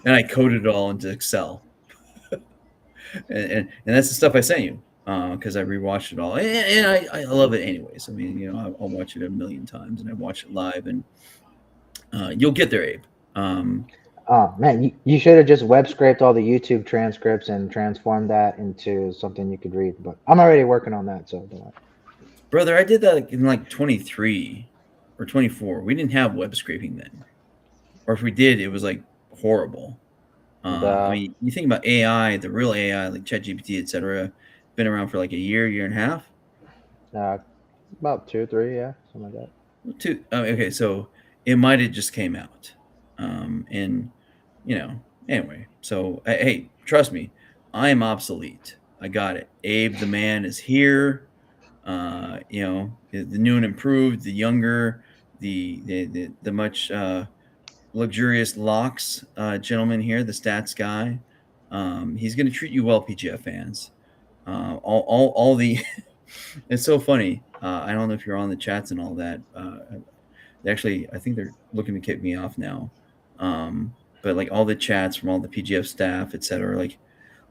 and I coded it all into Excel. and that's the stuff I sent you because I rewatched it all. And I love it anyways. I mean, I'll watch it a million times, and I watch it live, and you'll get there, Abe. Oh man, you should have just web scraped all the YouTube transcripts and transformed that into something you could read. But I'm already working on that, so don't worry. Brother, I did that in like 23 or 24. We didn't have web scraping then, or if we did, it was like horrible. I mean, you think about AI, the real AI like ChatGPT, etc. Been around for like a year and a half. About 2 or 3, yeah, something like that. 2. Okay, so it might have just came out, and anyway. So hey, trust me, I am obsolete. I got it. Abe, the man, is here. The new and improved, the younger, the much luxurious locks gentleman here, the stats guy. He's going to treat you well, PGF fans. All the it's so funny. I don't know if you're on the chats and all that. Actually, I think they're looking to kick me off now. But like all the chats from all the PGF staff, etc. Like,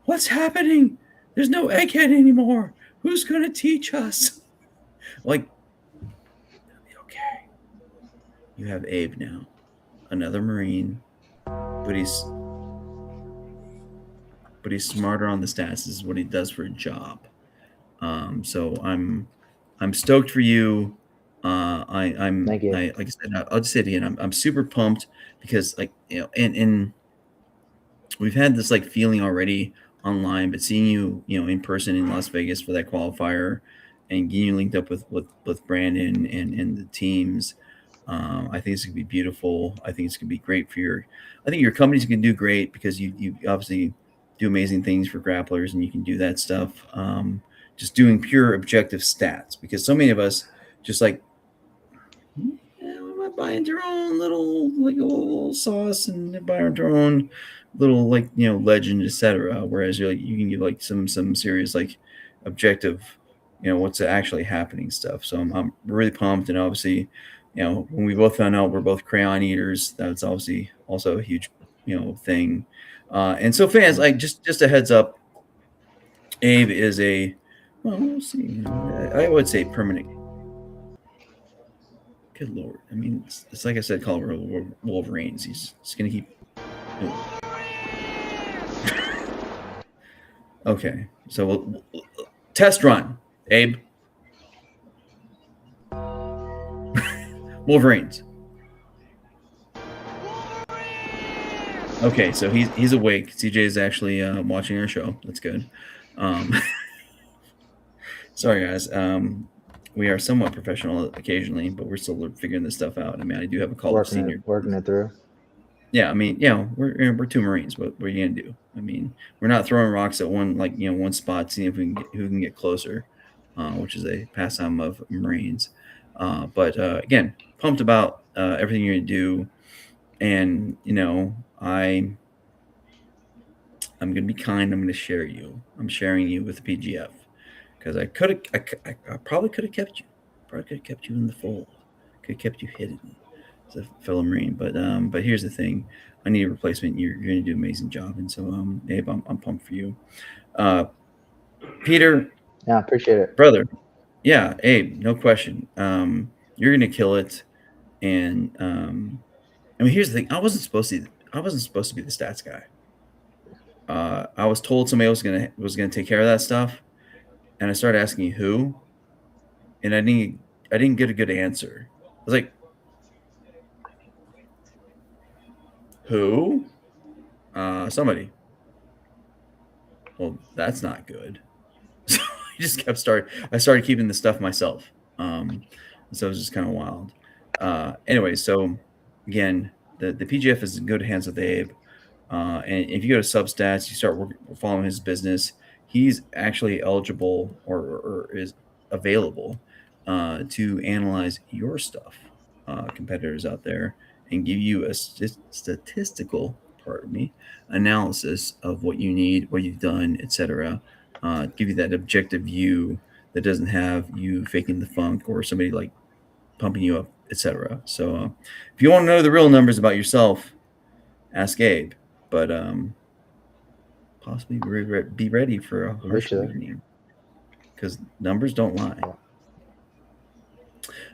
what's happening? There's no Egghead anymore. Who's going to teach us? Like, okay, you have Abe now, another Marine, but he's smarter on the stats. This is what he does for a job. So I'm stoked for you. Thank you. Like I said, I'll just say it again. I'm super pumped because and we've had this like feeling already online, but seeing you in person in Las Vegas for that qualifier and getting you linked up with Brandon and the teams, I think it's gonna be beautiful. I think it's gonna be great I think your company's gonna do great because you obviously do amazing things for grapplers and you can do that stuff. Just doing pure objective stats because so many of us just like we're buying our own little sauce and buying our own little legend, etc. Whereas you can give like some serious like objective, what's actually happening stuff. So I'm really pumped, and obviously, when we both found out we're both crayon eaters, that's obviously also a huge thing. And so fans, like just a heads up, Abe is we'll see. I would say permanent. Good Lord. I mean, it's like I said, Colorado Wolverines. He's just going to keep. Okay. So test run, Abe. Wolverines. Okay, so he's awake. CJ is actually watching our show. That's good. Sorry, guys. We are somewhat professional occasionally, but we're still figuring this stuff out. I mean, I do have a college senior. Working it through. Yeah, I mean, we're two Marines. What are you gonna do? I mean, we're not throwing rocks at one spot, seeing if who can get closer, which is a pastime of Marines. But again, pumped about everything you're gonna do, and I'm gonna be kind. I'm gonna share you. I'm sharing you with the PGF because I probably could have kept you. Probably could have kept you in the fold. Could have kept you hidden as a fellow Marine. But here's the thing. I need a replacement. You're going to do an amazing job. And so, Abe, I'm pumped for you. Peter. Yeah, appreciate it. Brother. Yeah, Abe, no question. You're going to kill it. And I mean, here's the thing. I wasn't supposed to be the stats guy. I was told somebody else was gonna take care of that stuff. And I started asking who, and I didn't get a good answer. I was like, who? Somebody. Well, that's not good. So I started keeping the stuff myself. So it was just kind of wild. Anyway, so again, the PGF is in good hands with Abe. And if you go to Substats, you start following his business. He's actually eligible or is available to analyze your stuff, competitors out there, and give you a statistical, analysis of what you need, what you've done, etc. Give you that objective view that doesn't have you faking the funk or somebody like pumping you up, etc. So if you want to know the real numbers about yourself, ask Abe. But possibly be ready for a harsh evening because numbers don't lie.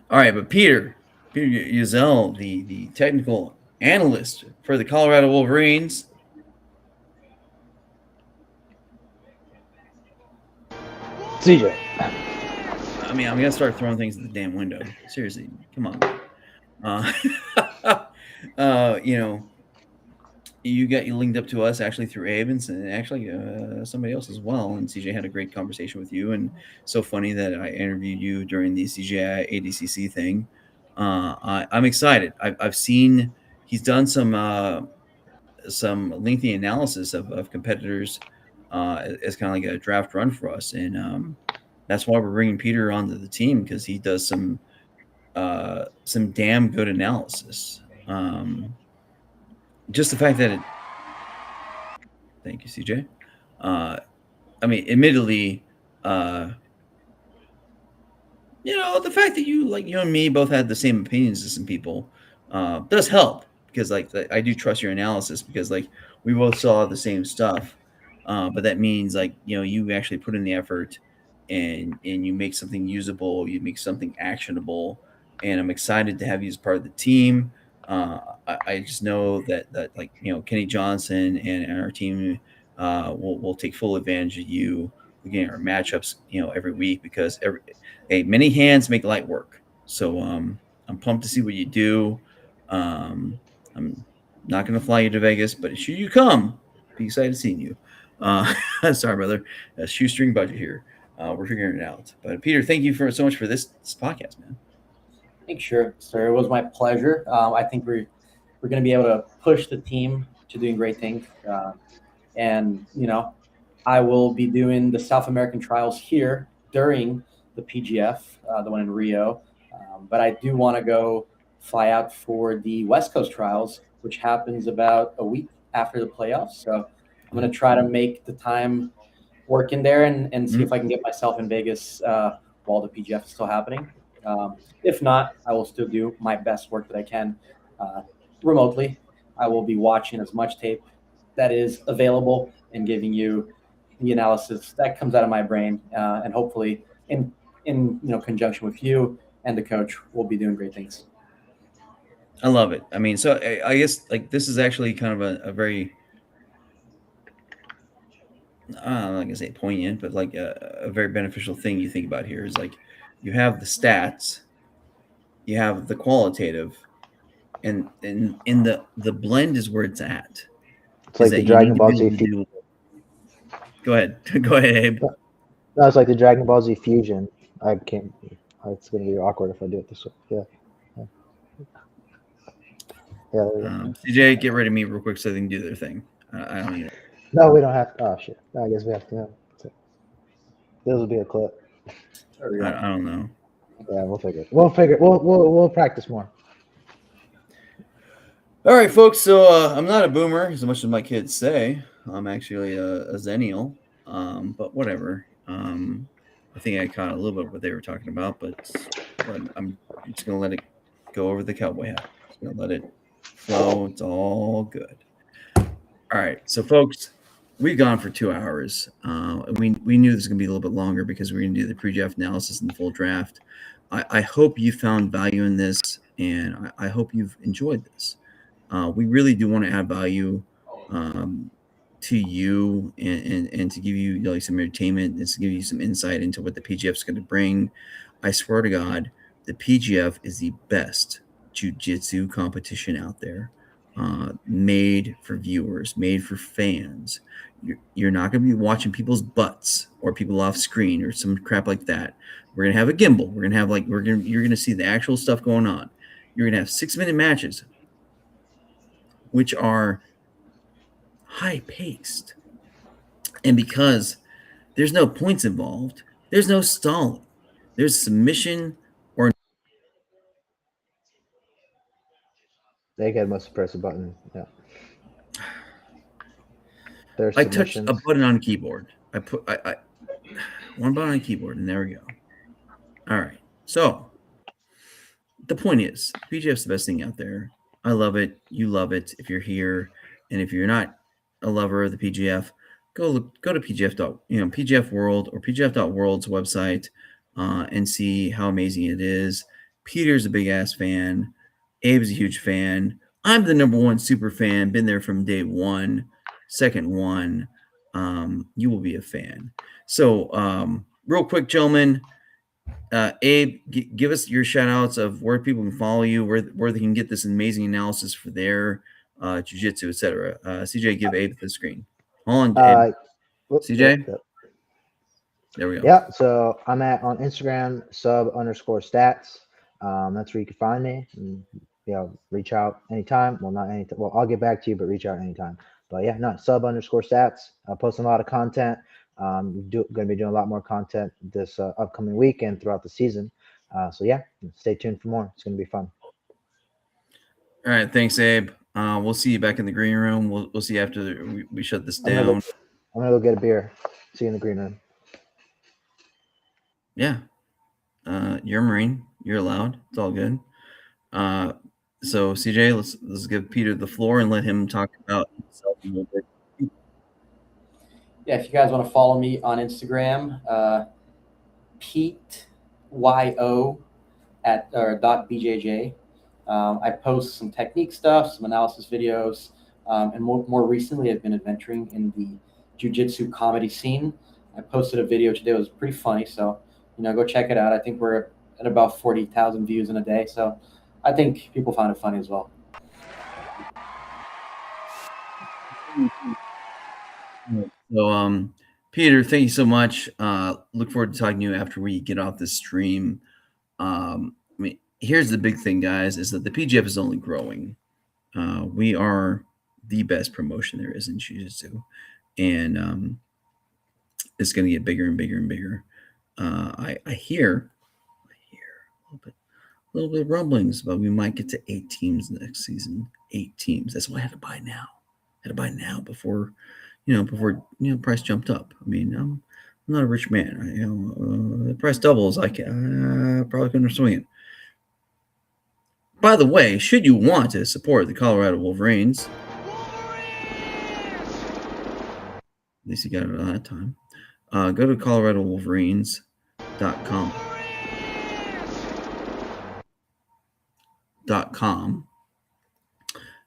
All right, but Peter Uzel, the technical analyst for the Colorado Wolverines. CJ. I mean, I'm gonna start throwing things at the damn window. Seriously, come on. You got linked up to us actually through Abe and actually somebody else as well. And CJ had a great conversation with you. And so funny that I interviewed you during the CJI ADCC thing. I'm excited. I've seen he's done some lengthy analysis of competitors as kind of like a draft run for us. And that's why we're bringing Peter onto the team because he does some damn good analysis. Just the fact that thank you, CJ. I mean, admittedly, the fact that you and me both had the same opinions as some people does help because I do trust your analysis because we both saw the same stuff. But that means you actually put in the effort and you make something usable, you make something actionable, and I'm excited to have you as part of the team. I just know that Kenny Johnson and our team will take full advantage of you. We're getting our matchups every week because many hands make light work. So I'm pumped to see what you do. I'm not going to fly you to Vegas, but should you come, be excited seeing you. Sorry, brother. Shoestring budget here. We're figuring it out. But Peter, thank you so much for this podcast, man. Sure, sir. It was my pleasure. I think we're going to be able to push the team to doing great things. And I will be doing the South American trials here during the PGF, the one in Rio. But I do want to go fly out for the West Coast trials, which happens about a week after the playoffs. So I'm going to try to make the time work in there and see if I can get myself in Vegas while the PGF is still happening. If not, I will still do my best work that I can remotely. I will be watching as much tape that is available and giving you the analysis that comes out of my brain, and hopefully in conjunction with you and the coach, we'll be doing great things. I love it. I mean, so I guess this is actually kind of a very, I'm not gonna say poignant, but a very beneficial thing you think about here is you have the stats, you have the qualitative, and the blend is where it's at. It's like the Dragon Ball Z fusion. Go ahead. Go ahead, Abe. No, it's like the Dragon Ball Z fusion. I can't. It's gonna be awkward if I do it this way. Yeah. Yeah. CJ, get ready to meet real quick so they can do their thing. I don't need it. No, we don't have to. Oh shit! I guess we have to. This will be a clip. I don't know. Yeah, we'll figure it. We'll practice more. All right, folks. So I'm not a boomer, as much as my kids say. I'm actually a zennial, but whatever. I think I caught a little bit of what they were talking about, but I'm just gonna let it go over the cowboy hat. Just gonna let it flow. It's all good. All right, so folks, we've gone for 2 hours. We knew this was gonna be a little bit longer because we're gonna do the pre-draft analysis and the full draft. I hope you found value in this, and I hope you've enjoyed this. We really do want to add value to you and to give you like some entertainment and to give you some insight into what the PGF is going to bring. I swear to God, the PGF is the best jiu-jitsu competition out there, made for viewers, made for fans. You're not going to be watching people's butts or people off screen or some crap like that. We're going to have a gimbal. We're going to have you're going to see the actual stuff going on. You're going to have 6-minute matches, which are high-paced. And because there's no points involved, there's no stalling. There's submission or... Egghead must have pressed a button. Yeah. I touched a button on a keyboard. I one button on a keyboard, and there we go. All right. So the point is, PGF's the best thing out there. I love it. You love it if you're here. And if you're not a lover of the PGF, go to PGF World or PGF.World's website and see how amazing it is. Peter's a big ass fan. Abe's a huge fan. I'm the number one super fan. Been there from day one. Second one. You will be a fan. So real quick, gentlemen, Abe, give us your shout outs of where people can follow you, where they can get this amazing analysis for their jiu-jitsu, etc. CJ, give Abe the screen. Hold on, Abe. CJ? There we go. Yeah, so I'm on Instagram, sub_stats. That's where you can find me. And, reach out anytime. Well, not anytime. Well, I'll get back to you, but reach out anytime. But yeah, no, sub_stats. Posting a lot of content. Going to be doing a lot more content this upcoming week and throughout the season. So yeah, stay tuned for more. It's going to be fun. All right, thanks, Abe. We'll see you back in the green room. We'll see you after we shut this down. I'm gonna go get a beer. See you in the green room. Yeah, you're a Marine. You're allowed. It's all good. So CJ, let's give Peter the floor and let him talk about himself a little bit. Yeah, if you guys want to follow me on Instagram, Pete YO .bjj. I post some technique stuff, some analysis videos, and more recently, I've been adventuring in the jiu-jitsu comedy scene. I posted a video today; it was pretty funny, so go check it out. I think we're at about 40,000 views in a day, so I think people find it funny as well. So, Peter, thank you so much. Look forward to talking to you after we get off this stream. Here's the big thing, guys, is that the PGF is only growing. We are the best promotion there is in jiu-jitsu, and it's going to get bigger and bigger and bigger. I hear a little bit of rumblings, but we might get to 8 teams next season. 8 teams. That's why I had to buy now. Before price jumped up. I mean, I'm not a rich man. The price doubles. I probably couldn't swing it. By the way, should you want to support the Colorado Wolverines, at least you got it at that time, go to coloradowolverines.com.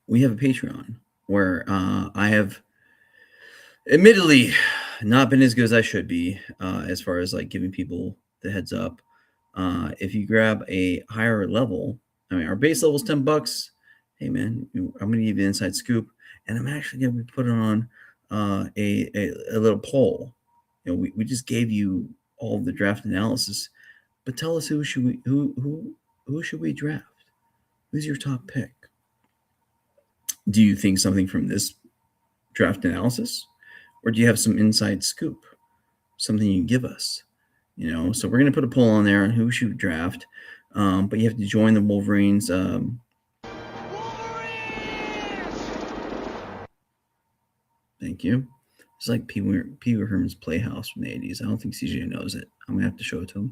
We have a Patreon where I have admittedly not been as good as I should be as far as like giving people the heads up. If you grab a higher level, I mean, our base level is $10. Hey man, I'm going to give you an inside scoop, and I'm actually going to be putting on a little poll. We just gave you all the draft analysis, but tell us who should we draft? Who's your top pick? Do you think something from this draft analysis, or do you have some inside scoop, something you can give us? So we're going to put a poll on there on who should draft, but you have to join the Wolverines. Thank you. It's like Pee Wee Herman's Playhouse from the 80s. I don't think CJ knows it. I'm going to have to show it to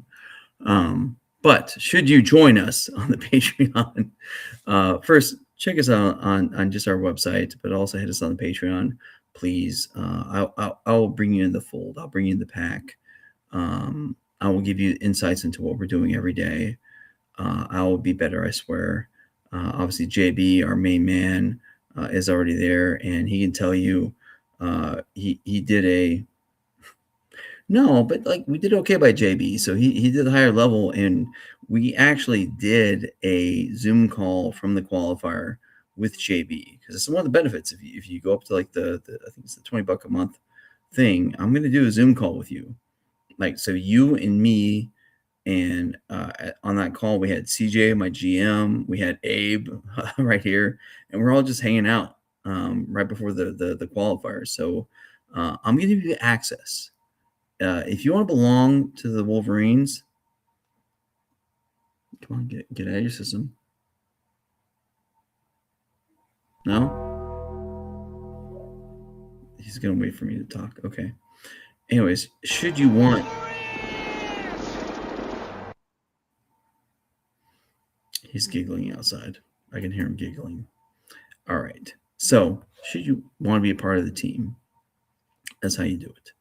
him. But should you join us on the Patreon, first, check us out on just our website, but also hit us on the Patreon, please. I'll bring you in the fold. I'll bring you in the pack. I will give you insights into what we're doing every day. I will be better, I swear. Obviously, JB, our main man, is already there, and he can tell you he did a no, but like we did okay by JB. So he did a higher level, and we actually did a Zoom call from the qualifier with JB, because it's one of the benefits if you go up to like the I think it's the $20 a month thing. I'm going to do a Zoom call with you, like, so you and me. And on that call, we had CJ, my GM, we had Abe right here, and we're all just hanging out right before the qualifiers. So I'm going to give you access. If you want to belong to the Wolverines, come on, get out of your system. No? He's going to wait for me to talk. Okay. Anyways, should you want... He's giggling outside. I can hear him giggling. All right. So, should you want to be a part of the team, that's how you do it.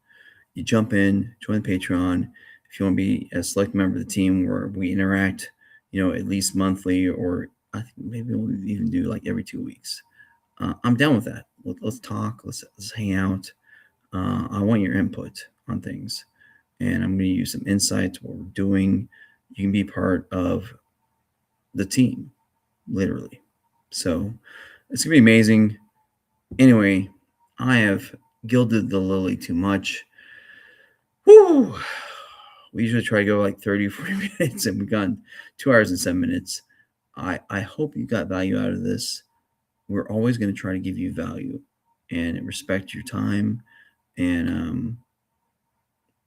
You jump in, join Patreon. If you want to be a select member of the team where we interact, at least monthly, or I think maybe we'll even do like every 2 weeks. I'm down with that. Let's talk. Let's hang out. I want your input on things, and I'm going to use some insight to what we're doing. You can be part of the team, literally. So it's going to be amazing. Anyway, I have gilded the lily too much. Woo! We usually try to go like 30 or 40 minutes, and we've gone 2 hours and 7 minutes. I hope you got value out of this. We're always going to try to give you value and respect your time. And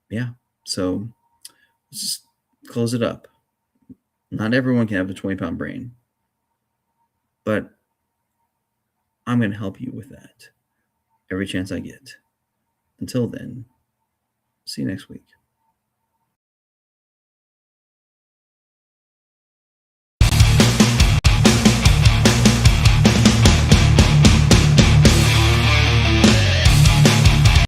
yeah, so let's just close it up. Not everyone can have a 20-pound brain, but I'm going to help you with that every chance I get. Until then, see you next week.